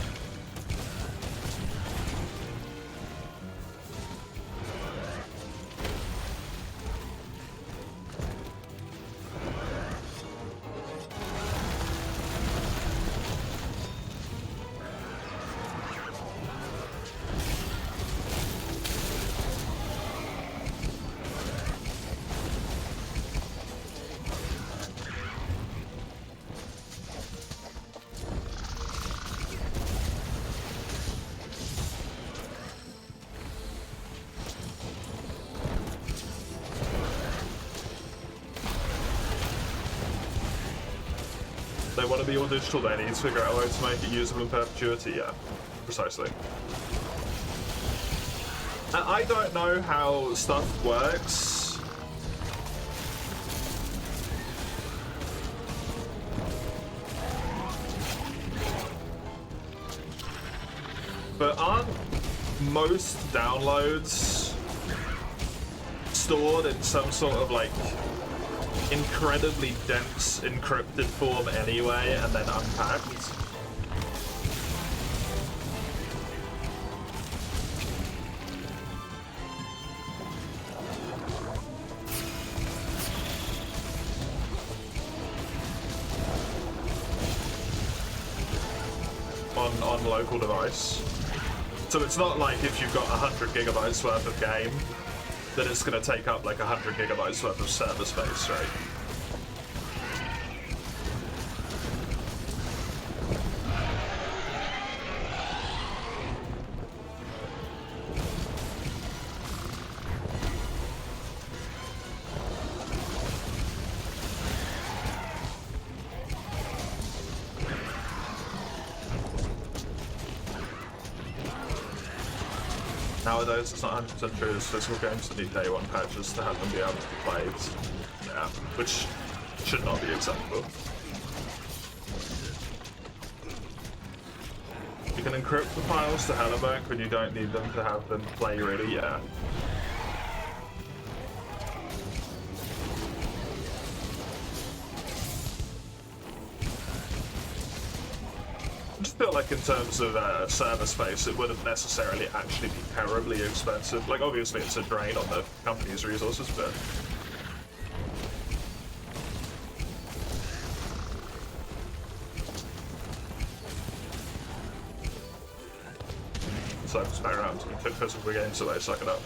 They want to be all digital, they need to figure out a way to make it usable in perpetuity. Yeah, precisely. And I don't know how stuff works. But aren't most downloads stored in some sort of like incredibly dense encrypted form anyway and then unpacked? On local device. So it's not like if you've got 100 gigabytes worth of game that it's going to take up like 100 gigabytes worth of server space, right? Nowadays, it's not 100% true. There's physical games that need day one patches to have them be able to be played. Yeah, which should not be acceptable. You can encrypt the files to hell and back when you don't need them to have them play ready. Yeah. I just feel like in terms of server space, it wouldn't necessarily actually be terribly expensive. Like, obviously it's a drain on the company's resources, but... So just back around and put physical games away, suck it up.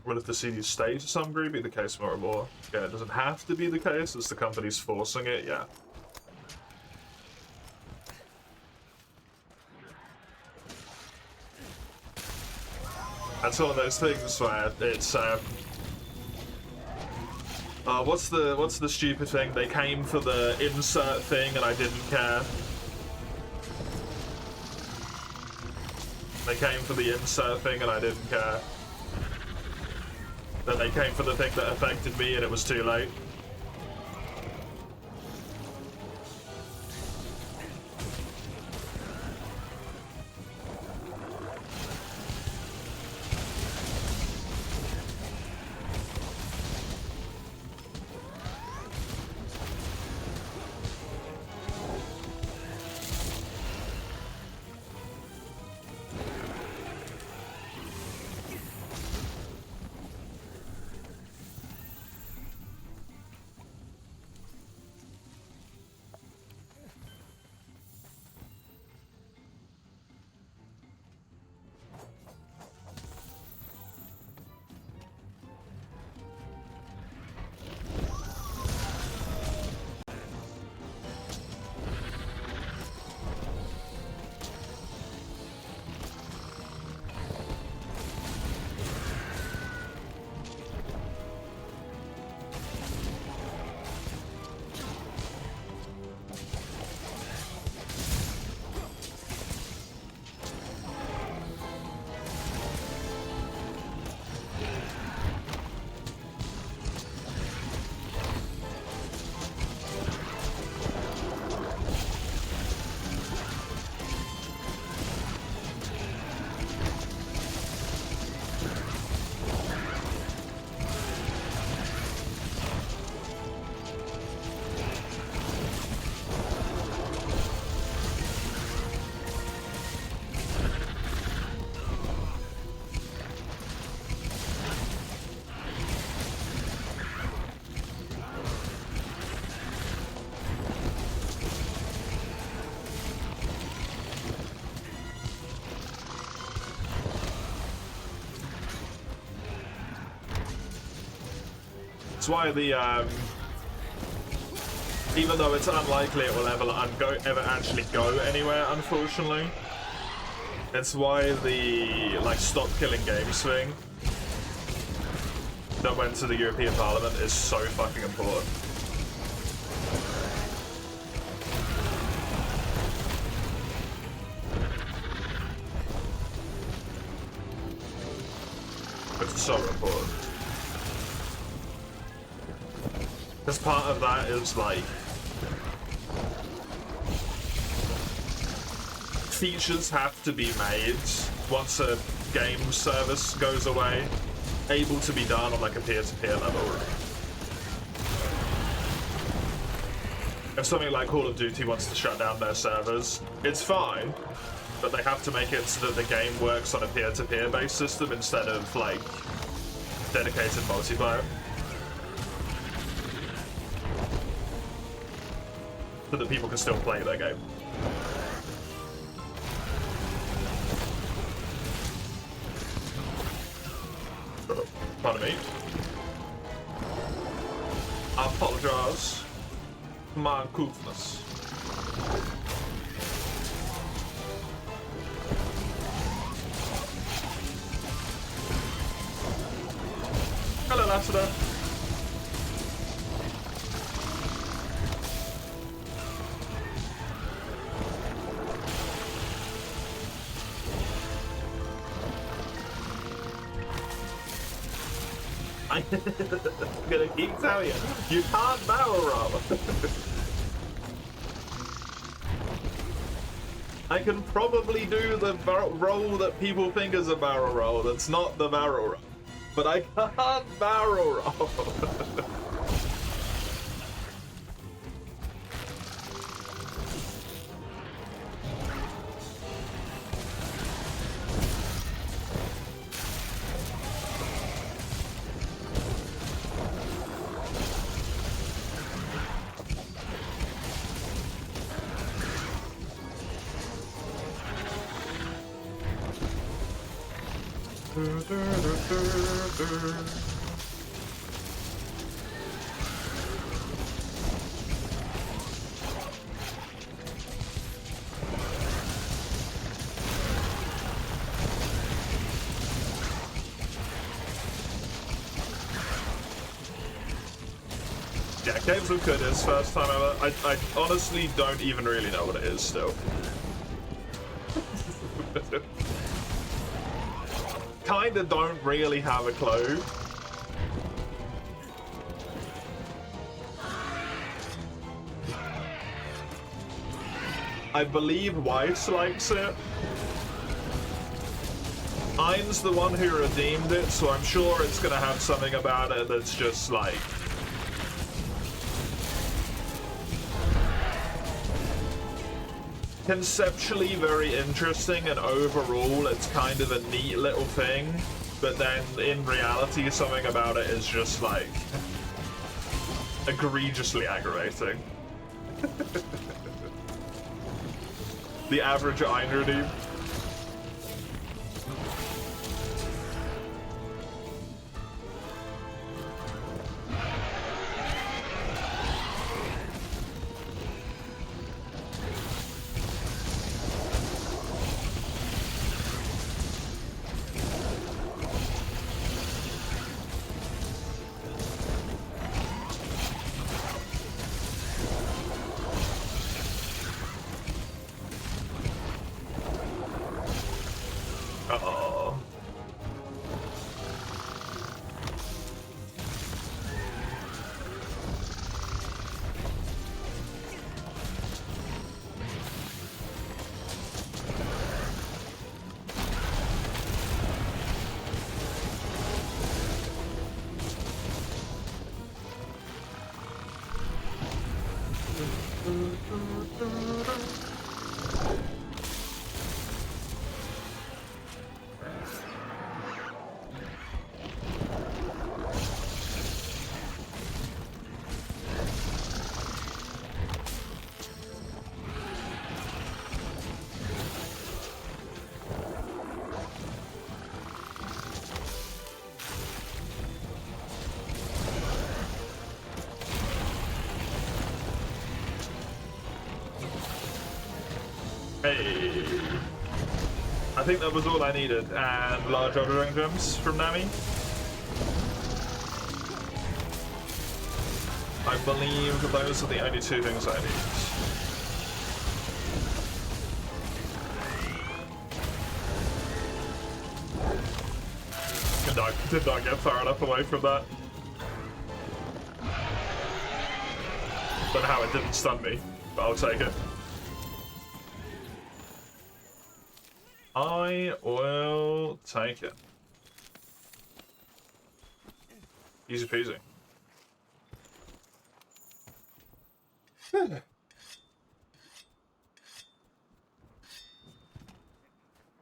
Will if the CD stay to some degree be the case more and more? Yeah, it doesn't have to be the case, it's the company's forcing it, yeah. That's one of those things where it's what's the stupid thing? They came for the insert thing and I didn't care. They came for the insert thing and I didn't care. Then they came for the thing that affected me and it was too late. It's why the even though it's unlikely it will ever actually go anywhere, unfortunately. It's why the like stop killing games thing that went to the European Parliament is so fucking important. It's so important. Because part of that is like features have to be made once a game service goes away, able to be done on like a peer-to-peer level. If something like Call of Duty wants to shut down their servers, it's fine, but they have to make it so that the game works on a peer-to-peer based system instead of like dedicated multiplayer. So that people can still play their game. Pardon me. I apologize for my uncouthness. Hello, Lassiter. I'm gonna keep telling you, you can't barrel roll. I can probably do the roll that people think is a barrel roll. That's not the barrel roll, but I can't barrel roll. Yeah, Caves of Goodness, first time ever. I honestly don't even really know what it is still. Kinda don't really have a clue. I believe Weiss likes it. Ein's the one who redeemed it, so I'm sure it's gonna have something about it that's just like conceptually very interesting, and overall it's kind of a neat little thing, but then in reality something about it is just like egregiously aggravating. The average Ein redeem. I think that was all I needed, and large Oddering Gems from Nami. I believe those are the only two things I need. Did not get far enough away from that. Don't know how it didn't stun me, but I'll take it. I will take it. Easy peasy.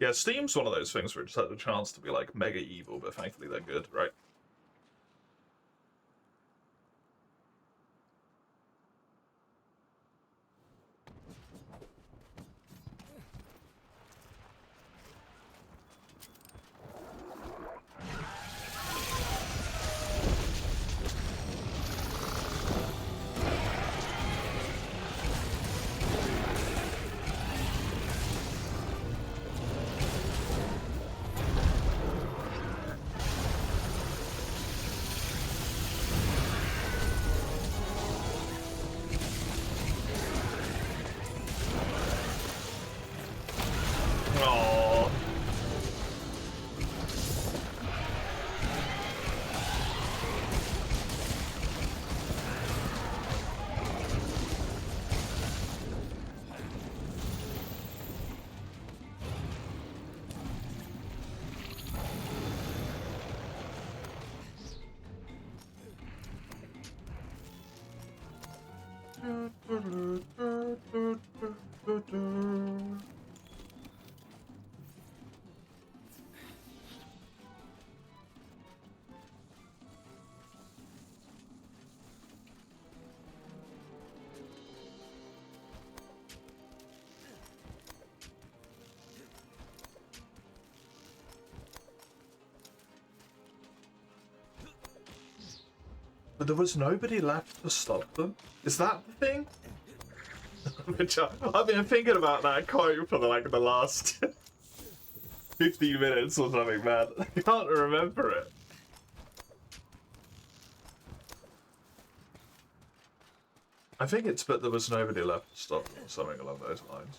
Yeah, Steam's one of those things where it just has a chance to be like mega evil, but thankfully they're good, right? Aww. But there was nobody left to stop them? Is that the thing? Which I've been thinking about that quote for the last 15 minutes or something, man. I can't remember it. I think it's but there was nobody left to stop them or something along those lines.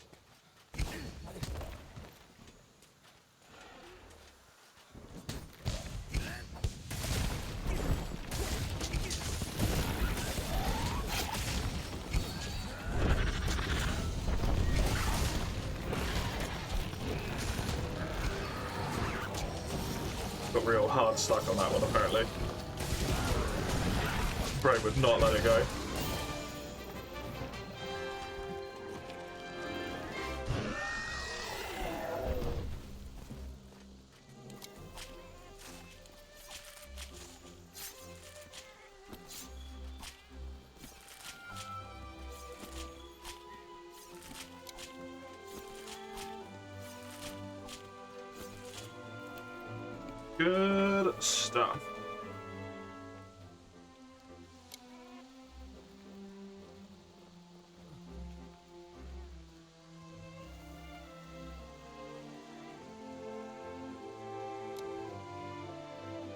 Got real hard stuck on that one apparently. Brain would not let it go. Good stuff.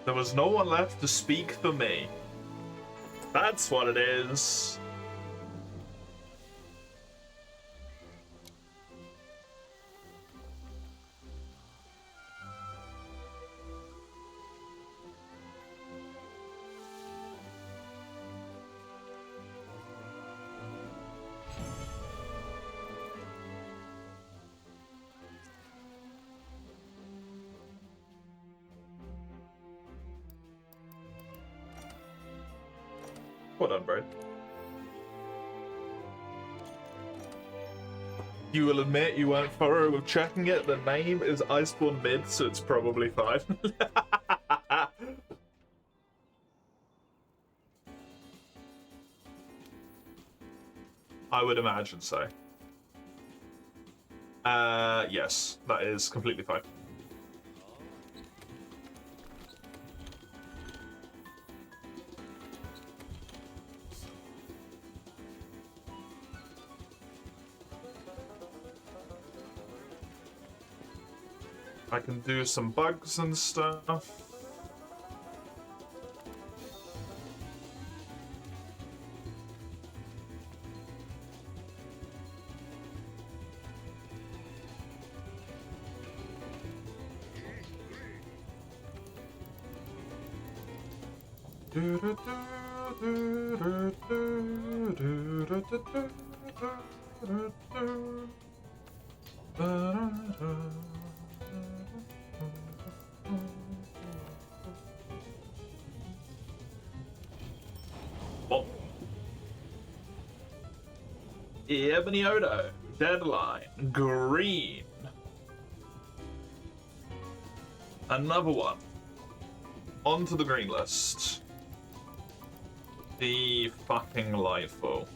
There was no one left to speak for me. That's what it is. Well done, bro. You will admit you weren't thorough with checking it. The name is Iceborne Mid, so it's probably fine. I would imagine so. Yes, that is completely fine. I can do some bugs and stuff. Oh. Ebony Odo, Deadline, Green. Another one. Onto the green list. The fucking Lightfall.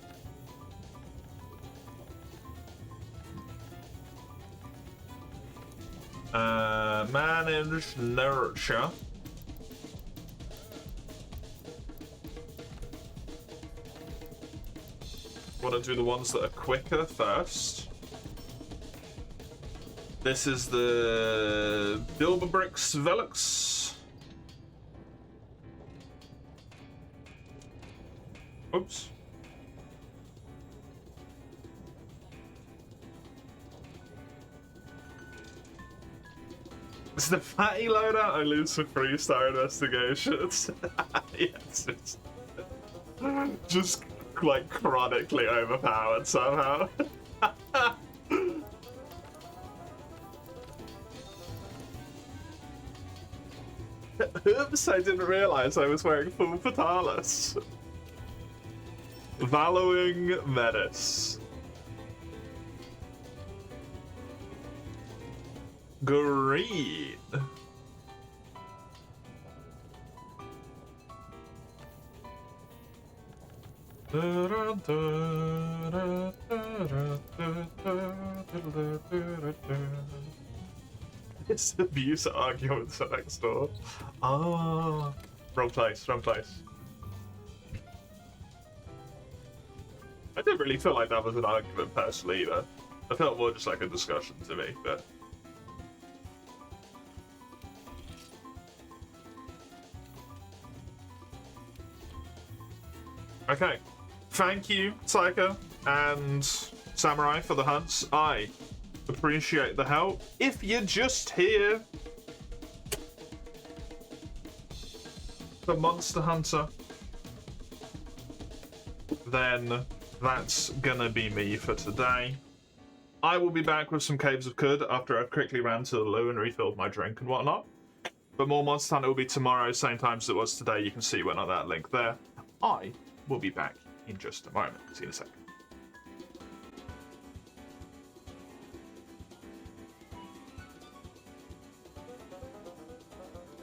Manage Nurture. Want to do the ones that are quicker first. This is the Bilberbrix Velux. Oops. It's the fatty loader. I lose for 3-star investigations. Yes, it's just like chronically overpowered somehow. Oops, I didn't realize I was wearing full Fatalis. Valuing Menace. Green. It's abuse arguments next door. Ah, wrong place, wrong place. I didn't really feel like that was an argument personally either. I felt more just like a discussion to me, but... Okay. Thank you, Psycho and Samurai, for the hunts. I appreciate the help. If you're just here for Monster Hunter, then that's gonna be me for today. I will be back with some Caves of Khud after I've quickly ran to the loo and refilled my drink and whatnot. But more Monster Hunter will be tomorrow, same time as it was today. You can see when on that link there. I will be back in just a moment. See you in a second.